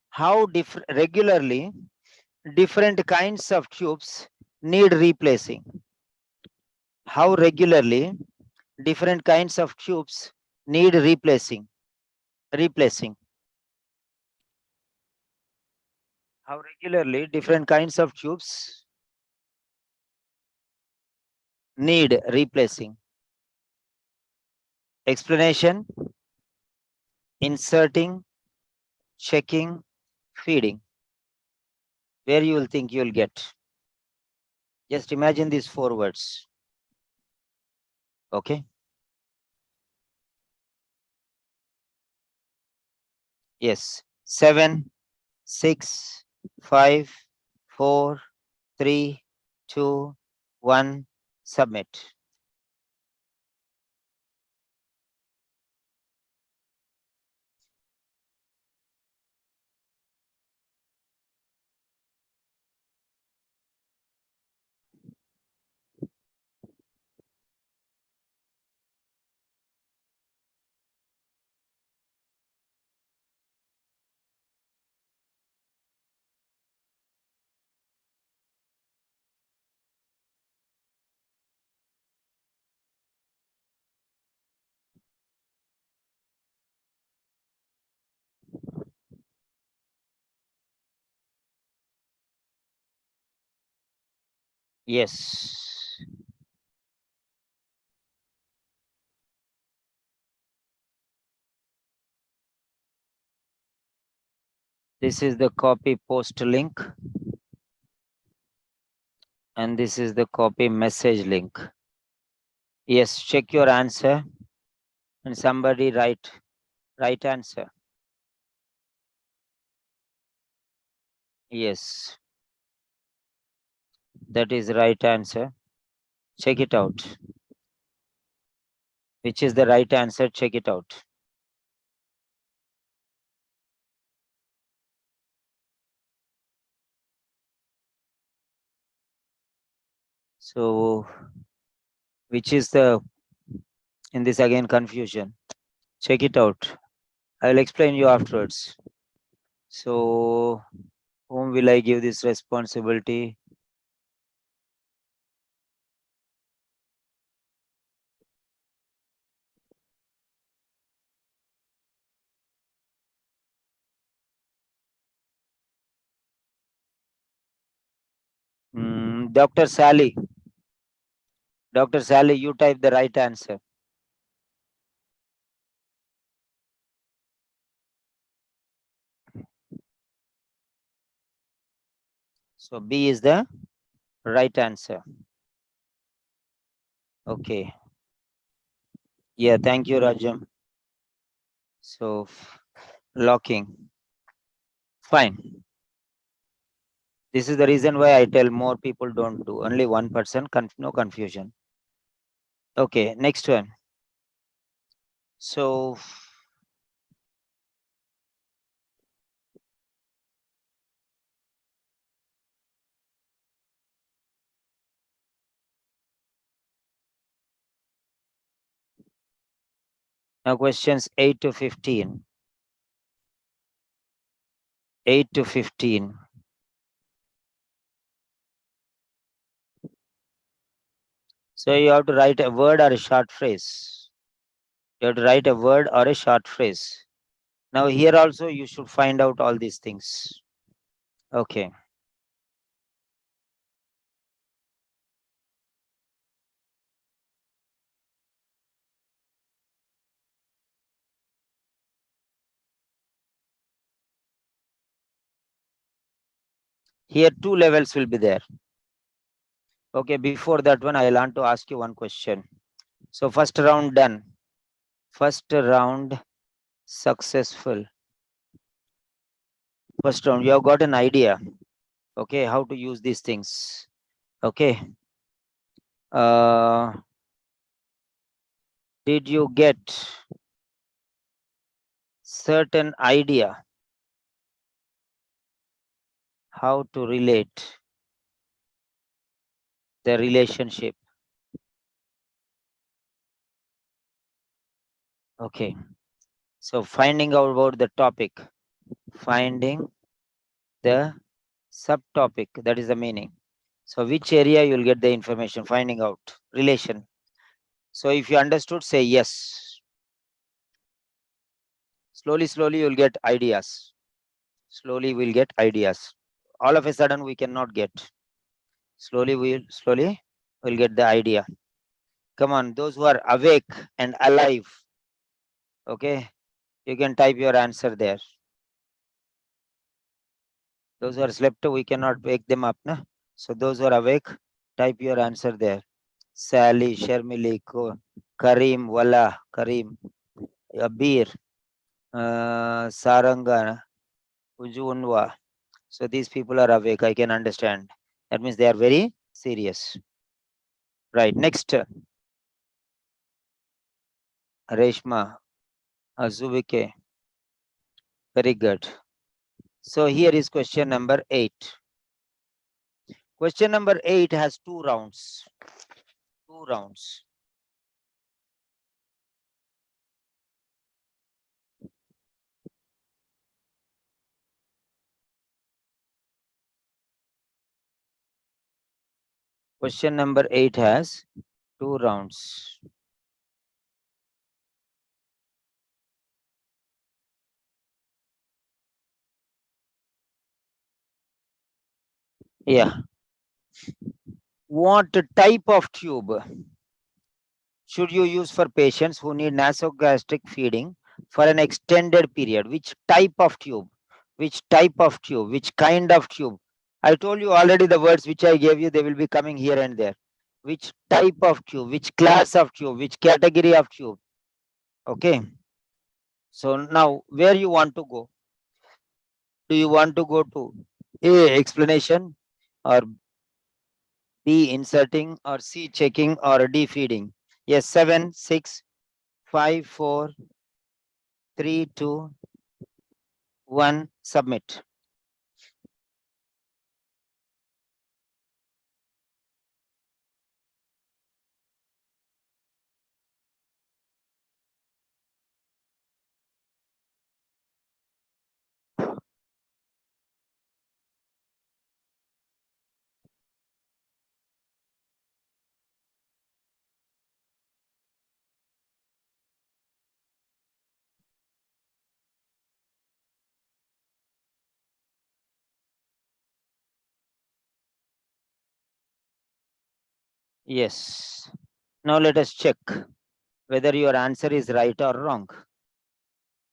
How regularly different kinds of tubes need replacing? How regularly different kinds of tubes need replacing? How regularly different kinds of tubes need replacing? Explanation: inserting, checking, feeding. Where you will think you will get? Just imagine these 4 words. Okay. Yes. 7, 6, 5, 4, 3, 2, 1. Submit. Yes. This is the copy post link. And this is the copy message link. Yes, check your answer. And somebody write right answer. Yes. That is right answer. Check it out. Which is the right answer? Check it out. So, which is the, in this again, confusion? Check it out. I will explain you afterwards. So, whom will I give this responsibility? Dr. Sally. Dr. Sally, you type the right answer. So B is the right answer. Okay. Yeah, thank you, Rajam. So locking. Fine. This is the reason why I tell more people don't do. Only one person, no confusion. Okay, next one. So now questions 8 to 15. 8 to 15. So you have to write a word or a short phrase. You have to write a word or a short phrase. Now here also you should find out all these things. Okay. Here two levels will be there. Okay, before that one, I want to ask you one question. So first round done. First round successful. First round, you have got an idea. Okay, how to use these things. Okay. Did you get certain idea how to relate the relationship? Okay. So finding out about the topic, finding the subtopic, that is the meaning. So which area you'll get the information, finding out relation. So if you understood, say yes. Slowly you'll get ideas. Slowly we'll get ideas. All of a sudden we cannot get. Slowly we'll get the idea. Come on, those who are awake and alive, okay, you can type your answer there. Those who are slept, we cannot wake them up. Na? So those who are awake, type your answer there. Sally, Sharmili, Karim, Wala, Karim, Abir, Saranga, Ujunwa. So these people are awake, I can understand. That means they are very serious. Right, next. Reshma, Azubike. Very good. So here is question number 8. Question number 8 has 2 rounds. 2 rounds. Question number 8 has 2 rounds. Yeah. What type of tube should you use for patients who need nasogastric feeding for an extended period? Which type of tube? Which type of tube? Which kind of tube? I told you already the words which I gave you, they will be coming here and there. Which type of tube? Which class of tube? Which category of tube? Okay. So now where you want to go? Do you want to go to A, explanation, or B, inserting, or C, checking, or D, feeding? Yes, 7, 6, 5, 4, 3, 2, 1, submit. Yes. Now let us check whether your answer is right or wrong.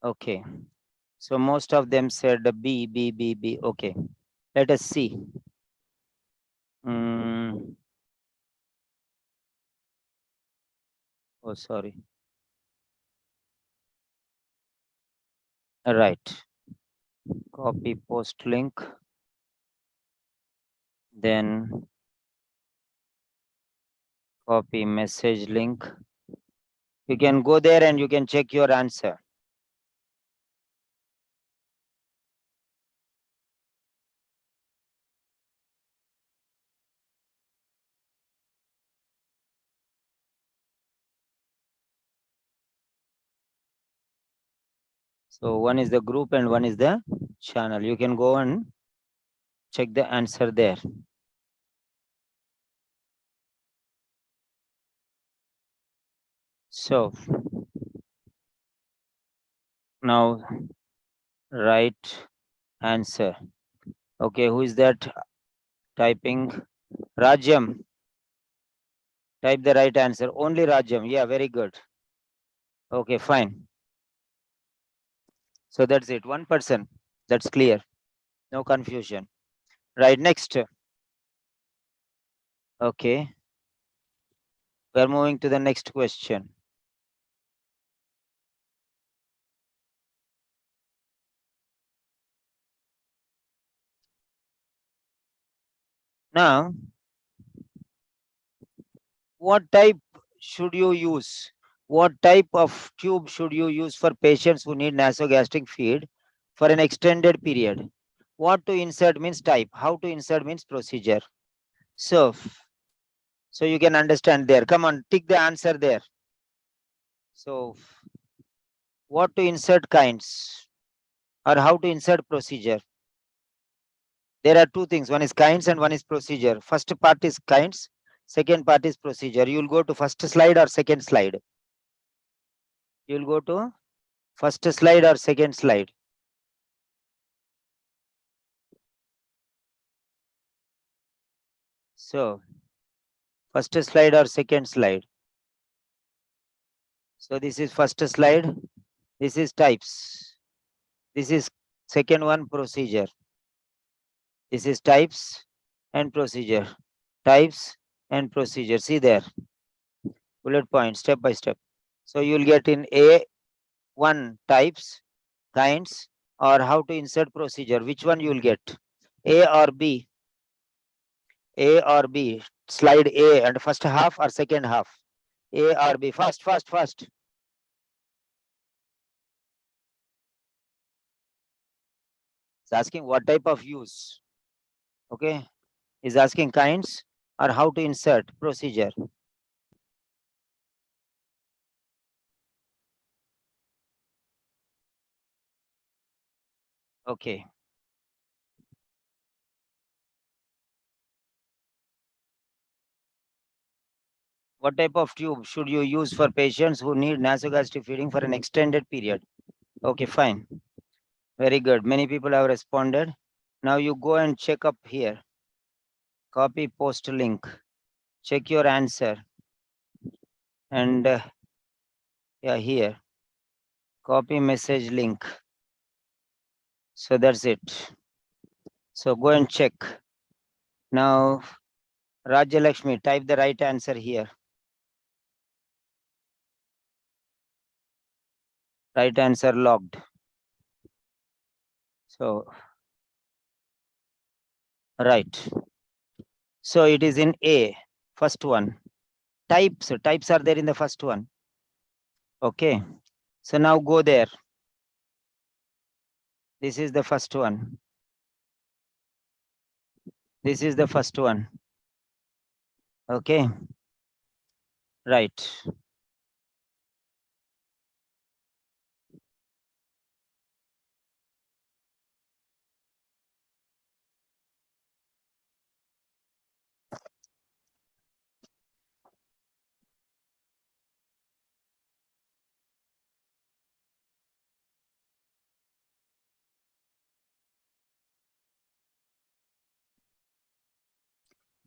Okay. So most of them said B, B, B, B. Okay. Let us see. Oh, sorry. Right. Copy post link. Then copy message link. You can go there and you can check your answer. So one is the group and one is the channel. You can go and check the answer there. So now right answer. Okay, who is that typing? Rajam. Type the right answer. Only Rajam. Yeah, very good. Okay, fine. So that's it. One person. That's clear. No confusion. Right, next. Okay. We're moving to the next question. Now, what type should you use? What type of tube should you use for patients who need nasogastric feed for an extended period? What to insert means type. How to insert means procedure. So you can understand there. Come on, tick the answer there. So what to insert kinds or how to insert procedure? There are two things. One is kinds and one is procedure. First part is kinds. Second part is procedure. You will go to first slide or second slide. You will go to first slide or second slide. So first slide or second slide. So this is first slide. This is types. This is second one, procedure. This is types and procedure. Types and procedure. See there. Bullet point, step by step. So you will get in A1 types, kinds, or how to insert procedure. Which one you will get? A or B? A or B? Slide A and first half or second half? A or B? Fast, fast, fast. It's asking what type of use. Okay. Is asking kinds or how to insert procedure. Okay. What type of tube should you use for patients who need nasogastric feeding for an extended period? Okay, fine. Very good. Many people have responded. Now you go and check up here. Copy post link. check your answer. And yeah, here, copy message link. So that's it. So go and check. Now, Rajalakshmi, type the right answer here. Right answer logged. So, right. So it is in A, first one. Types are there in the first one. Okay. So now go there. This is the first one. This is the first one. Okay. Right.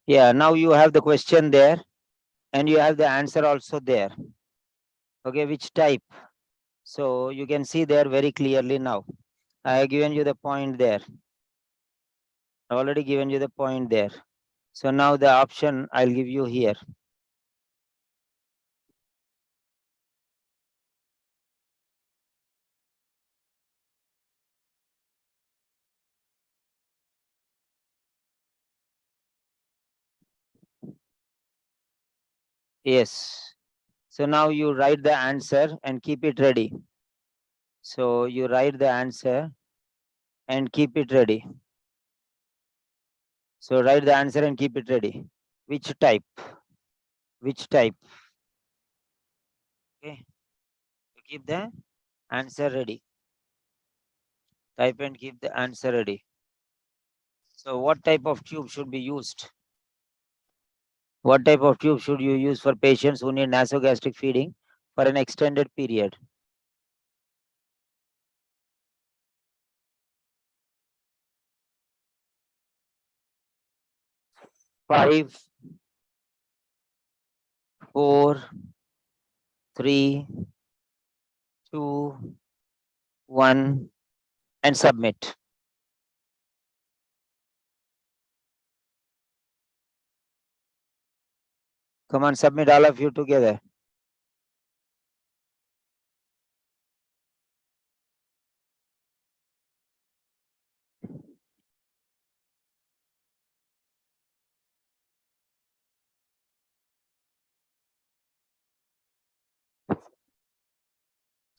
Yeah, now you have the question there and you have the answer also there. Okay, which type? So you can see there very clearly now. I have given you the point there. Already given you the point there. So now the option I'll give you here. Yes. So now you write the answer and keep it ready. So you write the answer and keep it ready. So write the answer and keep it ready. Which type? Which type? Okay. Keep the answer ready. Type and keep the answer ready. So what type of tube should be used? What type of tube should you use for patients who need nasogastric feeding for an extended period? Five, 4, 3, 2, 1, and submit. Come on, submit all of you together.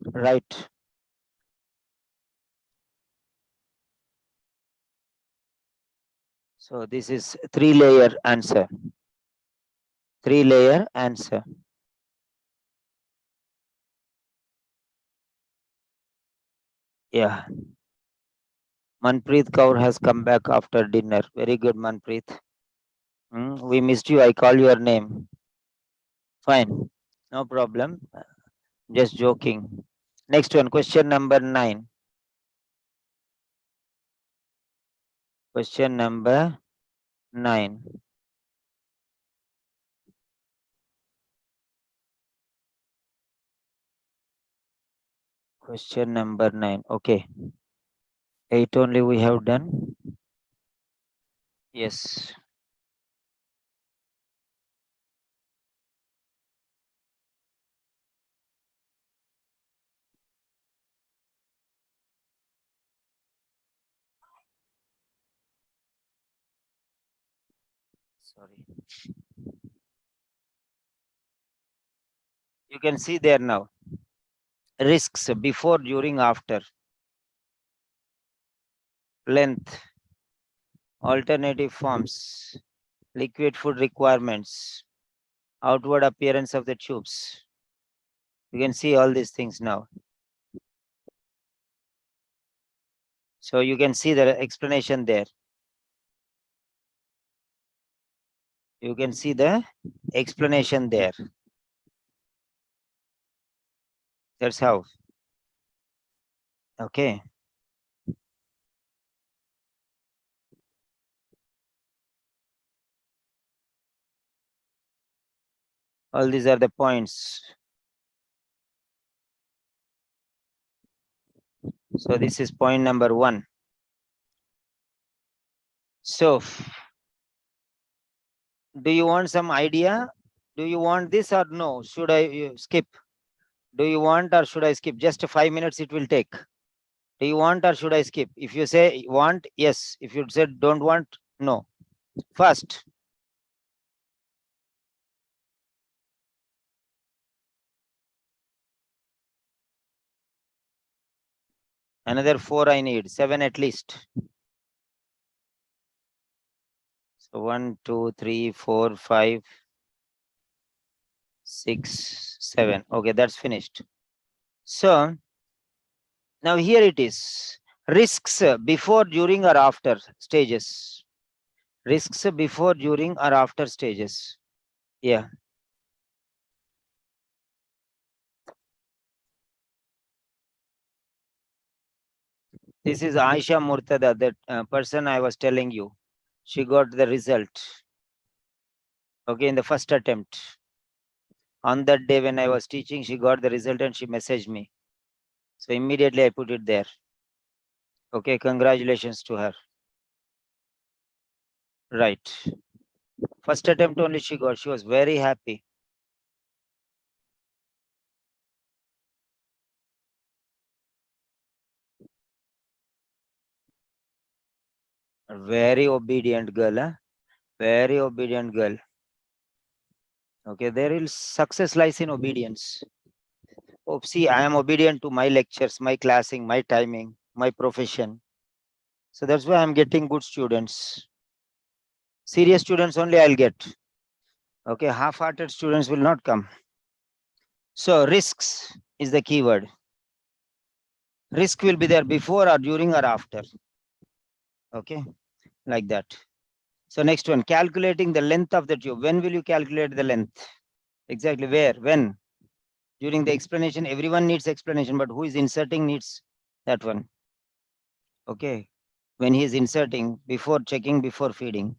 Right. So this is 3-layer answer. 3-layer answer. Yeah. Manpreet Kaur has come back after dinner. Very good, Manpreet. We missed you. I call your name. Fine. No problem. Just joking. Next one, question number 9. Question number 9. Question number 9. Okay. 8 only we have done. Yes. Sorry. You can see there now. Risks before, during, after. Length. Alternative forms. Liquid food requirements. Outward appearance of the tubes. You can see all these things now. So you can see the explanation there. You can see the explanation there. That's how. Okay. All these are the points. So this is point number 1. So do you want some idea? Do you want this or no? Should I skip? Do you want or should I skip? Just 5 minutes it will take. Do you want or should I skip? If you say want, yes. If you said don't want, no. First, another 4 I need, 7 at least. So 1, 2, 3, 4, 5, 6, 7. Okay, that's finished. So now here it is. Risks before, during, or after stages. Risks before, during, or after stages. Yeah. This is Aisha Murtada, that person I was telling you. She got the result. Okay, in the first attempt. On that day when I was teaching, she got the result and she messaged me. So immediately I put it there. Okay, congratulations to her. Right. First attempt only she got. She was very happy. Very obedient girl, huh? Very obedient girl. Okay, there is success lies in obedience. Oh, see, I am obedient to my lectures, my classing, my timing, my profession. So that's why I'm getting good students. Serious students only I'll get. Okay, half-hearted students will not come. So risks is the keyword. Risk will be there before or during or after. Okay, like that. So next one, calculating the length of the tube. When will you calculate the length? Exactly where, when? During the explanation, everyone needs explanation, but who is inserting needs that one. Okay, when he is inserting, before checking, before feeding.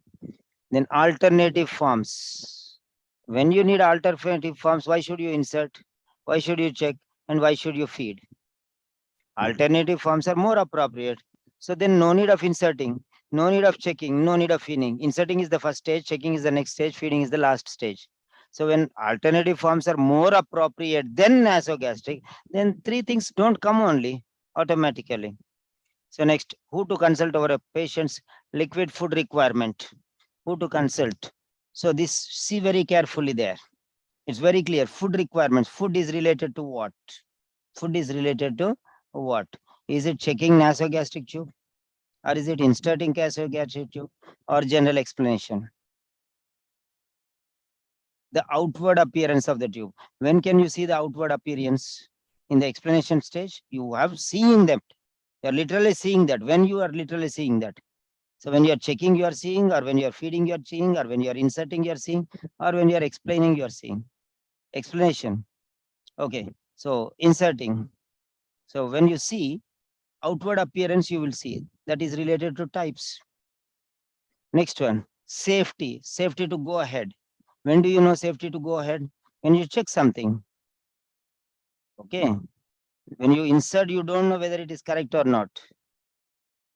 Then alternative forms. When you need alternative forms, why should you insert? Why should you check? And why should you feed? Alternative forms are more appropriate. So then no need of inserting, no need of checking, no need of feeding. Inserting is the first stage, checking is the next stage, feeding is the last stage. So when alternative forms are more appropriate than nasogastric, then 3 things don't come only automatically. So next, who to consult over a patient's liquid food requirement? Who to consult? So this, see very carefully there. It's very clear. Food requirements. Food is related to what? Food is related to what? Is it checking nasogastric tube? Or is it inserting nasogastric tube? Or general explanation? The outward appearance of the tube. When can you see the outward appearance? In the explanation stage, you have seeing them. You're literally seeing that. When you are literally seeing that. So when you're checking, you are seeing, or when you're feeding, you're seeing, or when you're inserting, you're seeing, or when you're explaining, you're seeing. Explanation. Okay. So inserting. So when you see outward appearance, you will see that is related to types. Next one, safety. Safety to go ahead. When do you know safety to go ahead? When you check something. Okay. When you insert, you don't know whether it is correct or not.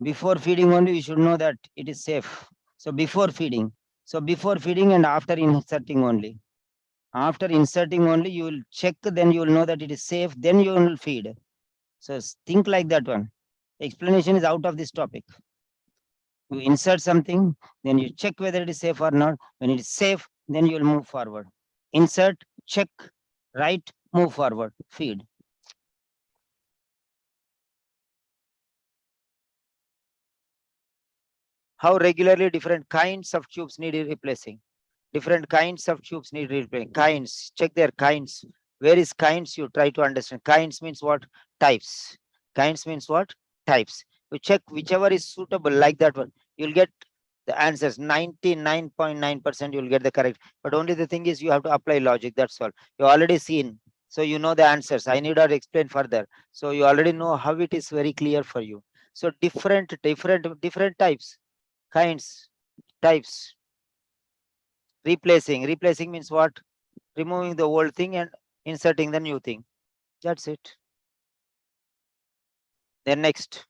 Before feeding only, you should know that it is safe. So before feeding. So before feeding and after inserting only. After inserting only, you will check, then you will know that it is safe, then you will feed. So think like that one. Explanation is out of this topic. You insert something, then you check whether it is safe or not. When it is safe, then you will move forward. Insert, check, write, move forward, feed. How regularly different kinds of tubes need replacing? Different kinds of tubes need replacing. Kinds, check their kinds. Where is kinds? You try to understand. Kinds means what? Types. Kinds means what? Types. You check whichever is suitable, like that one. You'll get the answers. 99.9% you'll get the correct. But only the thing is you have to apply logic. That's all. You already seen. So you know the answers. I need not explain further. So you already know how it is very clear for you. So different types, kinds, types. Replacing. Replacing means what? removing the old thing and inserting the new thing. That's it. Then next.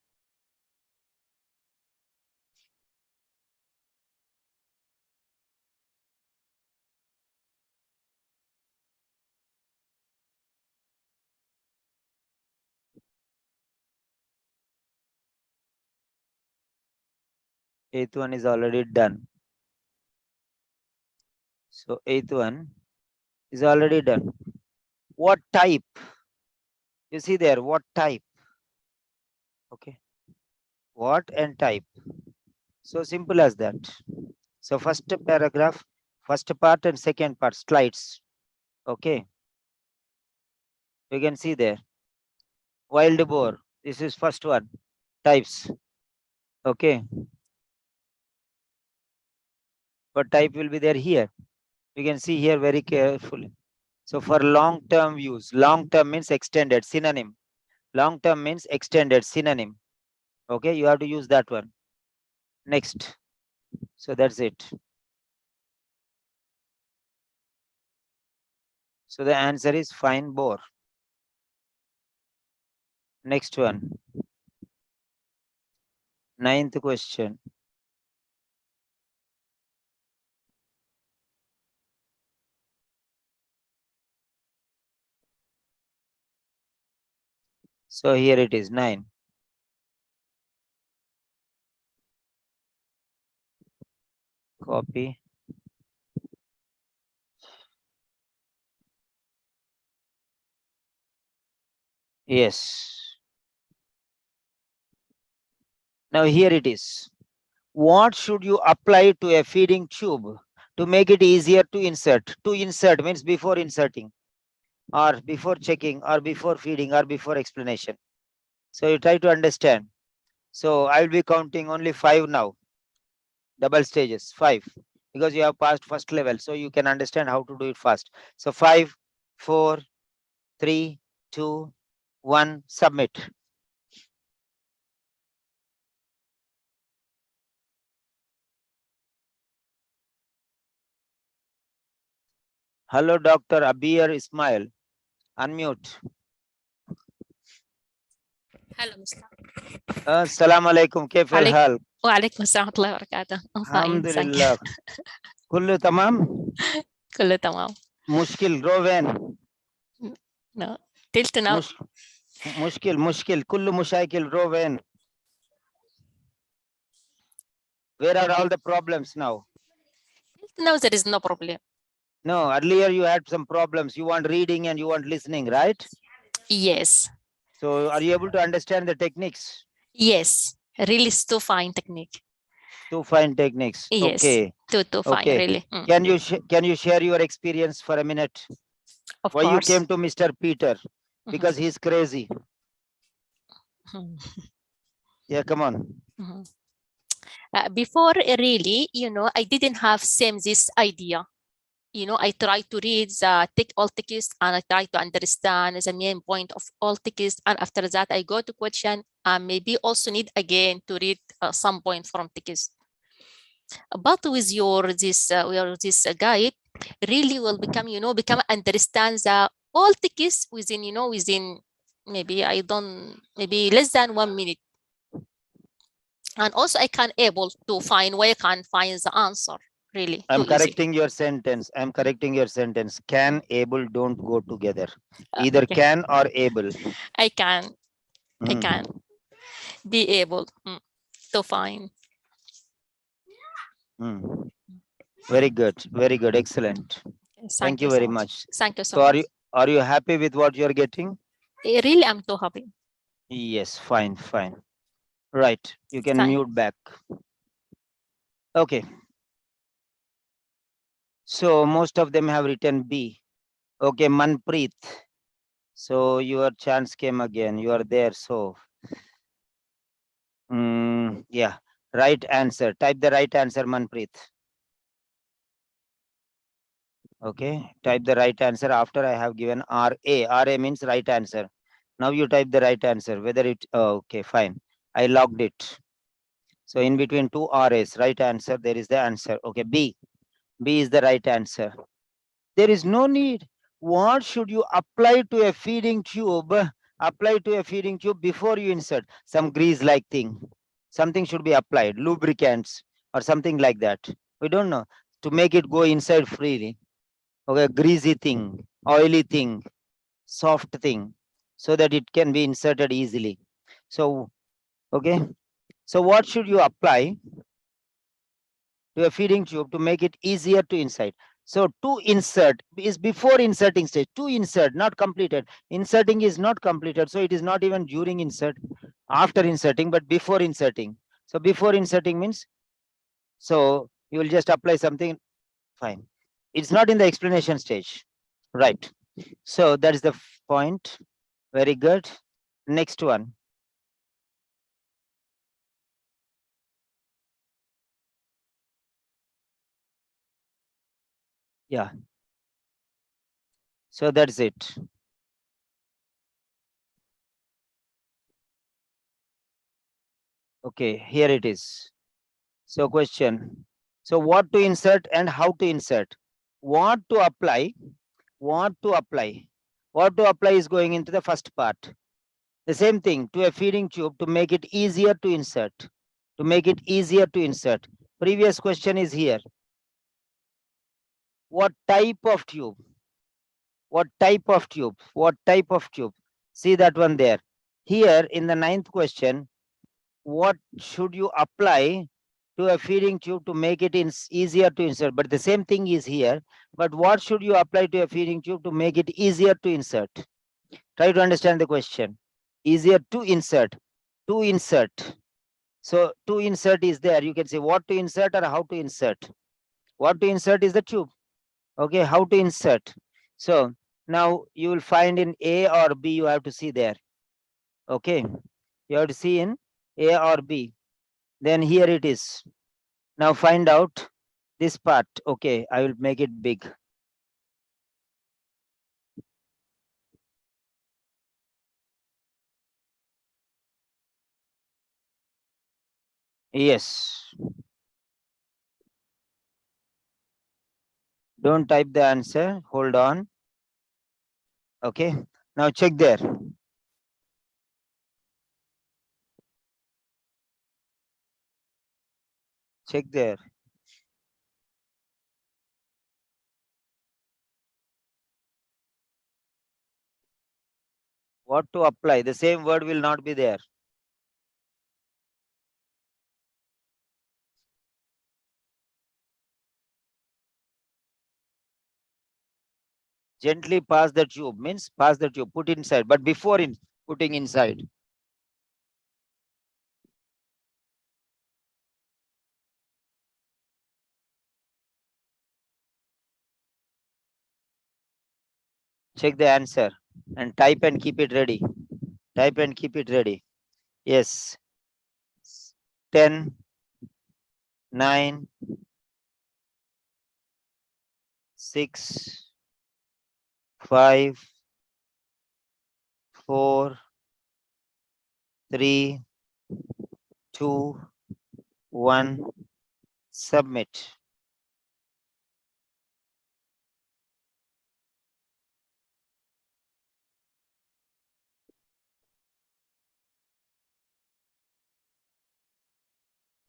Eighth one is already done. So eighth one is already done. What type? You see there, what type? Okay. What and type. So simple as that. So first paragraph, first part and second part, slides. Okay. You can see there. Wild boar. This is first one. Types. Okay. But type will be there here. You can see here very carefully. So for long-term use, long-term means extended, synonym. Long-term means extended, synonym. Okay, you have to use that one. Next. So that's it. So the answer is fine boar. Next one. Ninth question. So here it is, 9. Copy. Yes. Now here it is. What should you apply to a feeding tube to make it easier to insert? To insert means before inserting, or before checking, or before feeding, or before explanation. So you try to understand. So I will be counting only 5 now. Double stages, 5. Because you have passed first level, so you can understand how to do it fast. So 5, 4, 3, 2, 1, submit. Hello, Dr. Abir Ismail. Unmute. Hello, Mr. Assalamu alaikum. كيف عليك- الحال؟ وعليكم السلام ورحمة الله وبركاته. I'm fine, الحمد thank you. لله. كله تمام؟ كله تمام. مشكل روين؟ No. Till now, مش... مشكل كله مشاكل روين. Where are all the problems now? till now there is no problem. No, earlier you had some problems. You want reading and you want listening, right? Yes, So are you able to understand the techniques? yes, really is too fine technique. To find techniques. Yes, Okay. too fine, Okay. really. Can you share your experience for a minute? Of Why you course. came to Mr. Peter? Because he's crazy. Mhm. Yeah, come on. Mhm. Before, really, I didn't have same this idea. I try to read all text and I try to understand the main point of all text. And after that, I go to question and maybe also need again to read some point from text. But with this guide, really will become understand the all text within maybe less than 1 minute. And also I can able to find where I can find the answer. Really, I'm too easy. correcting your sentence. I'm correcting your sentence. Can, able don't go together. Either Okay. can or able. I can Mm. be able to find. Mm. Very good. Very good. Excellent. Thank you so very much. much. Thank you so So much. are you happy with what you're getting? Really, I'm too happy. Yes, fine. Right. You can Fine. mute back. Okay. So most of them have written B. Okay, Manpreet. So your chance came again. You are there. So yeah. Right answer. Type the right answer, Manpreet. Okay. Type the right answer after I have given RA. RA means right answer. Now you type the right answer. Whether it okay, fine. I logged it. So in between two RAs, right answer, there is the answer. Okay, B. B is the right answer. There is no need. What should you apply to a feeding tube? Apply to a feeding tube before you insert some grease-like thing. Something should be applied, lubricants or something like that. We don't know, to make it go inside freely. Okay, greasy thing, oily thing, soft thing, so that it can be inserted easily. So, okay. So what should you apply to a feeding tube to make it easier to insert? So to insert is before inserting stage. To insert, not completed. Inserting is not completed. So it is not even during insert, after inserting, but before inserting. So before inserting means, so you will just apply something, fine. It's not in the explanation stage, right? So that is the point. Very good. Next one. Yeah. So that's it. Okay, here it is. So question. So what to insert and how to insert? What to apply? What to apply? What to apply is going into the first part. The same thing to a feeding tube to make it easier to insert. To make it easier to insert. Previous question is here. What type of tube? What type of tube? What type of tube? See that one there. Here in the 9th question, what should you apply to a feeding tube to make it easier to insert? But the same thing is here. But what should you apply to a feeding tube to make it easier to insert? Try to understand the question. Easier to insert. To insert. So to insert is there. You can say what to insert or how to insert. What to insert is the tube. Okay, how to insert. So now you will find in A or B, you have to see there. Okay, you have to see in A or B. Then here it is. Now find out this part. Okay, I will make it big. Yes. Don't type the answer. Hold on. Okay. Now check there. Check there. What to apply? The same word will not be there. Gently pass the tube means pass the tube, put inside, but before in putting inside. Check the answer and type and keep it ready. Type and keep it ready. Yes. 10, 9, 6, 5, 4, 3, 2, 1. Submit.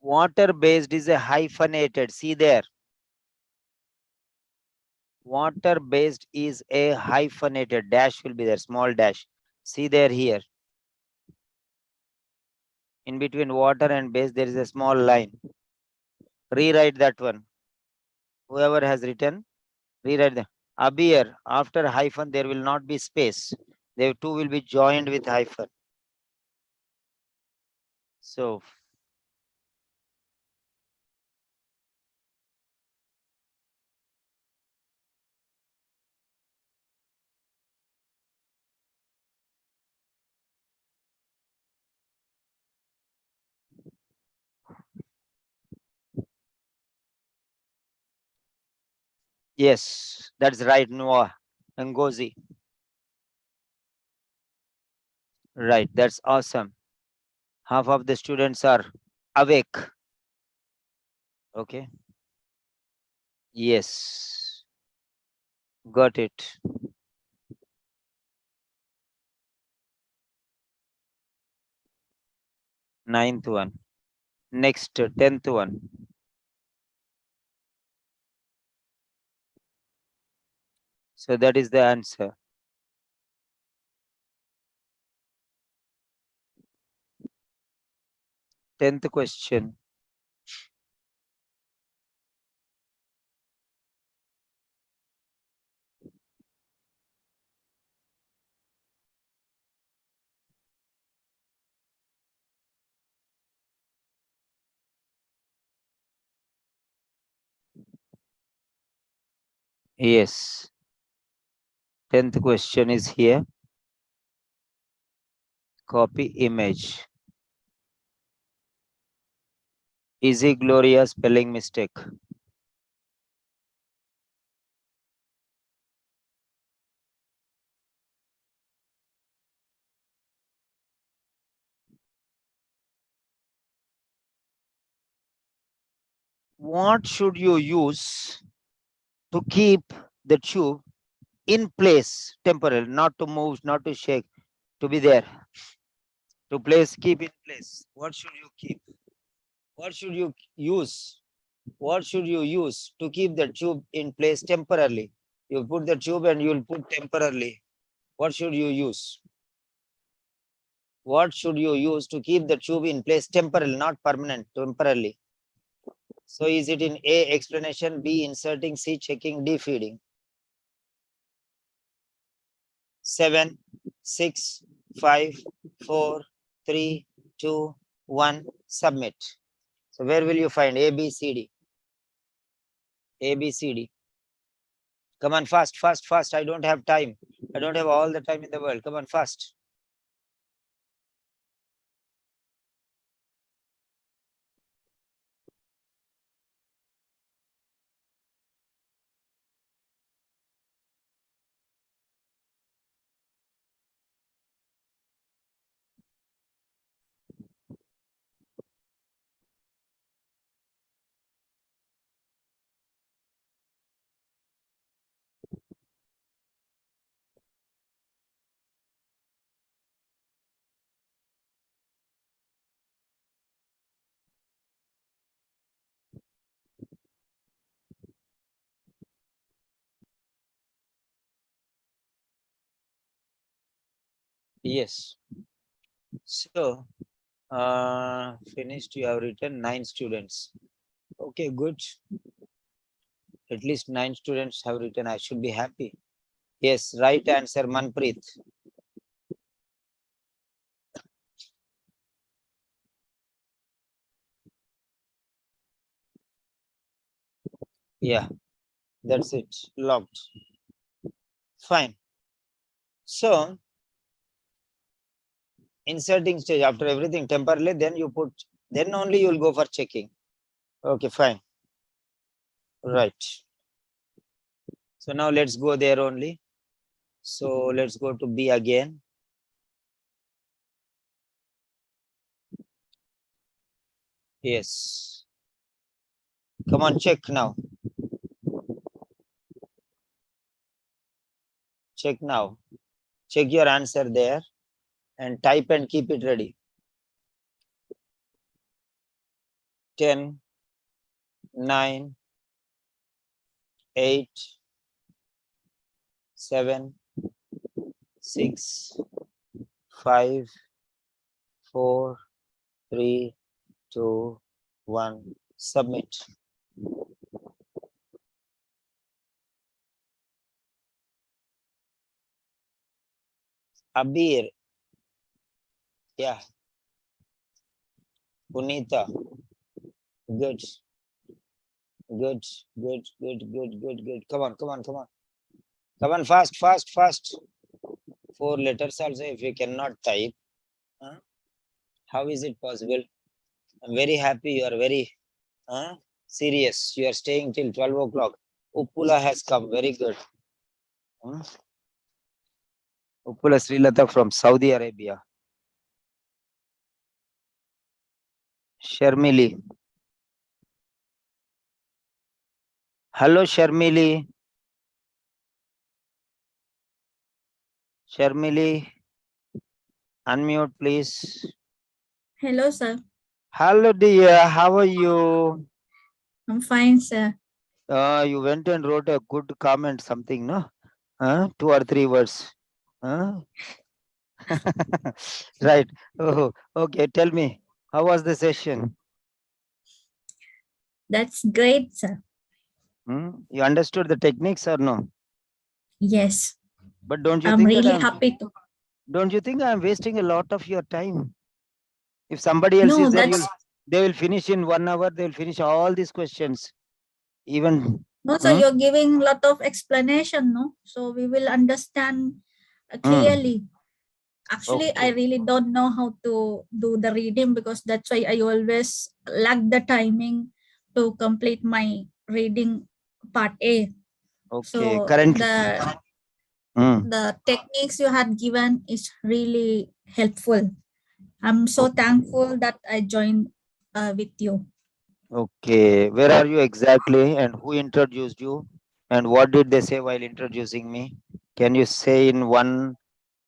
Water based is a hyphenated. See there. Water based is a hyphenated. Dash will be there. Small dash. See there here. In between water and base, there is a small line. Rewrite that one. Whoever has written, rewrite the abir. After hyphen, there will not be space. They two will be joined with hyphen. So yes, that's right, Noah Ngozi. Right, that's awesome. Half of the students are awake. Okay. Yes. Got it. Ninth one. Next, 10th one. So that is the answer. Tenth question. Yes. 10th question is here. Copy image. Easy Gloria spelling mistake. What should you use to keep the tube in place temporarily, not to move, not to shake, to be there, to place, keep in place? What should you keep? What should you use? What should you use to keep the tube in place temporarily? You put the tube and you will put temporarily. What should you use? What should you use to keep the tube in place temporarily, not permanent, temporarily? So is it in A, explanation, B, inserting, C, checking, D, feeding? 7, 6, 5, 4, 3, 2, 1, submit. So where will you find A, B, C, D? A, B, C, D. Come on, fast, fast, fast. I don't have time. I don't have all the time in the world. Come on, fast. Yes. So, finished. You have written 9 students. Okay, good. At least 9 students have written. I should be happy. Yes, right answer, Manpreet. Yeah, that's it. Logged. Fine. So, inserting stage after everything temporarily, then you put, then only you will go for checking. Okay, fine. Right. So now let's go there only. So let's go to B again. Yes. Come on, check now. Check now. Check your answer there and type and keep it ready. 10, 9, 8, 7, 6, 5, 4, 3, 2, 1. Submit. Abir. Yeah. Punita. Good. Good. Good. Good. Good. Good. Good. Come on. Come on. Come on. Come on. Fast. Fast. Fast. 4 letters also if you cannot type. Huh? How is it possible? I'm very happy. You are very serious. You are staying till 12 o'clock. Uppula has come. Very good. Uppula Srilata from Saudi Arabia. Sharmili. Hello, Sharmili. Sharmili, unmute, please. Hello, sir. Hello, dear. How are you? I'm fine, sir. You went and wrote a good comment, something, no? 2 or 3 words. Right. Oh, okay. Tell me, how was the session? That's great, sir. You understood the techniques or no? Yes, But don't you I'm think really that happy to. don't you think I'm wasting a lot of your time? If somebody else No, is there, that's they will finish in 1 hour. They will finish all these questions. Even no, sir. You're giving a lot of explanation, no? So we will understand clearly. Actually, I Okay. really don't know how to do the reading because that's why I always lack the timing to complete my reading part A. Okay. So Currently. the techniques you had given is really helpful. I'm so thankful that I joined with you. Okay. Where are you exactly and who introduced you? And what did they say while introducing me? Can you say in 1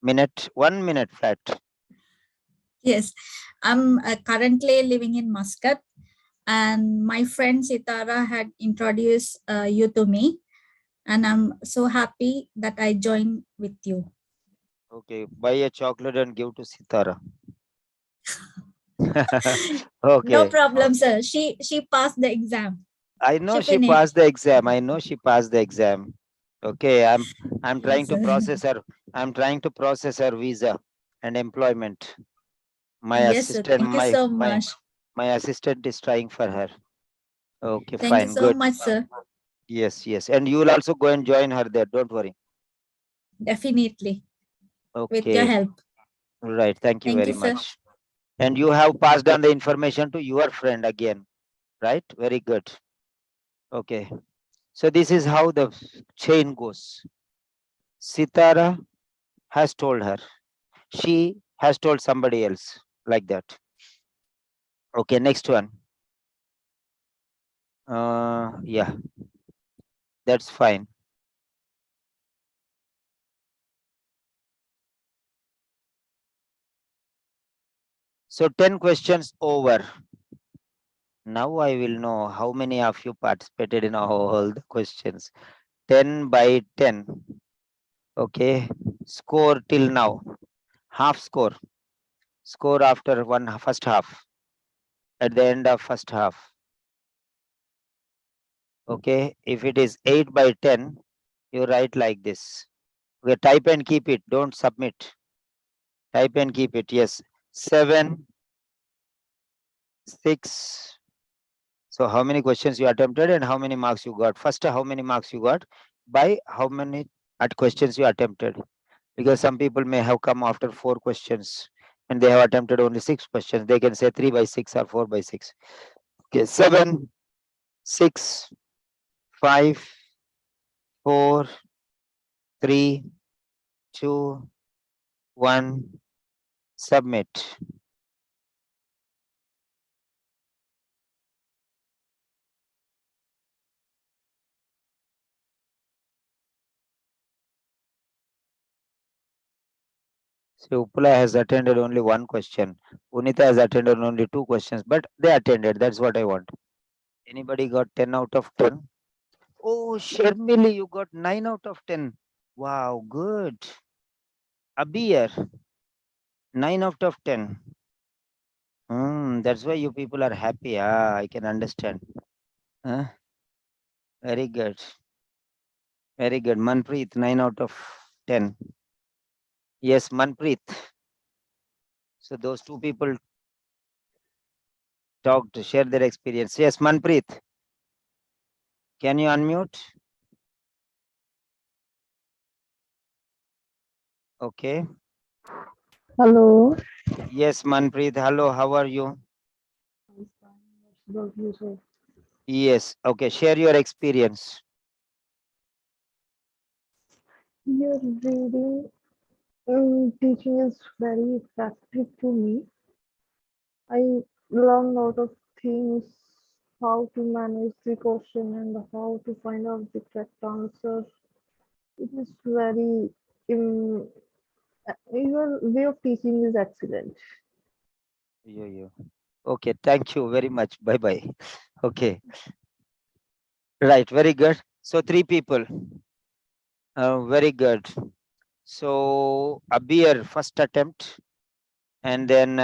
minute? 1 minute flat. Yes, I'm currently living in Muscat, and my friend Sitara had introduced you to me, and I'm so happy that I joined with you. Okay. Buy a chocolate and give to Sitara. Okay. No problem, sir. She passed the exam. I know She she finished. passed the exam. I know she passed the exam. Okay. I'm trying Yes, to sir. process her. I'm trying to process her visa and employment. My Yes, sir. assistant, Thank you so much. my assistant is trying for her. Okay, Thank you fine, so good. much, sir. Yes, yes. And you will also go and join her there. Don't worry. Definitely. With your Okay, help. right. Thank you Thank very you, sir. much. And you have passed on the information to your friend again, right? Very good. Okay. So this is how the chain goes. Sitara has told her. She has told somebody else like that. Okay, next one. Yeah, that's fine. So 10 questions over. Now I will know how many of you participated in all the questions. 10 by 10. Okay. Score till now. Half score. Score after first half. At the end of first half. Okay. If it is 8 by 10, you write like this. Okay. Type and keep it. Don't submit. Type and keep it. Yes. 7, 6. So how many questions you attempted and how many marks you got? First, how many marks you got by how many questions you attempted? Because some people may have come after 4 questions and they have attempted only 6 questions. They can say 3 by 6 or 4 by 6. Okay, 7, 6, 5, 4, 3, 2, 1. Submit. So Upula has attended only 1 question. Punita has attended only 2 questions, but they attended. That's what I want. Anybody got 10 out of 10? Oh, Sharmili, you got 9 out of 10. Wow, good. Abir, 9 out of 10. That's why you people are happy. I can understand. Very good. Very good. Manpreet, 9 out of 10. Yes, Manpreet. So those two people talked, share their experience. Yes, Manpreet. Can you unmute? Okay. Hello. Yes, Manpreet. Hello, how are you? About you, sir. Yes. Okay, share your experience. Your reading teaching is very effective to me. I learned a lot of things, how to manage the question and how to find out the correct answer. It is very Your way of teaching is excellent. Yeah. Okay, thank you very much. Bye bye. Okay, right, very good. So three people. Very good. So Abir, first attempt, and then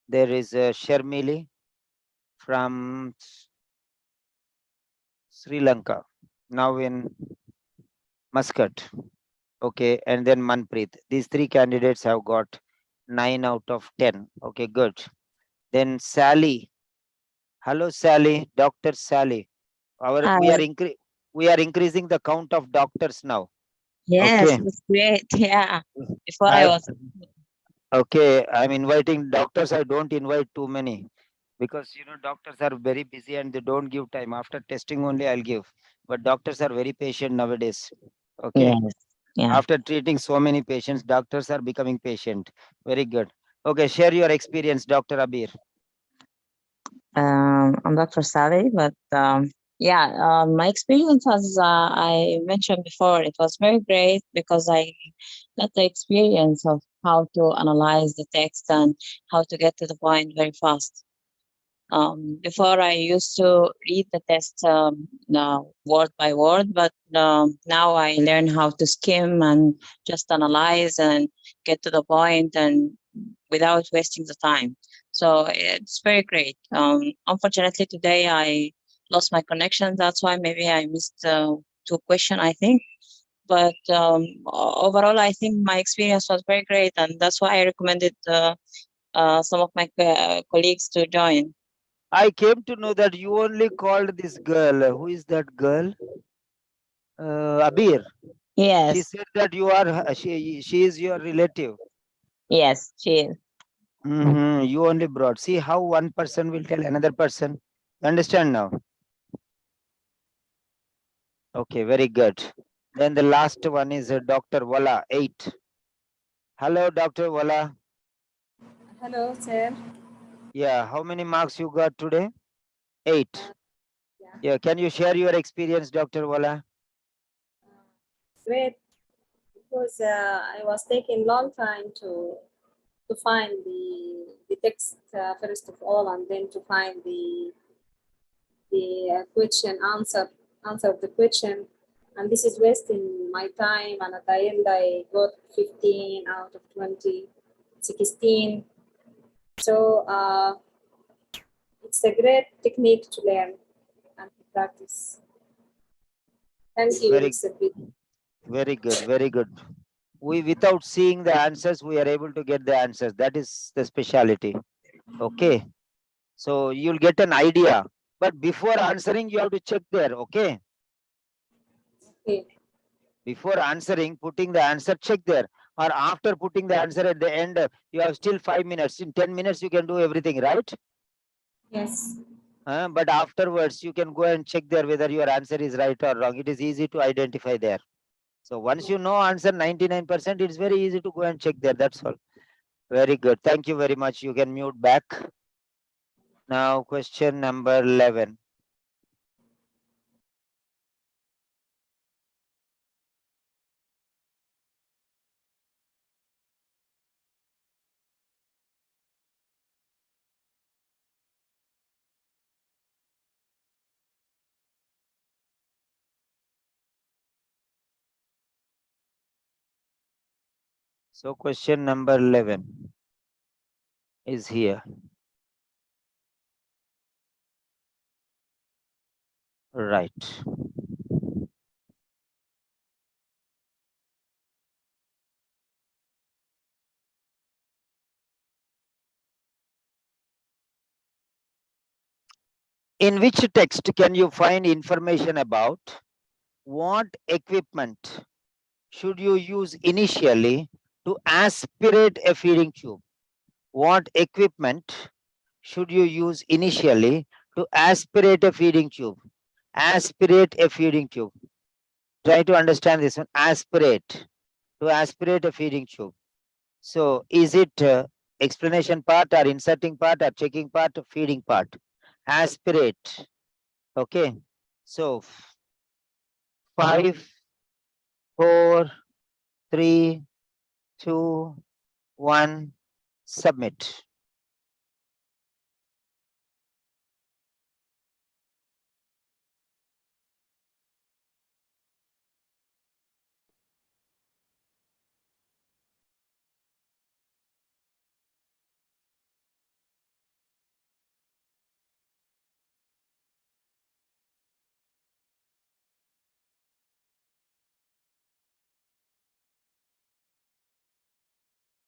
there is Sharmili from Sri Lanka, now in Muscat. Okay, and then Manpreet. These three candidates have got 9 out of 10. Okay, good. Then Sally. Hello, Sally. Dr. Sally. Hi. We are increasing the count of doctors now. Yes, Okay. that's great. Yeah. Before I I, was okay, I'm inviting doctors. I don't invite too many because doctors are very busy and they don't give time. After testing only I'll give. But doctors are very patient nowadays. Okay. yes. Yeah. After treating so many patients, doctors are becoming patient. Very good. Okay, share your experience, Dr. Abir. I'm Dr. Sally, but yeah, my experience, as I mentioned before, it was very great because I got the experience of how to analyze the text and how to get to the point very fast. Before I used to read the text word by word, but now I learn how to skim and just analyze and get to the point and without wasting the time. So it's very great. Unfortunately, today I lost my connection. That's why maybe I missed two questions, I think. But overall, I think my experience was very great, and that's why I recommended some of my colleagues to join. I came to know that you only called this girl. Who is that girl? Abir. She Yes, said that you are she is your relative. yes, she is. You only brought. See how one person will tell another person. Understand now? Okay, very good. Then the last one is Dr. Wala, 8. Hello, Dr. Wala. Hello, sir. Yeah, how many marks you got today? 8. Yeah, can you share your experience, Dr. Wala? Great, because I was taking long time to find the text first of all, and then to find the question answer of the question, and this is wasting my time. And at the end, I got 15 out of 20, 16. So it's a great technique to learn and to practice. Thank you, Very, Mr. Peter. very good, very good. We, without seeing the answers, we are able to get the answers. That is the speciality. Okay. So you'll get an idea. But before answering, you have to check there. Okay. Okay. Before answering, putting the answer, check there. Or after putting the answer at the end, you have still 5 minutes. In 10 minutes, you can do everything, right? Yes. But afterwards, you can go and check there whether your answer is right or wrong. It is easy to identify there. So once you know answer 99%, it's very easy to go and check there. That's all. Very good. Thank you very much. You can mute back. Now, question number 11. So question number 11 is here. Right. In which text can you find information about what equipment should you use initially to aspirate a feeding tube? What equipment should you use initially to aspirate a feeding tube? Aspirate a feeding tube. Try to understand this one. Aspirate. To aspirate a feeding tube. So is it explanation part or inserting part or checking part or feeding part? Aspirate. Okay. So 5, 4, 3, 2, 1, submit.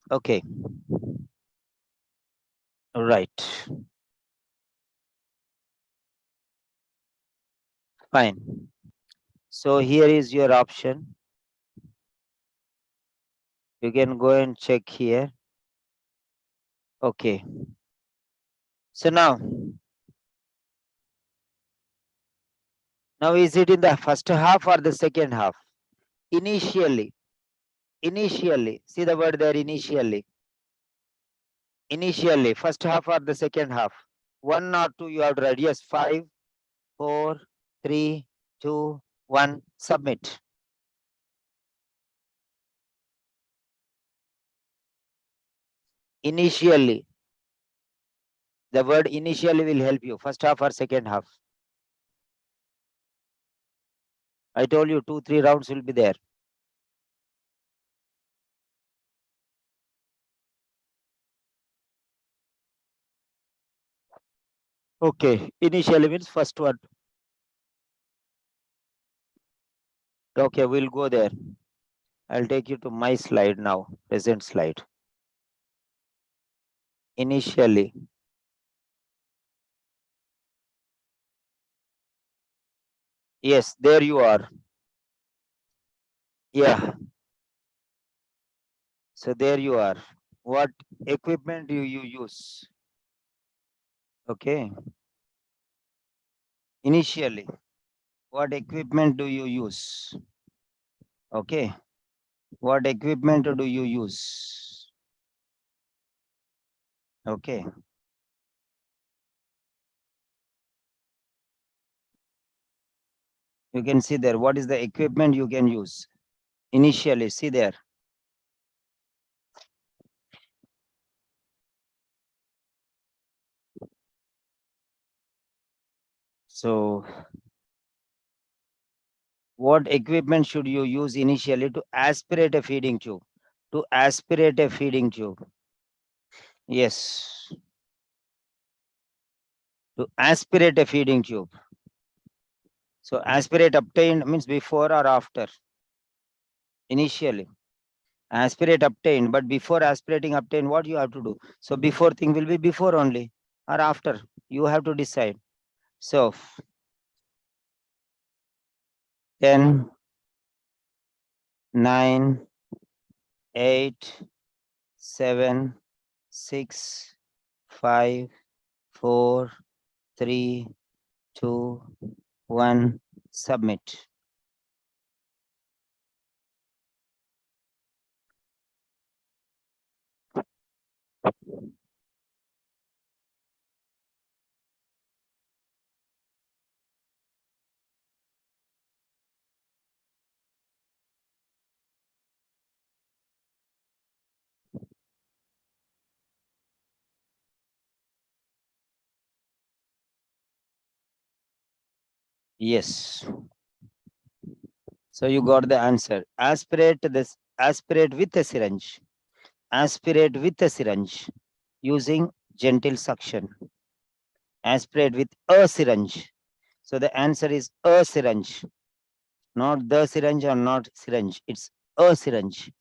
Okay. Right. Fine. So here is your option. You can go and check here. Okay. So now is it in the first half or the second half? Initially, see the word there, initially. Initially, first half or the second half? 1 or 2 you have to write. Yes, 5, 4, 3, 2, 1, submit. Initially. The word initially will help you, first half or second half. I told you 2, 3 rounds will be there. Okay, initially means first one. Okay, we'll go there. I'll take you to my slide now, present slide. Initially. Yes, there you are. Yeah. So there you are. What equipment do you use? Okay. Initially, what equipment do you use? Okay. What equipment do you use? Okay. You can see there, what is the equipment you can use? Initially, see there. So, what equipment should you use initially to aspirate a feeding tube? To aspirate a feeding tube. Yes. To aspirate a feeding tube. So aspirate obtained means before or after? Initially. Aspirate obtained, but before aspirating obtained, what you have to do? So before thing will be before only or after. You have to decide. So 10, 9, 8, 7, 6, 5, 4, 3, 2, 1, submit. Yes. So you got the answer. Aspirate with a syringe. Aspirate with a syringe using gentle suction. Aspirate with a syringe. So the answer is a syringe, not the syringe or not syringe. It's a syringe.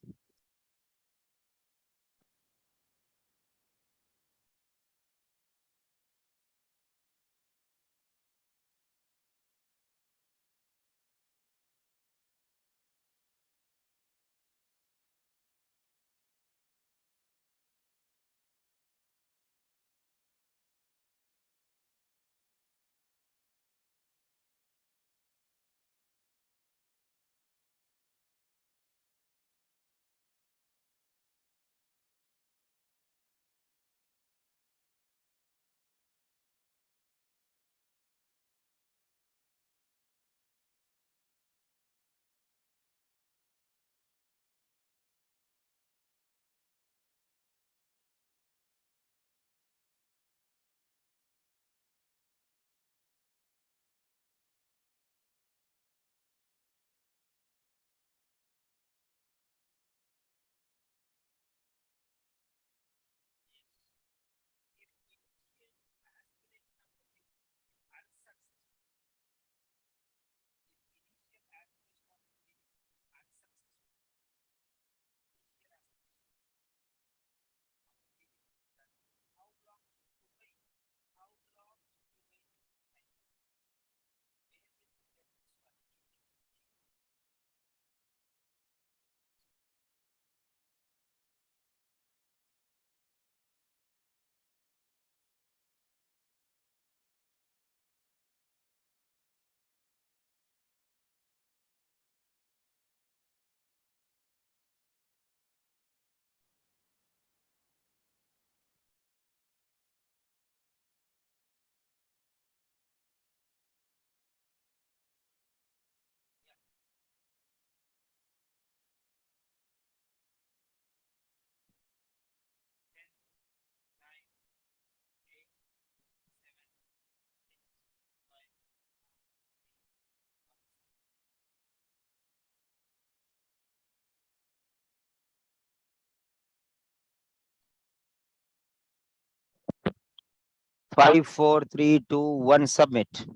5, 4, 3, 2, 1, submit.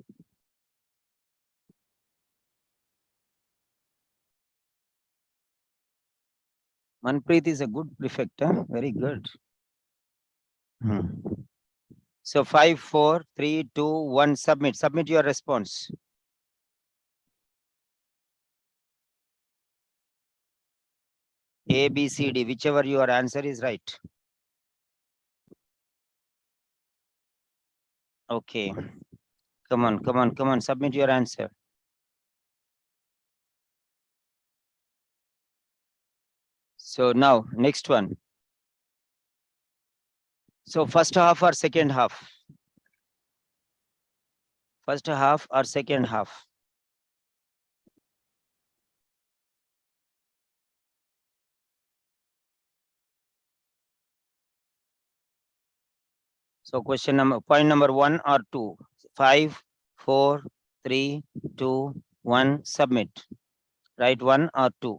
Manpreet is a good prefect, huh? Very good. So 5, 4, 3, 2, 1, submit. Submit your response. A, B, C, D, whichever your answer is right. Okay. Come on, come on, come on. Submit your answer. So now, next one. So first half or second half? First half or second half? So point number 1 or 2? 5, 4, 3, 2, 1, submit. Write 1 or 2.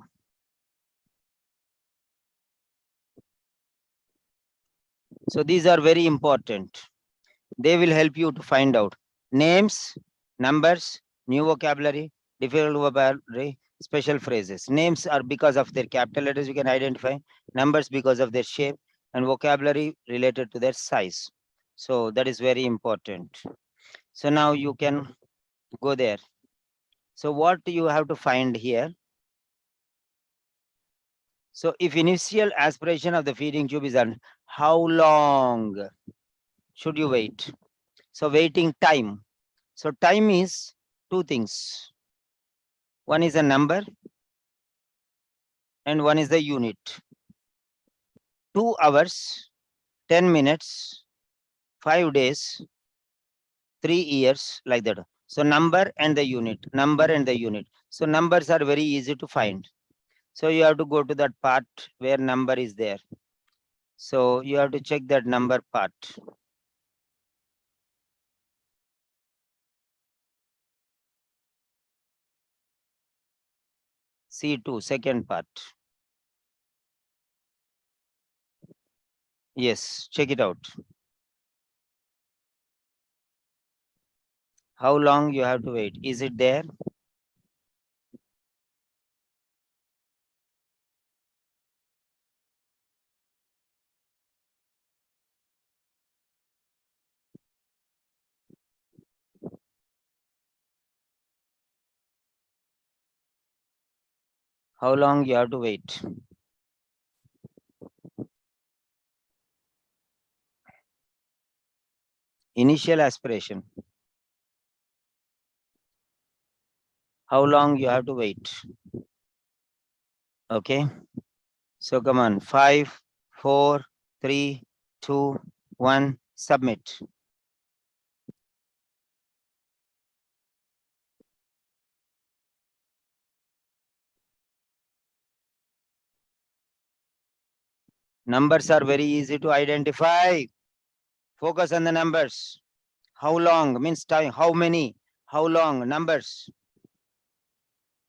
So these are very important. They will help you to find out names, numbers, new vocabulary, difficult vocabulary, special phrases. Names are because of their capital letters you can identify, numbers because of their shape, and vocabulary related to their size. So that is very important. So now you can go there. So what you have to find here? So if initial aspiration of the feeding tube is on, how long should you wait? So waiting time. So time is two things. One is a number and one is the unit. 2 hours, 10 minutes, 5 days, 3 years, like that. So number and the unit, number and the unit. So numbers are very easy to find. So you have to go to that part where number is there. So you have to check that number part. C2, second part. Yes, check it out. How long you have to wait? Is it there? How long you have to wait? Initial aspiration. How long you have to wait? Okay. So come on, 5, 4, 3, 2, 1, submit. Numbers are very easy to identify. Focus on the numbers. How long means time, how many, how long, numbers.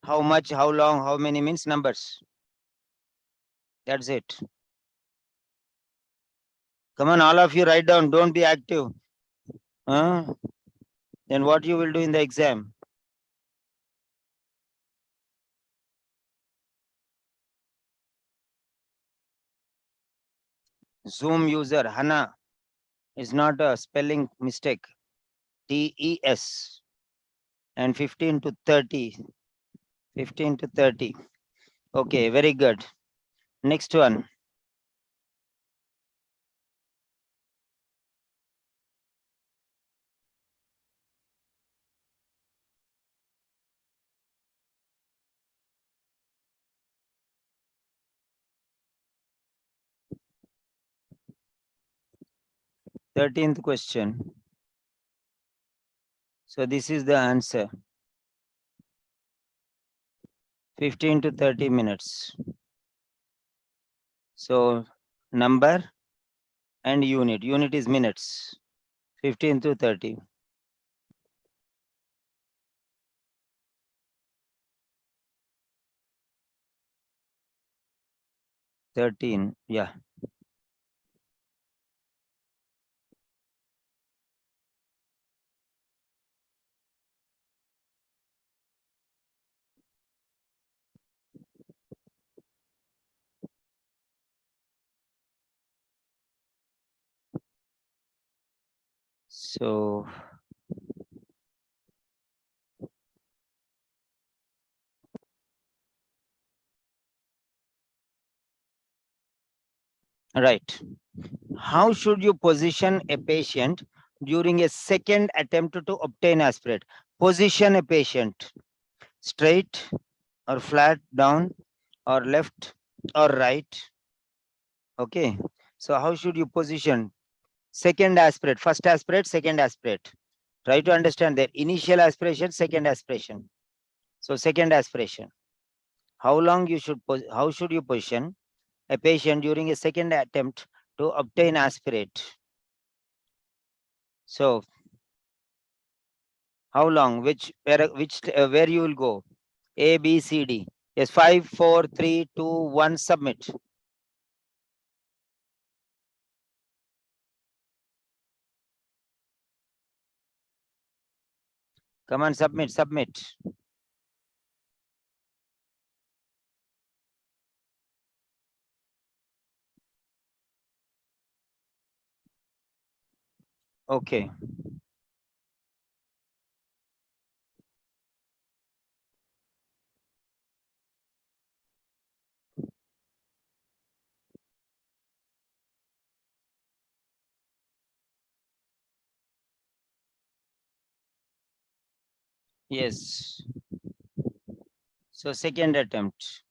How much, how long, how many means numbers. That's it. Come on, all of you write down, don't be active. Then what you will do in the exam? Zoom user, Hana, is not a spelling mistake. TES. And 15 to 30. 15 to 30. Okay, very good. Next one. Thirteenth question. So this is the answer. 15 to 30 minutes. So number and unit. Unit is minutes. 15 to 30. 13. Yeah. So right. How should you position a patient during a second attempt to obtain aspirate? Position a patient straight or flat, down or left or right. Okay. So how should you position second aspirate, first aspirate, second aspirate? Try to understand their initial aspiration, second aspiration. So second aspiration. How long you should how should you position a patient during a second attempt to obtain aspirate? So how long? Where you will go? A, B, C, D. Yes, 5, 4, 3, 2, 1. Submit. Come on, submit, submit. Okay. Yes. So second attempt.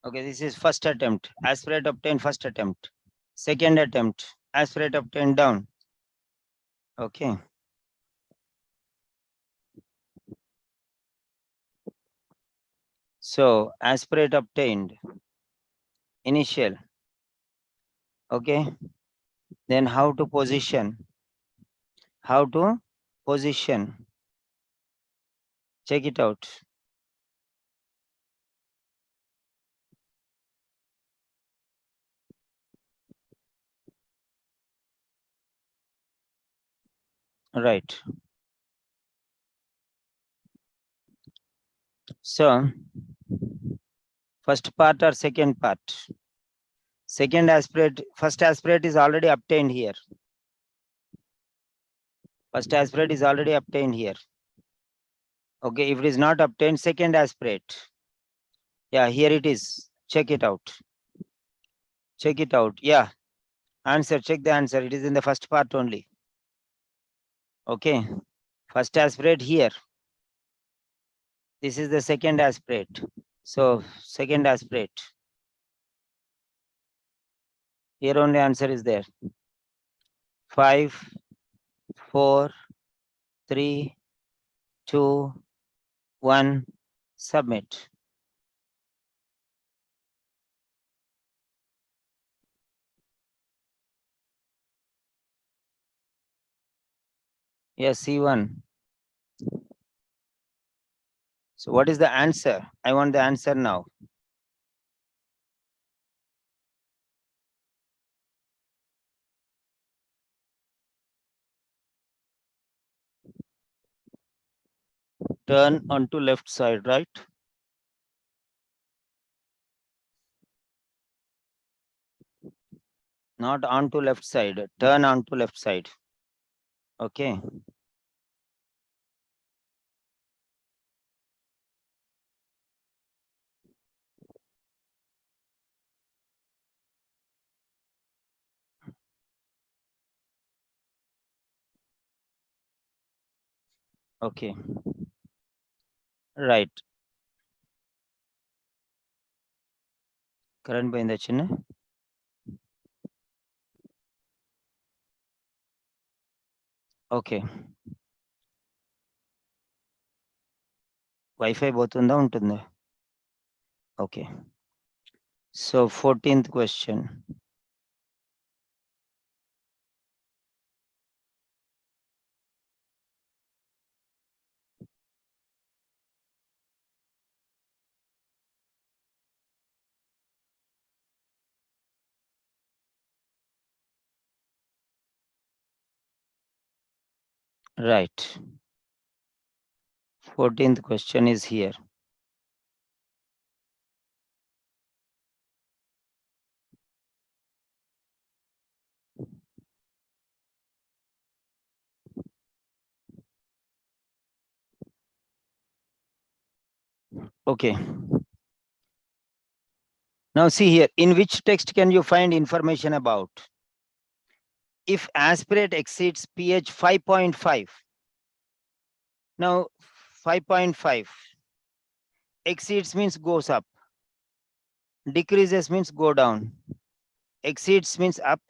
Okay, this is first attempt. Aspirate obtained first attempt. Second attempt. Aspirate obtained down. Okay. So aspirate obtained. Initial. Okay. Then how to position? How to position? Check it out. Right. So first part or second part? Second aspirate, first aspirate is already obtained here. First aspirate is already obtained here. Okay, if it is not obtained, second aspirate. Yeah, here it is. Check it out. Check it out. Yeah. Answer, check the answer. It is in the first part only. Okay. First aspirate here. This is the second aspirate. So second aspirate. Here only answer is there. 5, 4, 3, 2, 1. Submit. Yes, C1. So what is the answer? I want the answer now. Turn onto left side, right? Not onto left side, turn onto left side. Okay. Okay. Right. Current పోయిందా చిన్న? Okay. Wi-Fi పోతుందా ఉంటుందా? Okay. So 14th question. Right. 14th question is here. Okay. Now see here, in which text can you find information about? If aspirate exceeds pH 5.5, now 5.5, exceeds means goes up, decreases means go down, exceeds means up,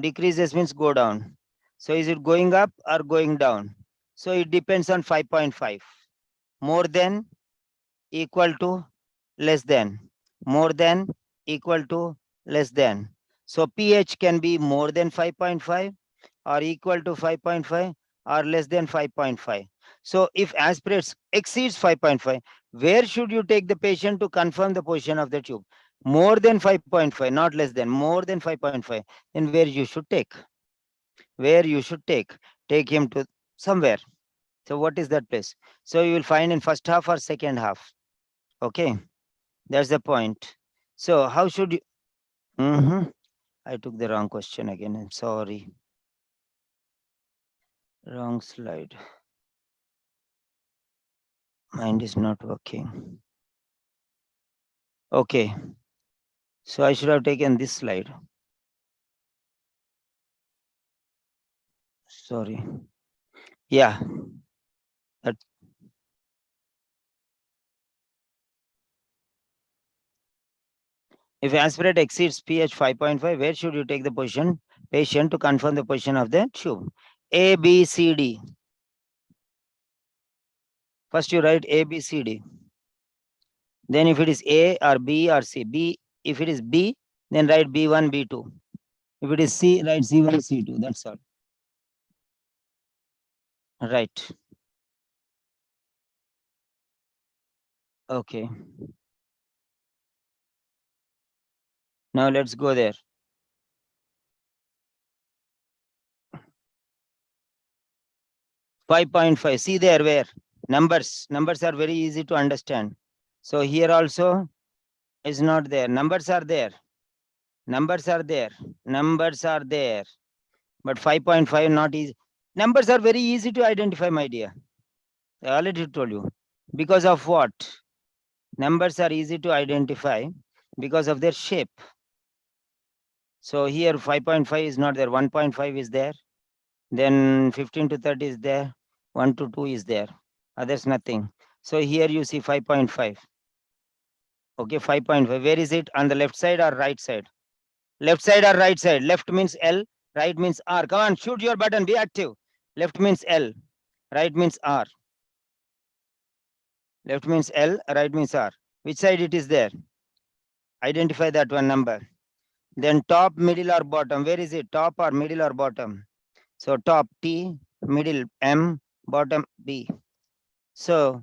decreases means go down. So is it going up or going down? So it depends on 5.5. More than, equal to, less than, more than, equal to, less than. So pH can be more than 5.5 or equal to 5.5 or less than 5.5. So if aspirates exceeds 5.5, where should you take the patient to confirm the position of the tube? More than 5.5, not less than, more than 5.5. Then where you should take? Where you should take him to somewhere. So what is that place? So you will find in first half or second half. Okay, that's the point. So how should you? I took the wrong question again. I'm sorry. Wrong slide. Mind is not working. Okay. So I should have taken this slide. Sorry. Yeah. That. If aspirate exceeds pH 5.5, where should you take the patient to confirm the position of the tube? A, B, C, D. First you write A, B, C, D. Then if it is A or B or C, B, if it is B, then write B1, B2. If it is C, write C1, C2. That's all. Right. Okay. Now let's go there. $5.5. See there where numbers are very easy to understand. So here also is not there. Numbers are there. Numbers are there. Numbers are there. But 5.5 not easy. Numbers are very easy to identify, my dear. I already told you. Because of what? Numbers are easy to identify because of their shape. So here 5.5 is not there. 1.5 is there. Then 15 to 30 is there. 1 to 2 is there. Others nothing. So here you see 5.5. Okay, 5.5. Where is it? On the left side or right side? Left side or right side? Left means L, right means R. Come on, shoot your button, be active. Left means L, right means R. Left means L, right means R. Which side it is there? Identify that one number. Then top, middle or bottom. Where is it? Top or middle or bottom? So top T, middle M, bottom B. So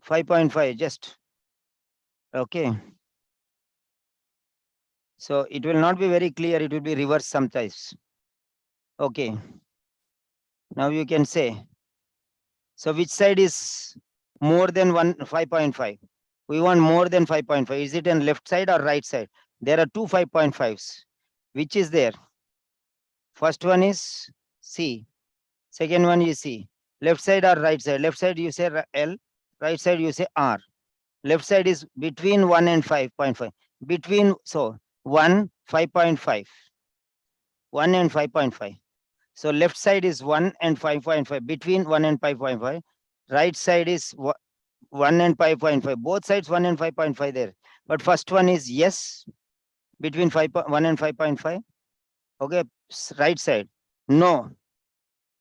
5.5 just. Okay. So it will not be very clear. It will be reverse sometimes. Okay. Now you can say. So which side is more than 5.5? We want more than 5.5. Is it on left side or right side? There are two 5.5s. Which is there? First one is C. Second one is C. Left side or right side? Left side you say L. Right side you say R. Left side is between 1 and 5.5. Between, so 1, 5.5. 1 and 5.5. So left side is 1 and 5.5. Between 1 and 5.5. Right side is 1 and 5.5. Both sides 1 and 5.5 there. But first one is yes, between 1 and 5.5. Okay, right side. No,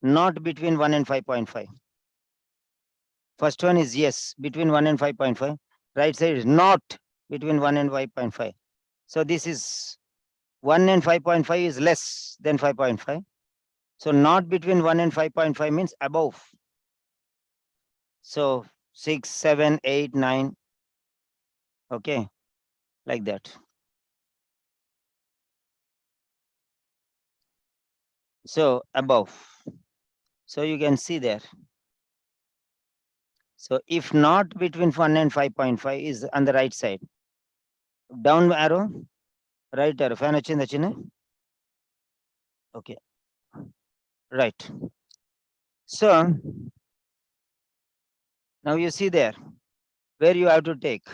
not between 1 and 5.5. First one is yes, between 1 and 5.5. Right side is not between 1 and 5.5. So this is 1 and 5.5 is less than 5.5. So not between 1 and 5.5 means above. So 6, 7, 8, 9. Okay, like that. So above. So you can see there. So if not between 1 and 5.5 is on the right side. Down arrow, right arrow. Fan వచ్చిందా చిన్న? Okay. Right. So now you see there. Where you have to take?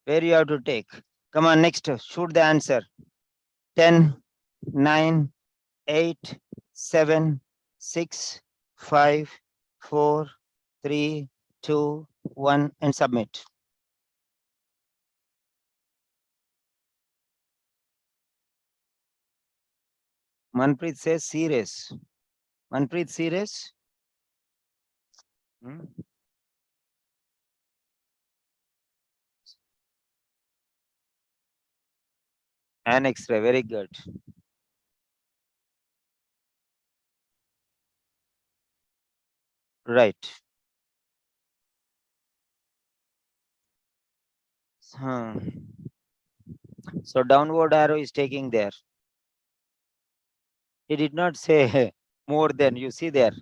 Where you have to take? Come on, next, shoot the answer. 10, 9, 8, 7, 6, 5, 4, 3, 2, 1, and submit. Manpreet says serious. Manpreet serious? Hmm? And X-ray, very good. Right. So downward arrow is taking there. He did not say more than, you see there.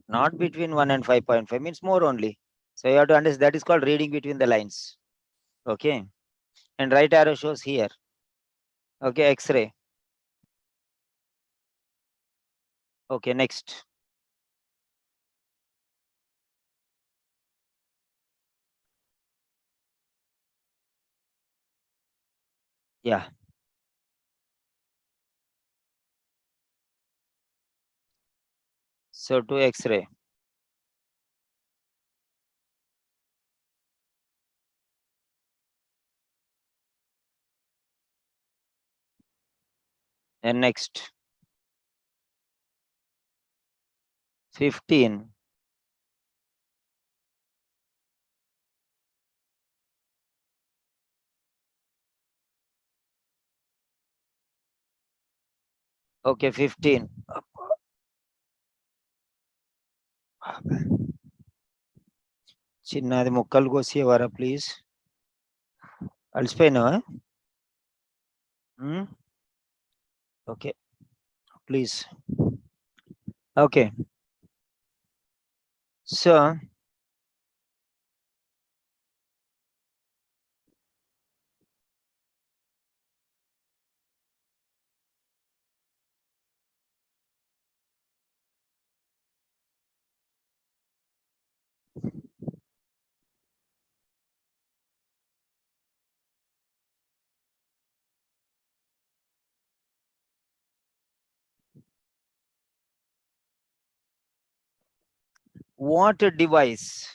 Not between 1 and 5.5 means more only. So you have to understand that is called reading between the lines. Okay. And right arrow shows here. Okay, X-ray. Okay, next. Yeah. So to X-ray. And next. 15. Okay, 15. చిన్నది ముక్కలు కోసేవారా please అలసిపోయినావా okay please okay so what device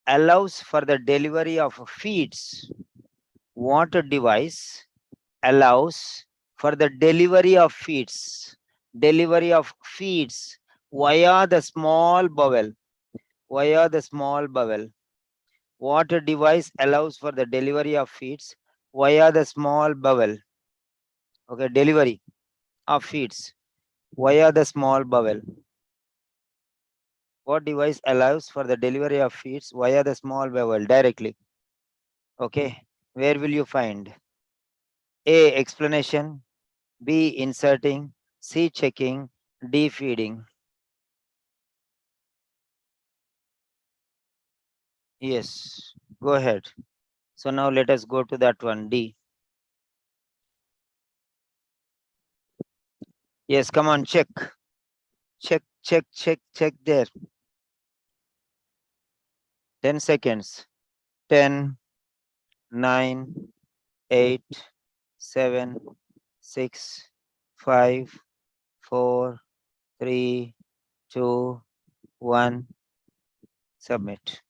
allows for the delivery of feeds? What device allows for the delivery of feeds? Delivery of feeds via the small bowel. Via the small bowel. What device allows for the delivery of feeds via the small bowel? Okay, delivery of feeds via the small bowel. What device allows for the delivery of feeds via the small bowel directly? Okay, where will you find? A, explanation. B, inserting. C, checking. D, feeding. Yes, go ahead. So now let us go to that one, D. Yes, come on, check. Check, check, check, check there. 10 seconds. 10, 9, 8, 7, 6, 5, 4, 3, 2, 1. Submit.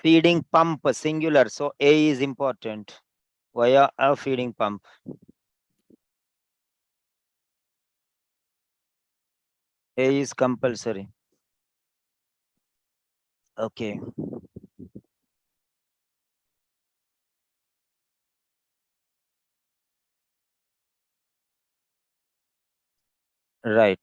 Feeding pump, singular. So A is important. Via a feeding pump. A is compulsory. Okay. Right.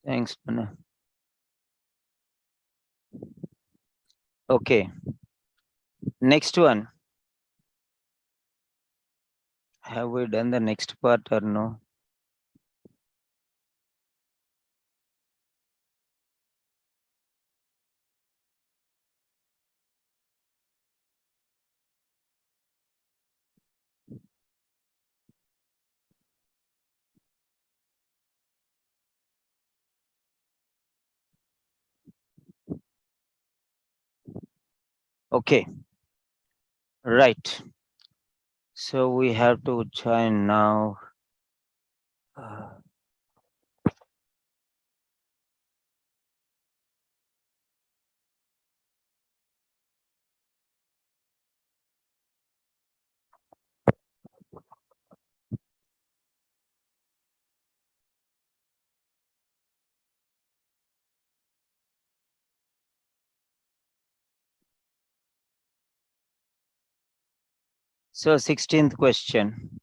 Thanks, Mana. Okay. Next one. Have we done the next part or no? Okay. Right. So we have to join now. So 16th question.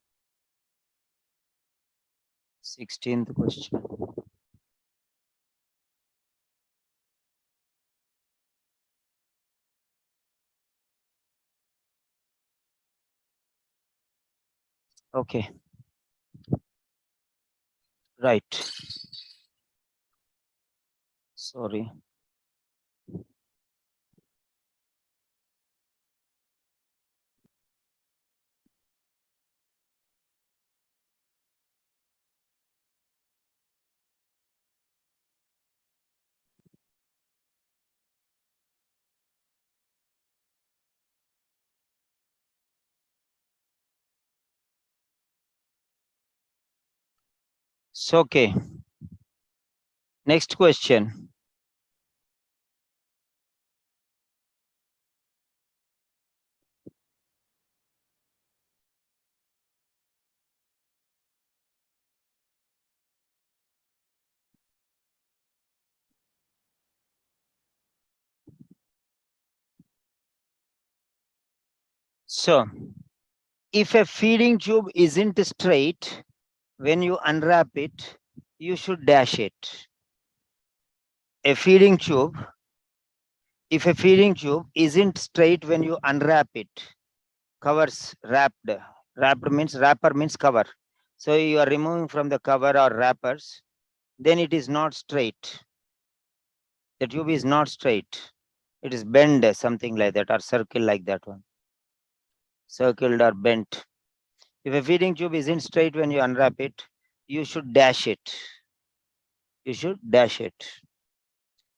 16th question. Okay. Right. Sorry. So, okay. Next question. So, if a feeding tube isn't straight, when you unwrap it, you should dash it. A feeding tube, if a feeding tube isn't straight when you unwrap it, covers wrapped. Wrapper means cover. So you are removing from the cover or wrappers, then it is not straight. The tube is not straight. It is bent, something like that, or circle like that one. Circled or bent. If a feeding tube isn't straight when you unwrap it, you should dash it. You should dash it.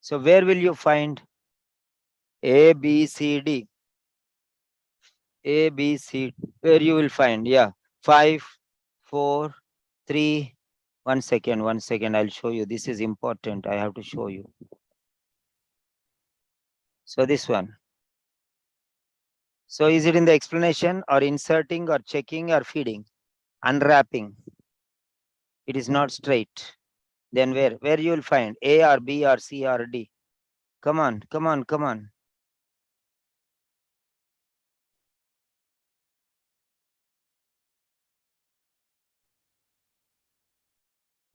So where will you find A, B, C, D? A, B, C, where you will find, yeah, 5, 4, 3, 1 second, 1 second, I'll show you. This is important, I have to show you. So this one. So is it in the explanation or inserting or checking or feeding? Unwrapping. It is not straight. Then where you will find A or B or C or D? Come on, come on, come on.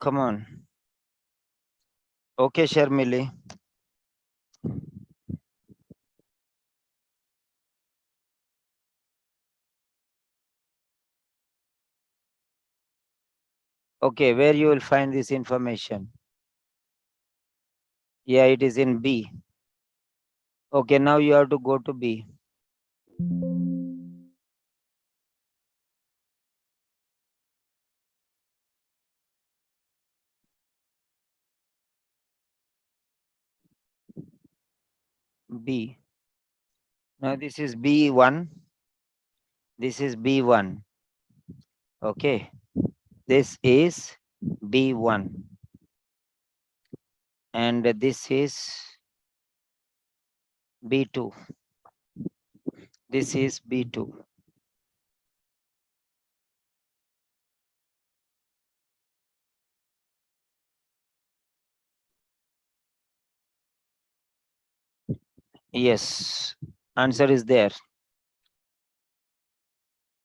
Come on. Okay, Sharmili. Okay, where you will find this information? Yeah, it is in B. Okay, now you have to go to B. B. Now this is B1. This is B1. Okay. This is B1. And this is B2. This is B2. Yes, answer is there.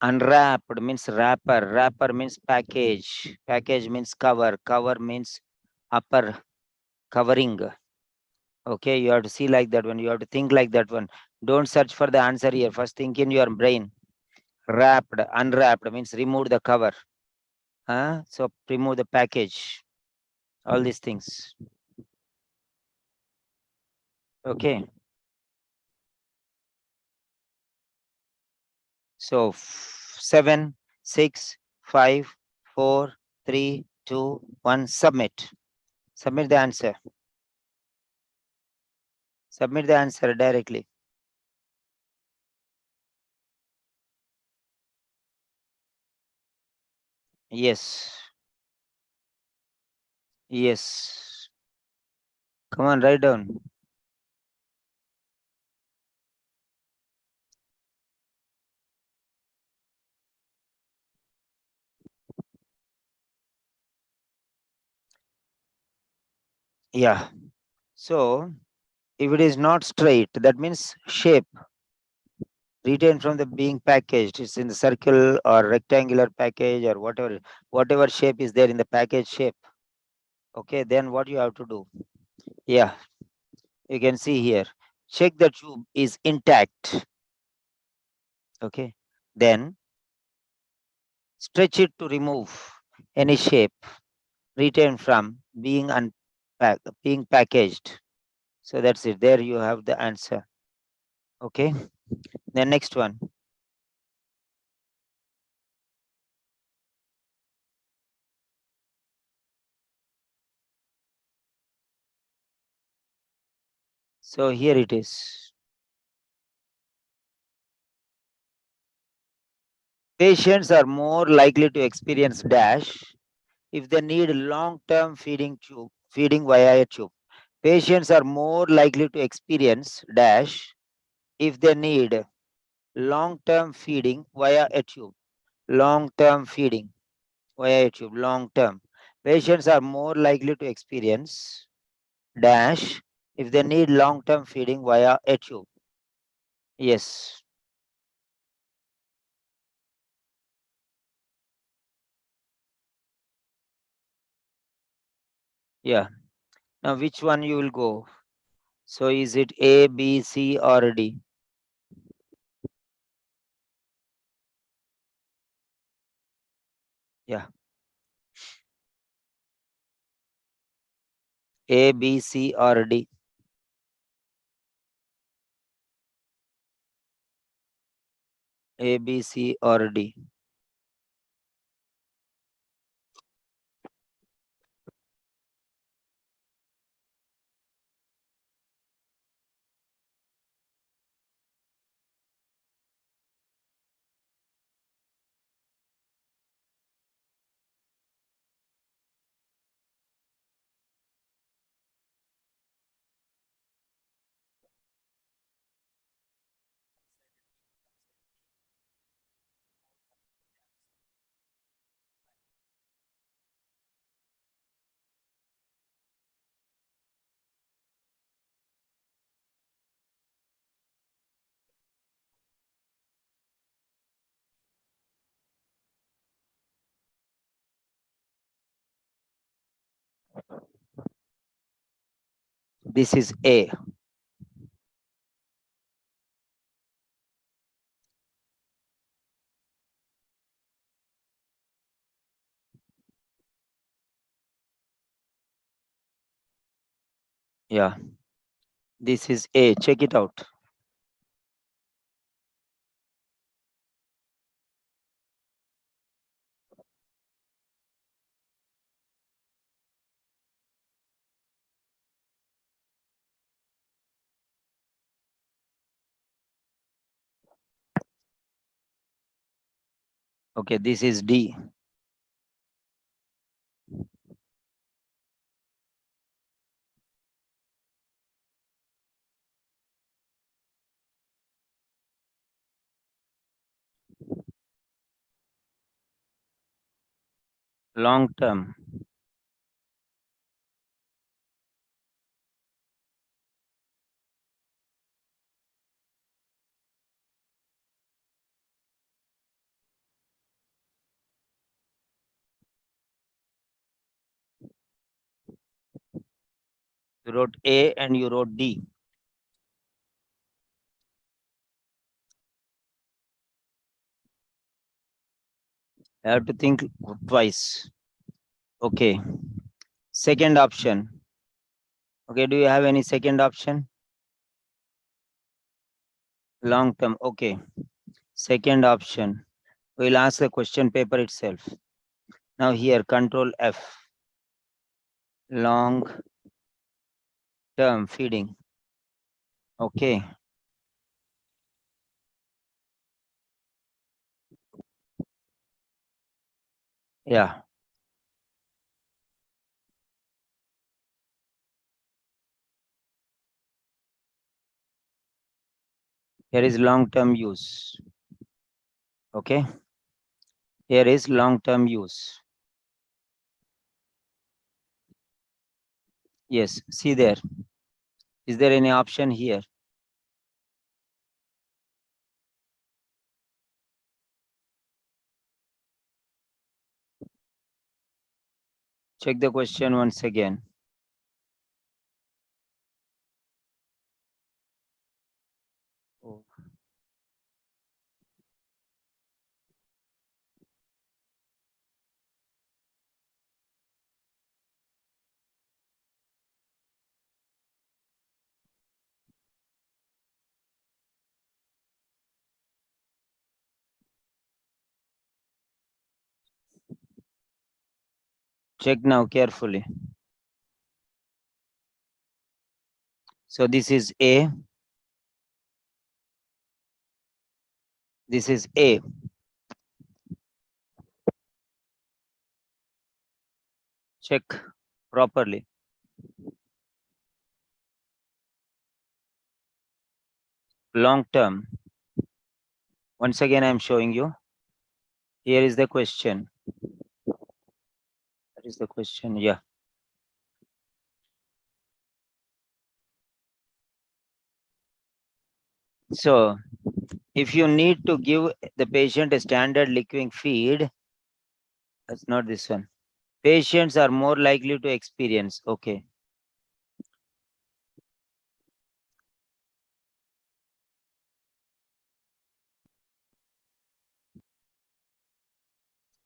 Unwrapped means wrapper. Wrapper means package. Package means cover. Cover means upper covering. Okay, you have to see like that one. You have to think like that one. Don't search for the answer here. First think in your brain. Wrapped, unwrapped means remove the cover. So remove the package. All these things. Okay. So 7, 6, 5, 4, 3, 2, 1. Submit. Submit the answer. Submit the answer directly. Yes. Yes. Come on, write down. Yeah. So if it is not straight, that means shape retained from the being packaged. It's in the circle or rectangular package or whatever shape is there in the package shape. Okay, then what you have to do? Yeah, you can see here. Check the tube is intact. Okay, then stretch it to remove any shape retained from being packaged. So that's it. There you have the answer. Okay, the next one. So here it is. Patients are more likely to experience dash if they need long-term feeding via a tube. Patients are more likely to experience dash if they need long-term feeding via a tube. Long-term feeding via a tube, long-term. Patients are more likely to experience dash if they need long-term feeding via a tube. Yes. Yeah. Now which one you will go? So is it A, B, C or D? Yeah. A, B, C or D? A, B, C or D? This is A. Yeah. This is A. Check it out. Okay, this is D. Long term. You wrote A and you wrote D. I have to think twice. Okay. Second option. Okay, do you have any second option? Long term. Okay. Second option. We'll ask the question paper itself. Now here, control F. Long term feeding. Okay. Yeah. Here is long-term use. Okay. Here is long-term use. Yes, see there. Is there any option here? Check the question once again. Oh. Check now carefully. So this is A. This is A. Check properly. Long term. Once again, I'm showing you. Here is the question. That is the question. Yeah. So if you need to give the patient a standard liquid feed, that's not this one. Patients are more likely to experience. Okay.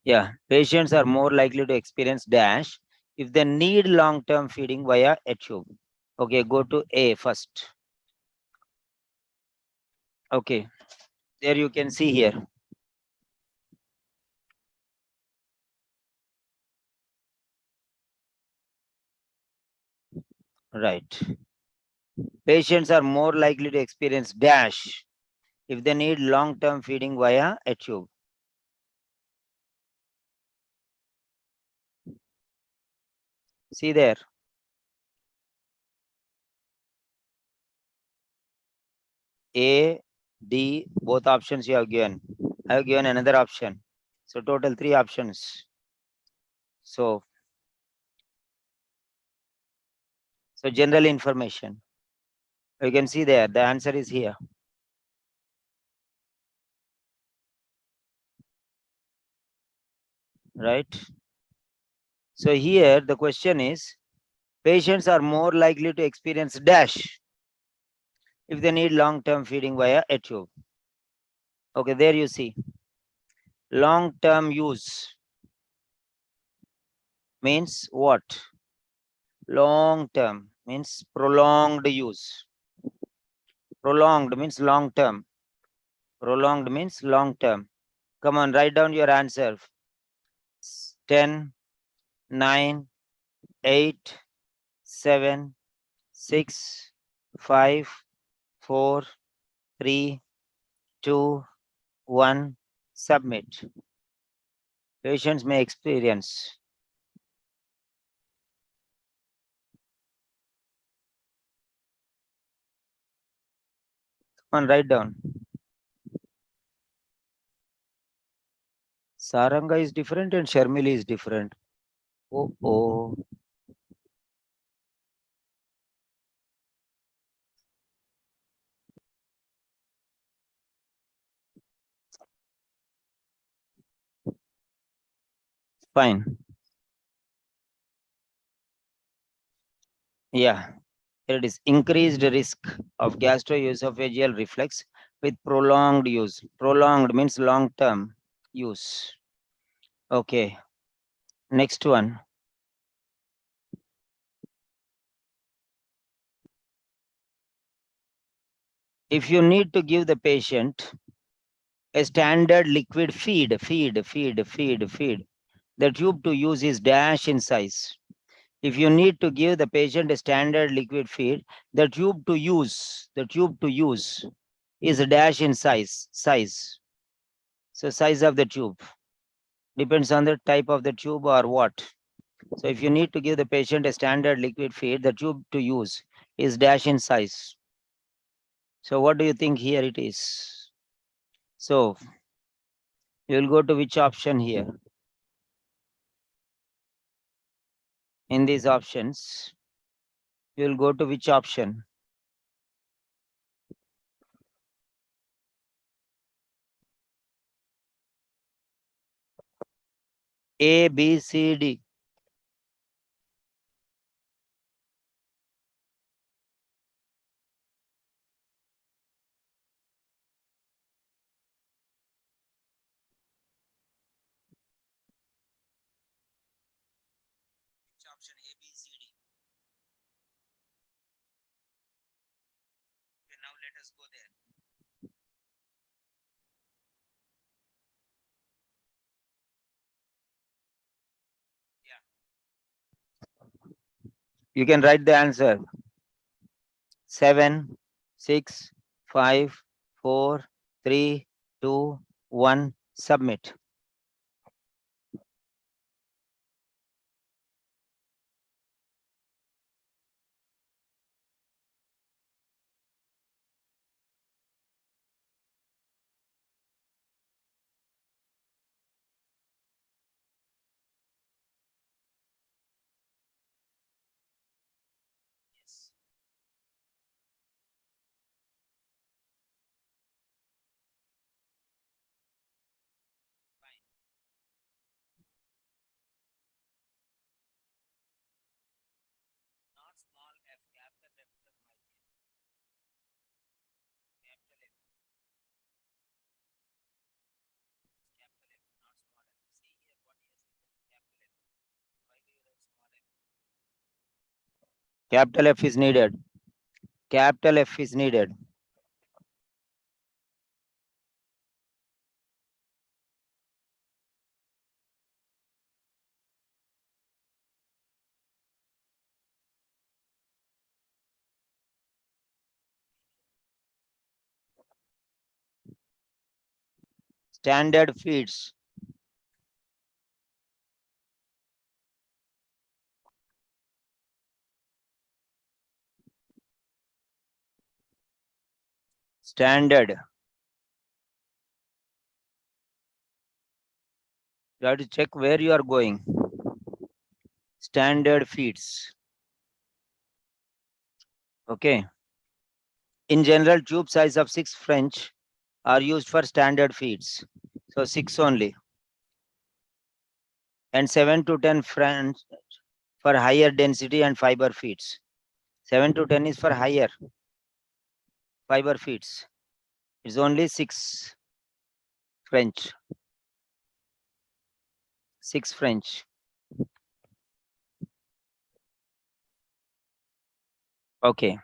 Yeah, patients are more likely to experience dash if they need long-term feeding via a tube. Okay, go to A first. Okay, there you can see here. Right. Patients are more likely to experience dash if they need long-term feeding via a tube. See there. A, D, both options you have given. I have given another option. So total 3 options. So general information. You can see there, the answer is here. Right? So here the question is, patients are more likely to experience dash if they need long-term feeding via a tube. Okay, there you see. Long-term use means what? Long-term means prolonged use. Prolonged means long-term. Prolonged means long-term. Come on, write down your answer. 10, 9, 8, 7, 6, 5, 4, 3, 2, 1. Submit. Patients may experience. Come on, write down. Saranga is different and Sharmili is different. Oh. Fine. Yeah. Here it is, increased risk of gastroesophageal reflux with prolonged use. Prolonged means long-term use. Okay, next one. If you need to give the patient a standard liquid feed, the tube to use is dash in size. If you need to give the patient a standard liquid feed, the tube to use is a dash in size. So size of the tube depends on the type of the tube or what. So if you need to give the patient a standard liquid feed, the tube to use is dash in size. So what do you think here it is? So you will go to which option here? In these options, you will go to which option? A, B, C, D. Which option? A, B, C, D. Okay, now let us go there. You can write the answer. 7, 6, 5, 4, 3, 2, 1. Submit. Yes. Fine. Not small f, capital F plus my J. Capital F, capital F, not small f. See here what he has written, capital F. Why do you write small f? Capital F is needed. Capital F is needed. Standard feeds. Standard. You have to check where you are going. Standard feeds. Okay. In general, tube size of 6 French are used for standard feeds. So 6 only. And 7 to 10 French for higher density and fiber feeds. 7 to 10 is for higher fiber feeds. It's only 6 French. 6 French. Okay.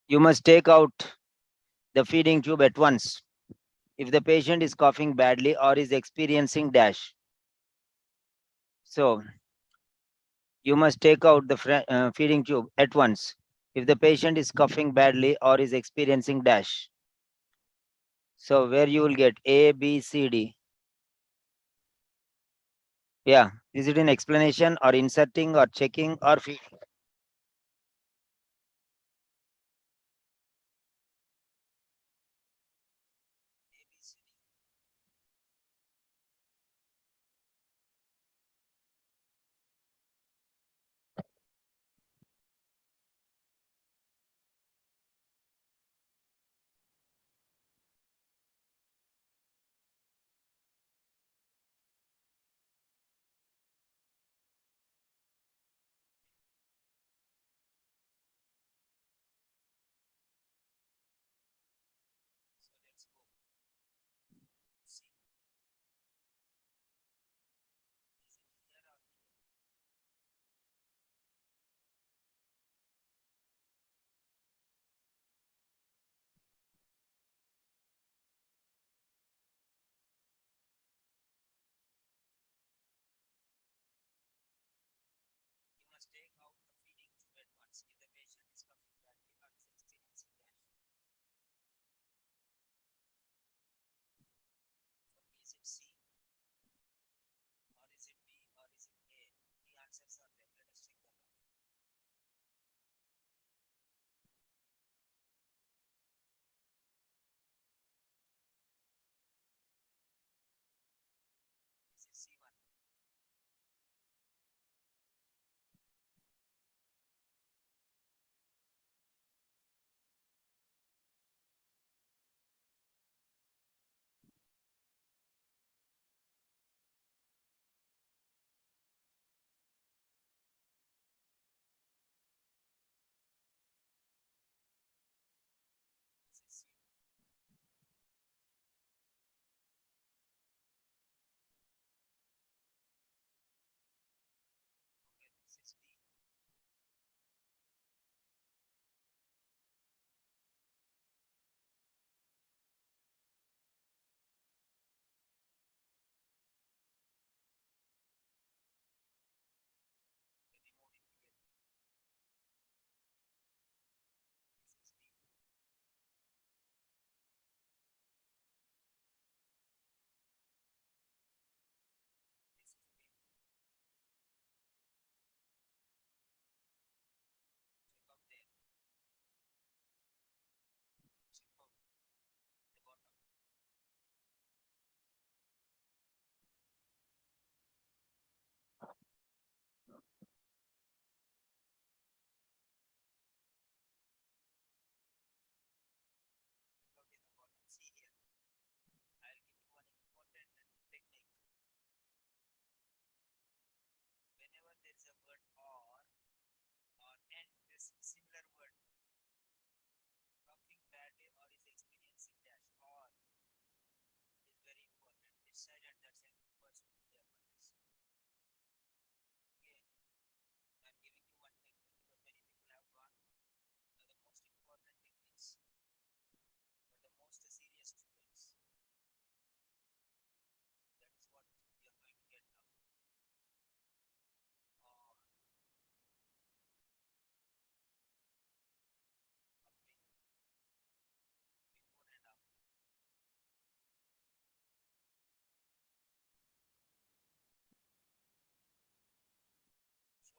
You must take out the feeding tube at once if the patient is coughing badly or is experiencing dash. So you must take out the feeding tube at once if the patient is coughing badly or is experiencing dash. So where you will get A, B, C, D. Yeah, is it in explanation or inserting or checking or feeding?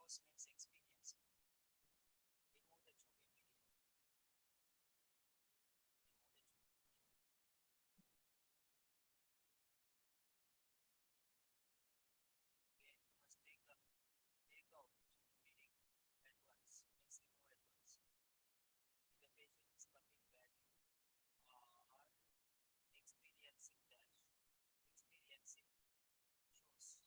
Shows means experience. Remove the tube immediately. Okay, you must take out bleeding at once. Means remove at once. If the patient is coming back or experiencing dash, experiencing shows. You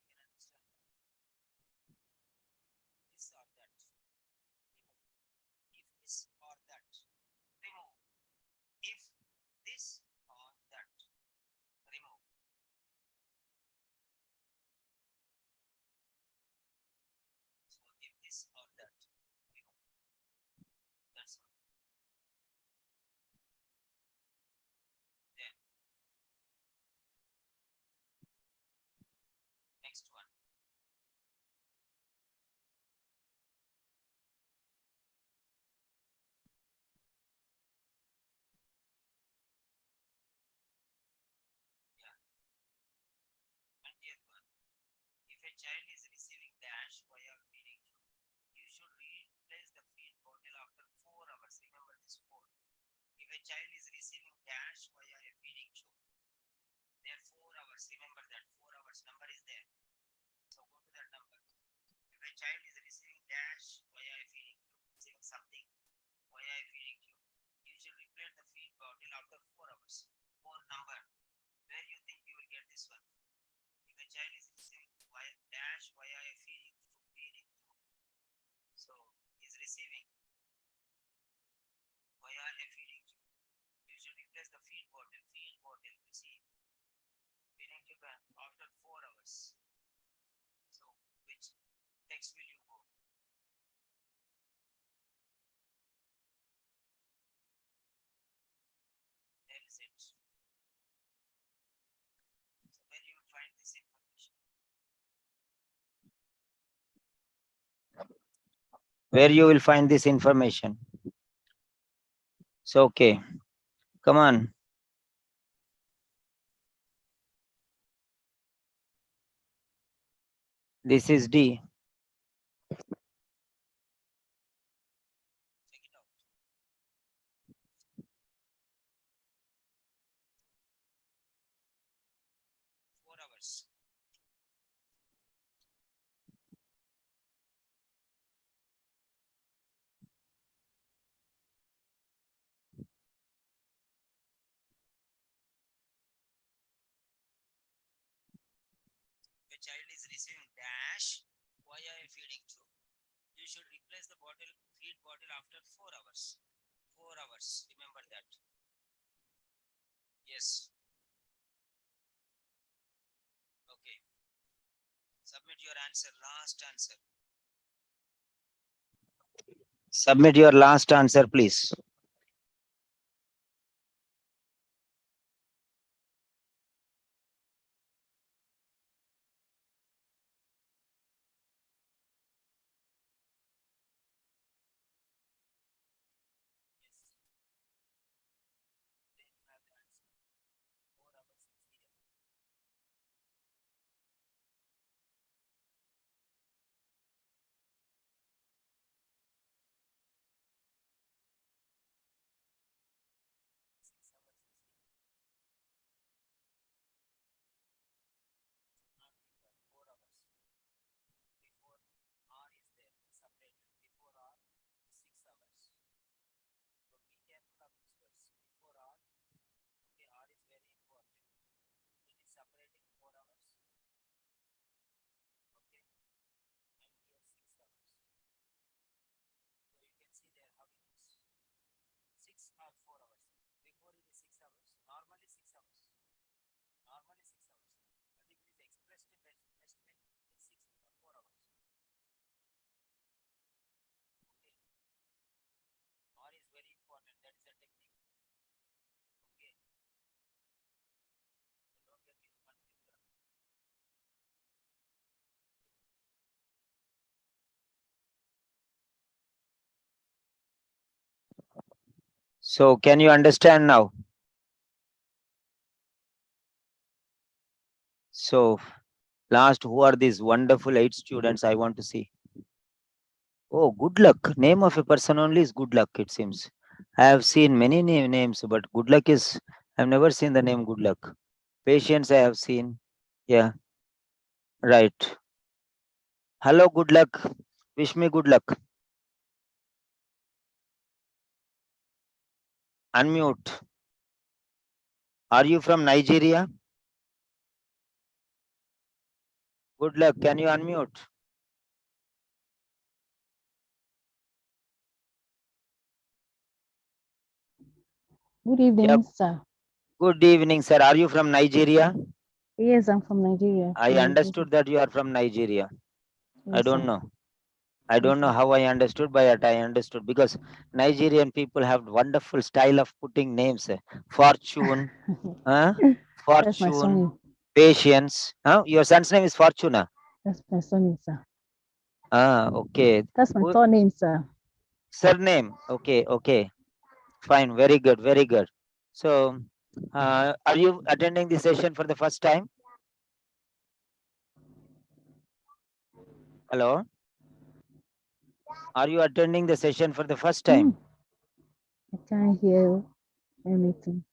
can understand this or that. Remove. If this or that. Remove. If this or that. Remove. So if this or that. Remove. That's all. Then next one. Yeah. 20th one. If a child is receiving dash via feeding tube, you should replace the feed bottle after 4 hours. Remember this 4. If a child is receiving dash via a feeding tube, there 4 hours. Remember that 4 hours number is there. So go to that number. If a child is receiving dash via a feeding tube, receiving something via a feeding tube, you should replace the feed bottle after 4 hours. 4 number. Where you think you will get this one? If a child is receiving via dash via a feeding tube, so is receiving via a feeding tube, you should replace the feed bottle. You see, feeding tube after 4 hours. So which text will you go? There is it. So where you will find this information? Where you will find this information? So okay, come on. This is D. Check it out. 4 hours. If a child is receiving dash via a feeding tube, you should replace the feed bottle after 4 hours. 4 hours. Remember that. Yes. Okay. Submit your answer. Last answer. Submit your last answer, please. Then you have the answer. 4 hours experience. Not before 4 hours. Before R is there, separated. Before R, 6 hours. So be careful of this words. Before R, okay, R is very important. It is separating 4 hours. Okay, and here 6 hours. So you can see there how it is. 6 or 4 hours. Before it is 6 hours. Normally 6 hours. Normally 6 hours. But if it is expressed in estimate, it's 6 or 4 hours. Okay. R is very important. That is a technique. Okay. So don't get you confused. So can you understand now? So last, who are these wonderful 8 students? I want to see. Oh, good luck. Name of a person only is good luck, it seems. I have seen many names, but good luck is, I've never seen the name good luck. Patience I have seen. Yeah, right. Hello, good luck. Wish me good luck. Unmute. Are you from Nigeria? Good luck. Can you unmute? Good evening, sir. Good evening, sir. Are you from Nigeria? Yes, I'm from Nigeria. I From understood that you are from Nigeria. Nigeria. I Yes, don't sir. know. I don't know sir. how I understood, but I understood because Nigerian people have wonderful style of putting names. Fortune, huh? That's my Fortune, surname. Patience. Huh? Your son's name is Fortuna. That's my surname, sir. Okay. That's my Who- surname, sir. Surname. Okay. Fine. Very good. Very good. So, are you attending the session for the first time? Hello? Are you attending the session for the first time? I can't hear anything.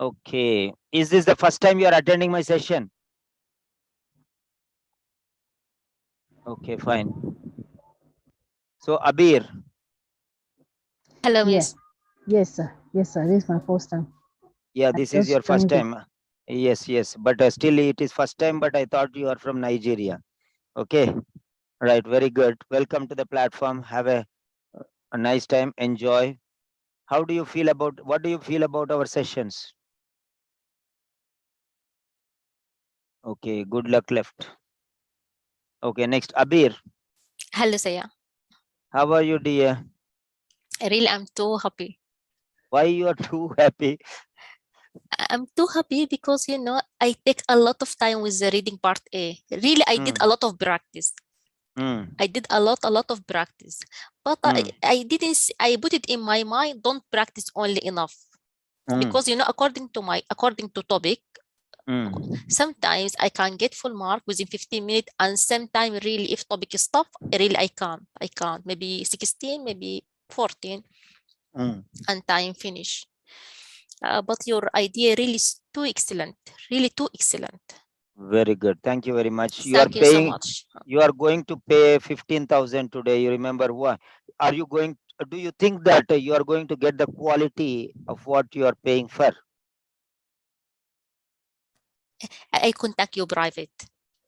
Okay. Is this the first time you are attending my session? Okay, fine. So, Abir, Hello, Yes. Miss. Yes, sir. Yes, sir. This is my first time. yeah, I this is just your first joined it. time. Yes, but still it is first time, but I thought you are from Nigeria. Okay, right, very good. Welcome to the platform. Have a nice time. Enjoy. What do you feel about our sessions? Okay, good luck left. Okay, next, Abir. Hello, Saya. How are you, dear? Really, I'm too happy. Why you are too happy? I'm too happy because I take a lot of time with the reading part A. Really, I did a lot of practice. I did a lot of practice, but I didn't. I put it in my mind. Don't practice only enough, because according to topic, sometimes I can get full mark within 15 minutes, and sometimes really, if topic is tough, really I can't. Maybe 16, maybe 14, and time finish. But your idea really is too excellent. Really too excellent. Very good. Thank you very much. Thank you so much. You are going to pay 15,000 today. You remember what? Are you going? Do you think that you are going to get the quality of what you are paying for? I contact you private.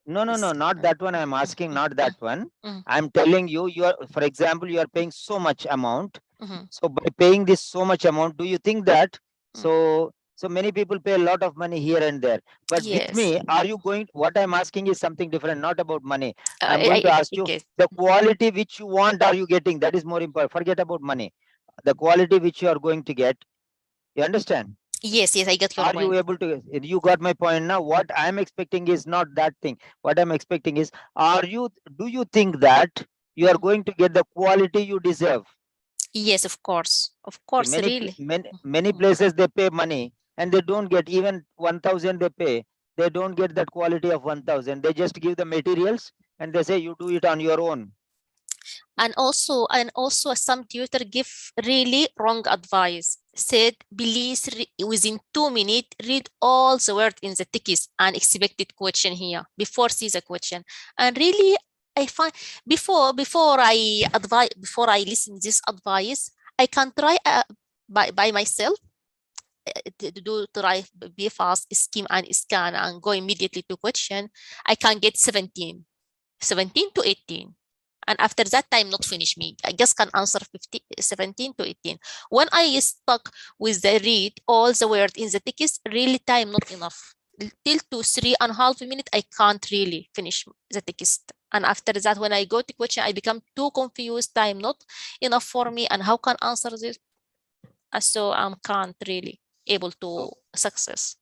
No, Yes. not that one. I'm asking, not that one. Mm. I'm telling you, for example, you are paying so much amount. Mhm. So by paying this so much amount, do you think that so many people pay a lot of money here and there? But with me, Yes. are you going? What I'm asking is something different, not about money. I'm I going to ask you get. the quality which you want. Are you getting? That is more important. Forget about money. The quality which you are going to get. You understand? Yes, I get your Are you point. able to? You got my point now. What I'm expecting is not that thing. What I'm expecting is, do you think that you are going to get the quality you deserve? Yes, of course. Of See, course, really. many places they pay money and they don't get even 1,000 they pay. They don't get that quality of 1,000. They just give the materials and they say you do it on your own. And also some tutor give really wrong advice. Said, please within 2 minutes read all the word in the text and expected question here before see the question. And really, I find before I listen this advice, I can try by myself to try be fast, skim and scan and go immediately to question. I can get 17 to 18. And after that time not finish me, I just can answer 17 to 18. When I stuck with the read all the word in the text, really time not enough. Till to 3.5 minutes, I can't really finish the text. And after that, when I go to question, I become too confused. Time not enough for me. And how can answer this? So I can't really able to success.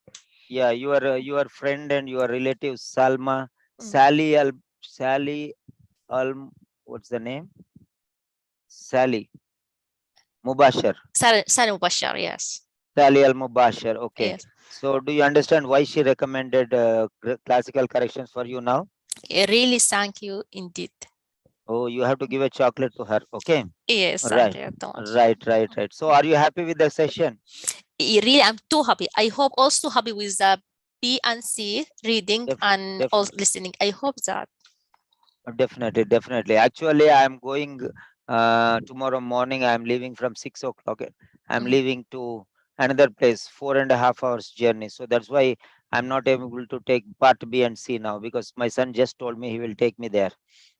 Yeah, your friend and your relative Salma, Mm. Sally what's the name? Sally. Mubashir. Sani Mubashir, yes. Sally Al Mubashir. Okay. Yes. So do you understand why she recommended classical corrections for you now? Really, thank you indeed. Oh, you have to give a chocolate to her. Okay. Yes, Right. thank you so much. Right. So are you happy with the session? Really, I'm too happy. I hope also happy with the B and C reading and also listening. I hope that. Definitely. Actually, I'm going tomorrow morning. I'm leaving from 6 o'clock. I'm leaving to another place, 4.5 hours journey. So that's why I'm not able to take part B and C now, because my son just told me he will take me there.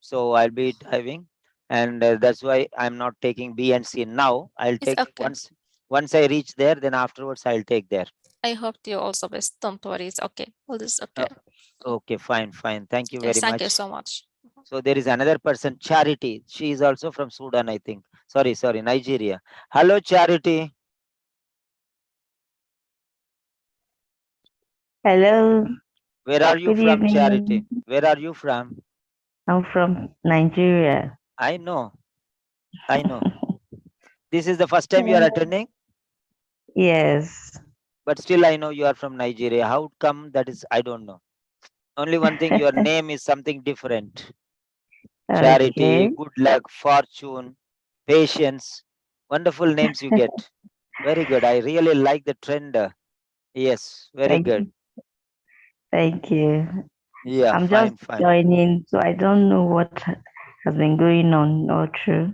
So I'll be driving, and that's why I'm not taking B and C now. I'll It's take okay. once I reach there, then afterwards I'll take there. I hope you also best. Don't worry. It's okay. All this okay. Okay, fine. Thank you Yes, very thank you much. so much. So there is another person, Charity. She is also from Sudan, I think. Sorry, Nigeria. Hello, Charity. Hello. Where are you Good from, evening. Charity? Where are you from? I'm from Nigeria. I know. This is the first time you are attending, Yes. but still I know you are from Nigeria. How come that is? I don't know. Only one thing, your name is something different. Charity, Okay. good luck, fortune, patience. Wonderful names you get. Very good. I really like the trend. Yes, very good. Thank you. Yeah, I'm fine. just joining, so I don't know what has been going on. Not true.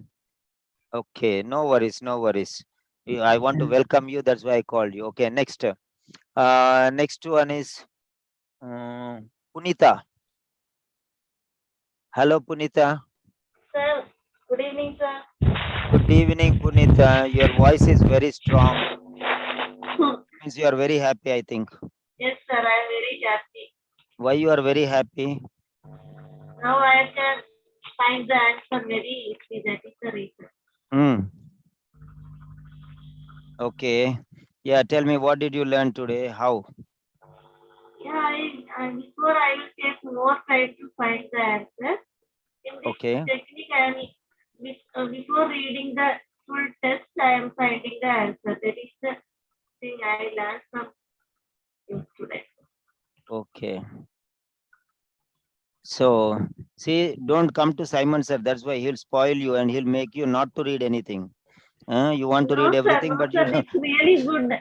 Okay, no worries. I want to welcome you. That's why I called you. Okay, next one is Punita. Hello, Punita. Sir, good evening, sir. Good evening, Punita. Your voice is very strong. Means you are very happy, I think. Yes, sir, I am very happy. Why you are very happy? Now I can find the answer very easy. That is the reason. Okay. Yeah, tell me, what did you learn today? How? Yeah, before I will take more time to find the answer. In this technique, I am before reading the full text, I am finding the answer. That is the thing I learned from you today. Okay. So, see, don't come to Simon, sir. That's why he'll spoil you and he'll make you not to read anything. You want to read everything, but you don't. It's really good.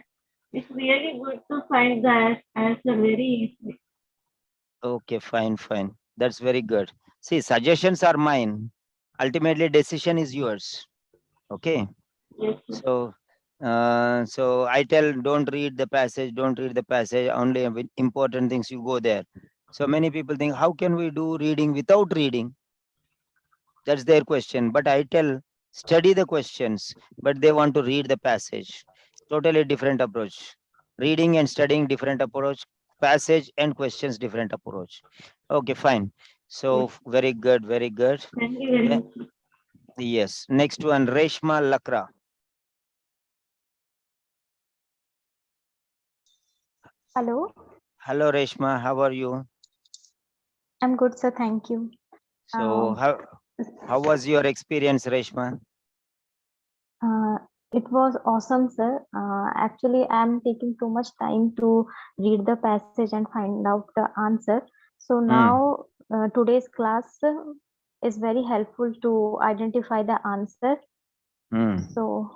It's really good to find the answer very easy. Okay, fine. That's very good. See, suggestions are mine. Ultimately, decision is yours. Okay. Yes, so I tell, don't read the passage. Only important things you go there. So many people think, how can we do reading without reading? That's their question. But I tell, study the questions, but they want to read the passage. Totally different approach. Reading and studying, different approach. Passage and questions, different approach. Okay, fine. So very good. Thank you very much. Yes. Next one, Reshma Lakra. Hello. Hello, Reshma. How are you? I'm good, sir. Thank you. So how was your experience, Reshma? It was awesome, sir. Actually, I'm taking too much time to read the passage and find out the answer. So now today's class is very helpful to identify the answer. So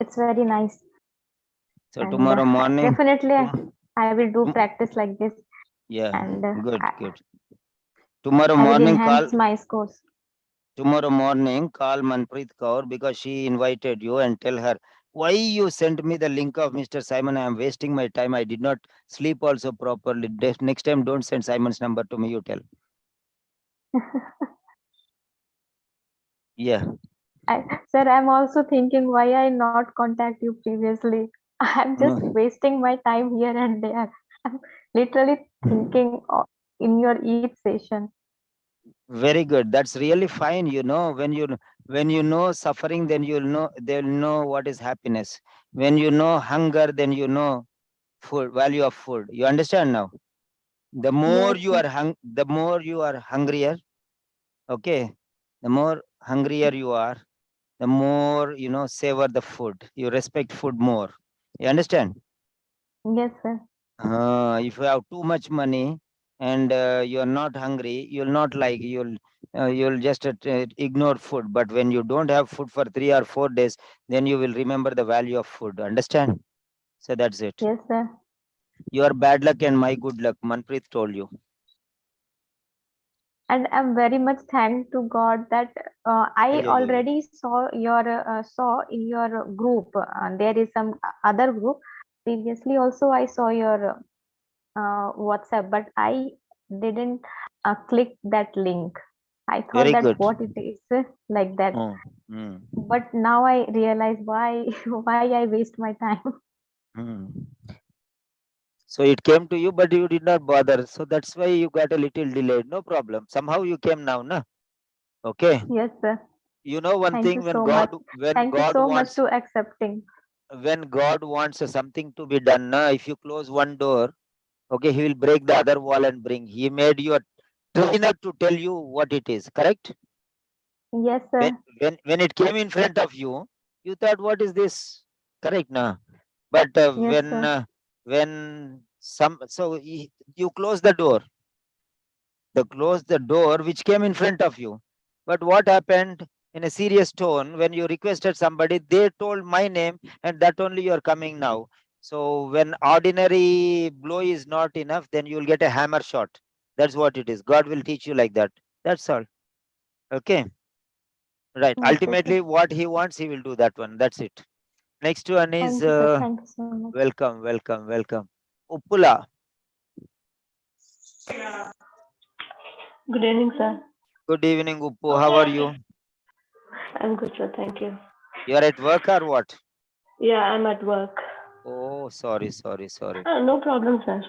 it's very nice. So tomorrow morning, definitely I will do practice like this. Yeah, and good. Tomorrow I will morning, enhance my scores. Tomorrow morning, call Manpreet Kaur because she invited you, and tell her, why you sent me the link of Mr. Simon? I am wasting my time. I did not sleep also properly. Next time, don't send Simon's number to me, you tell. Yeah. Sir, I'm also thinking why I not contact you previously. I'm just wasting my time here and there. I'm literally thinking in your each session. Very good. That's really fine. When you know suffering, then they'll know what is happiness. When you know hunger, then you know value of food. You understand now? The more you are hungrier. Okay. The more hungrier you are, the more, you know, savor the food. You respect food more. You understand? Yes, sir. If you have too much money and you're not hungry, you'll not like, you'll just ignore food. But when you don't have food for 3 or 4 days, then you will remember the value of food. Understand? So that's it. Yes, sir. Your bad luck and my good luck, Manpreet told you. And I'm very much thankful to God that I Ayyo. already saw in your group. There is some other group. Previously, also I saw your WhatsApp, but I didn't click that link. I thought Very that good. what it is like that. Mm, mm, But now I realize why why I waste my time. mm. So it came to you, but you did not bother. So that's why you got a little delayed. No problem. Somehow you came now, na? Okay. Yes, sir. You know one Thank thing, you so much. Thank you so much to accepting. when God wants something to be done, na, if you close one door, okay, he will break the other wall and bring. He made you a trainer to tell you what it is, correct? Yes, sir. When it came in front of you, you thought, what is this? Correct, na? But Yes, sir. when you close the door, which came in front of you. But what happened in a serious tone when you requested somebody, they told my name, and that only you are coming now. So when ordinary blow is not enough, then you will get a hammer shot. That's what it is. God will teach you like that. That's all. Okay. Right. Okay, Ultimately, sir. what he wants, he will do that one. That's it. Next one is Thank you, sir. Thank you so much. welcome. Uppula. Good evening, sir. Good evening, Uppu. How are you? I'm good, sir. Thank you. You are at work or what? Yeah, I'm at work. Oh, sorry. No problem, sir.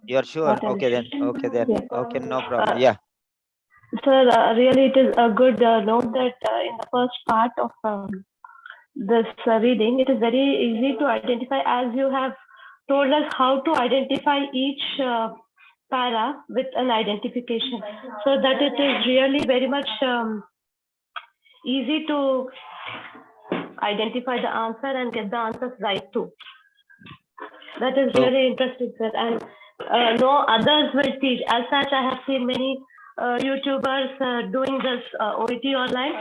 You're sure? Not an Okay then. issue. Okay, no problem. Uh, Yeah. Sir, really, it is a good note that in the first part of this reading, it is very easy to identify, as you have told us how to identify each para with an identification, so that it is really very much easy to identify the answer and get the answers right too. That is really interesting, sir. And no others will teach. As such, I have seen many YouTubers doing this OET online.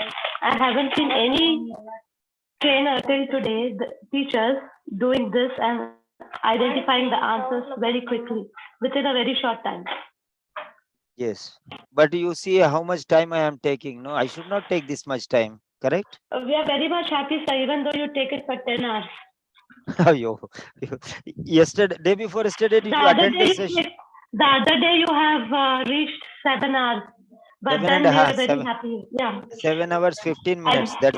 I haven't seen any trainer till today, the teachers doing this and identifying the answers very quickly within a very short time. Yes. But you see how much time I am taking. No, I should not take this much time. Correct? We are very much happy, sir, even though you take it for 10 hours. Day before yesterday, did you attend the session? The other day you have reached 7 hours, but 7 then and a we half, were very 7 happy. Yeah. 7 hours, 15 minutes. That's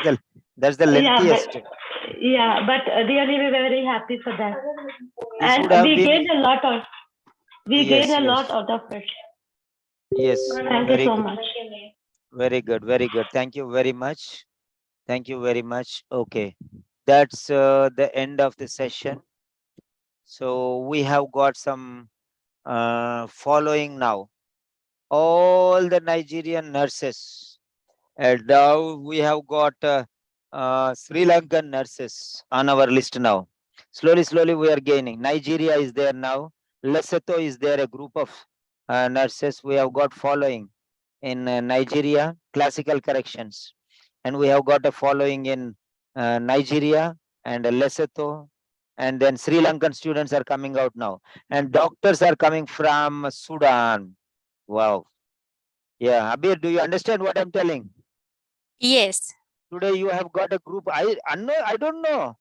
the lengthiest. Yeah, but really we were very happy for that. This would And have we been- gained a lot of, Yes, gained a yes. lot out of it. Yes. Thank you Very so good. much. Very good. Thank you very much. Okay. That's the end of the session. So we have got some following now. All the Nigerian nurses. And now we have got Sri Lankan nurses on our list now. Slowly we are gaining. Nigeria is there now. Lesotho is there, a group of nurses we have got following in Nigeria, classical corrections. And we have got a following in Nigeria and Lesotho. And then Sri Lankan students are coming out now. And doctors are coming from Sudan. Wow. Yeah, Abir, do you understand what I'm telling? Yes. Today you have got a group. I don't know.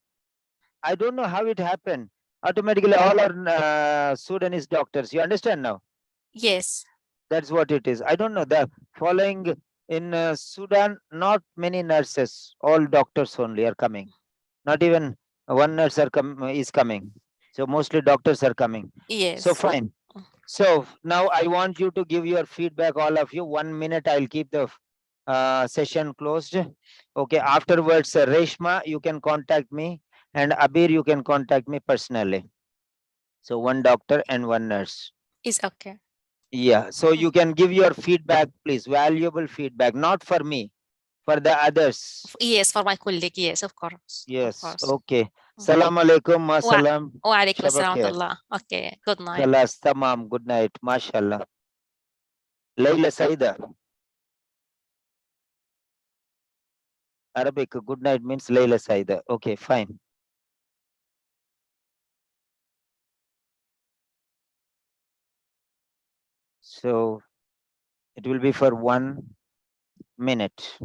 I don't know how it happened. Automatically all are Sudanese doctors. You understand now? Yes. That's what it is. I don't know. The following in Sudan, not many nurses, all doctors only are coming. Not even one nurse is coming. So mostly doctors are coming. Yes. So fine. So now I want you to give your feedback, all of you. 1 minute, I'll keep the session closed. Okay, afterwards, Reshma, you can contact me, and Abir, you can contact me personally. So one doctor and one nurse. It's okay. Yeah, so you can give your feedback, please, valuable feedback, not for me, For the others. Yes, for my colleague. Yes, of course. Yes. Of course. Okay. Salam alaikum. Masalam. وعليكم السلام ورحمة Shabakir. الله. Okay, good night. Khalas. Tamam. Good night. Mashallah. Layla Saida. Arabic. Good night means Layla Saida. Okay, fine. So it will be for 1 minute.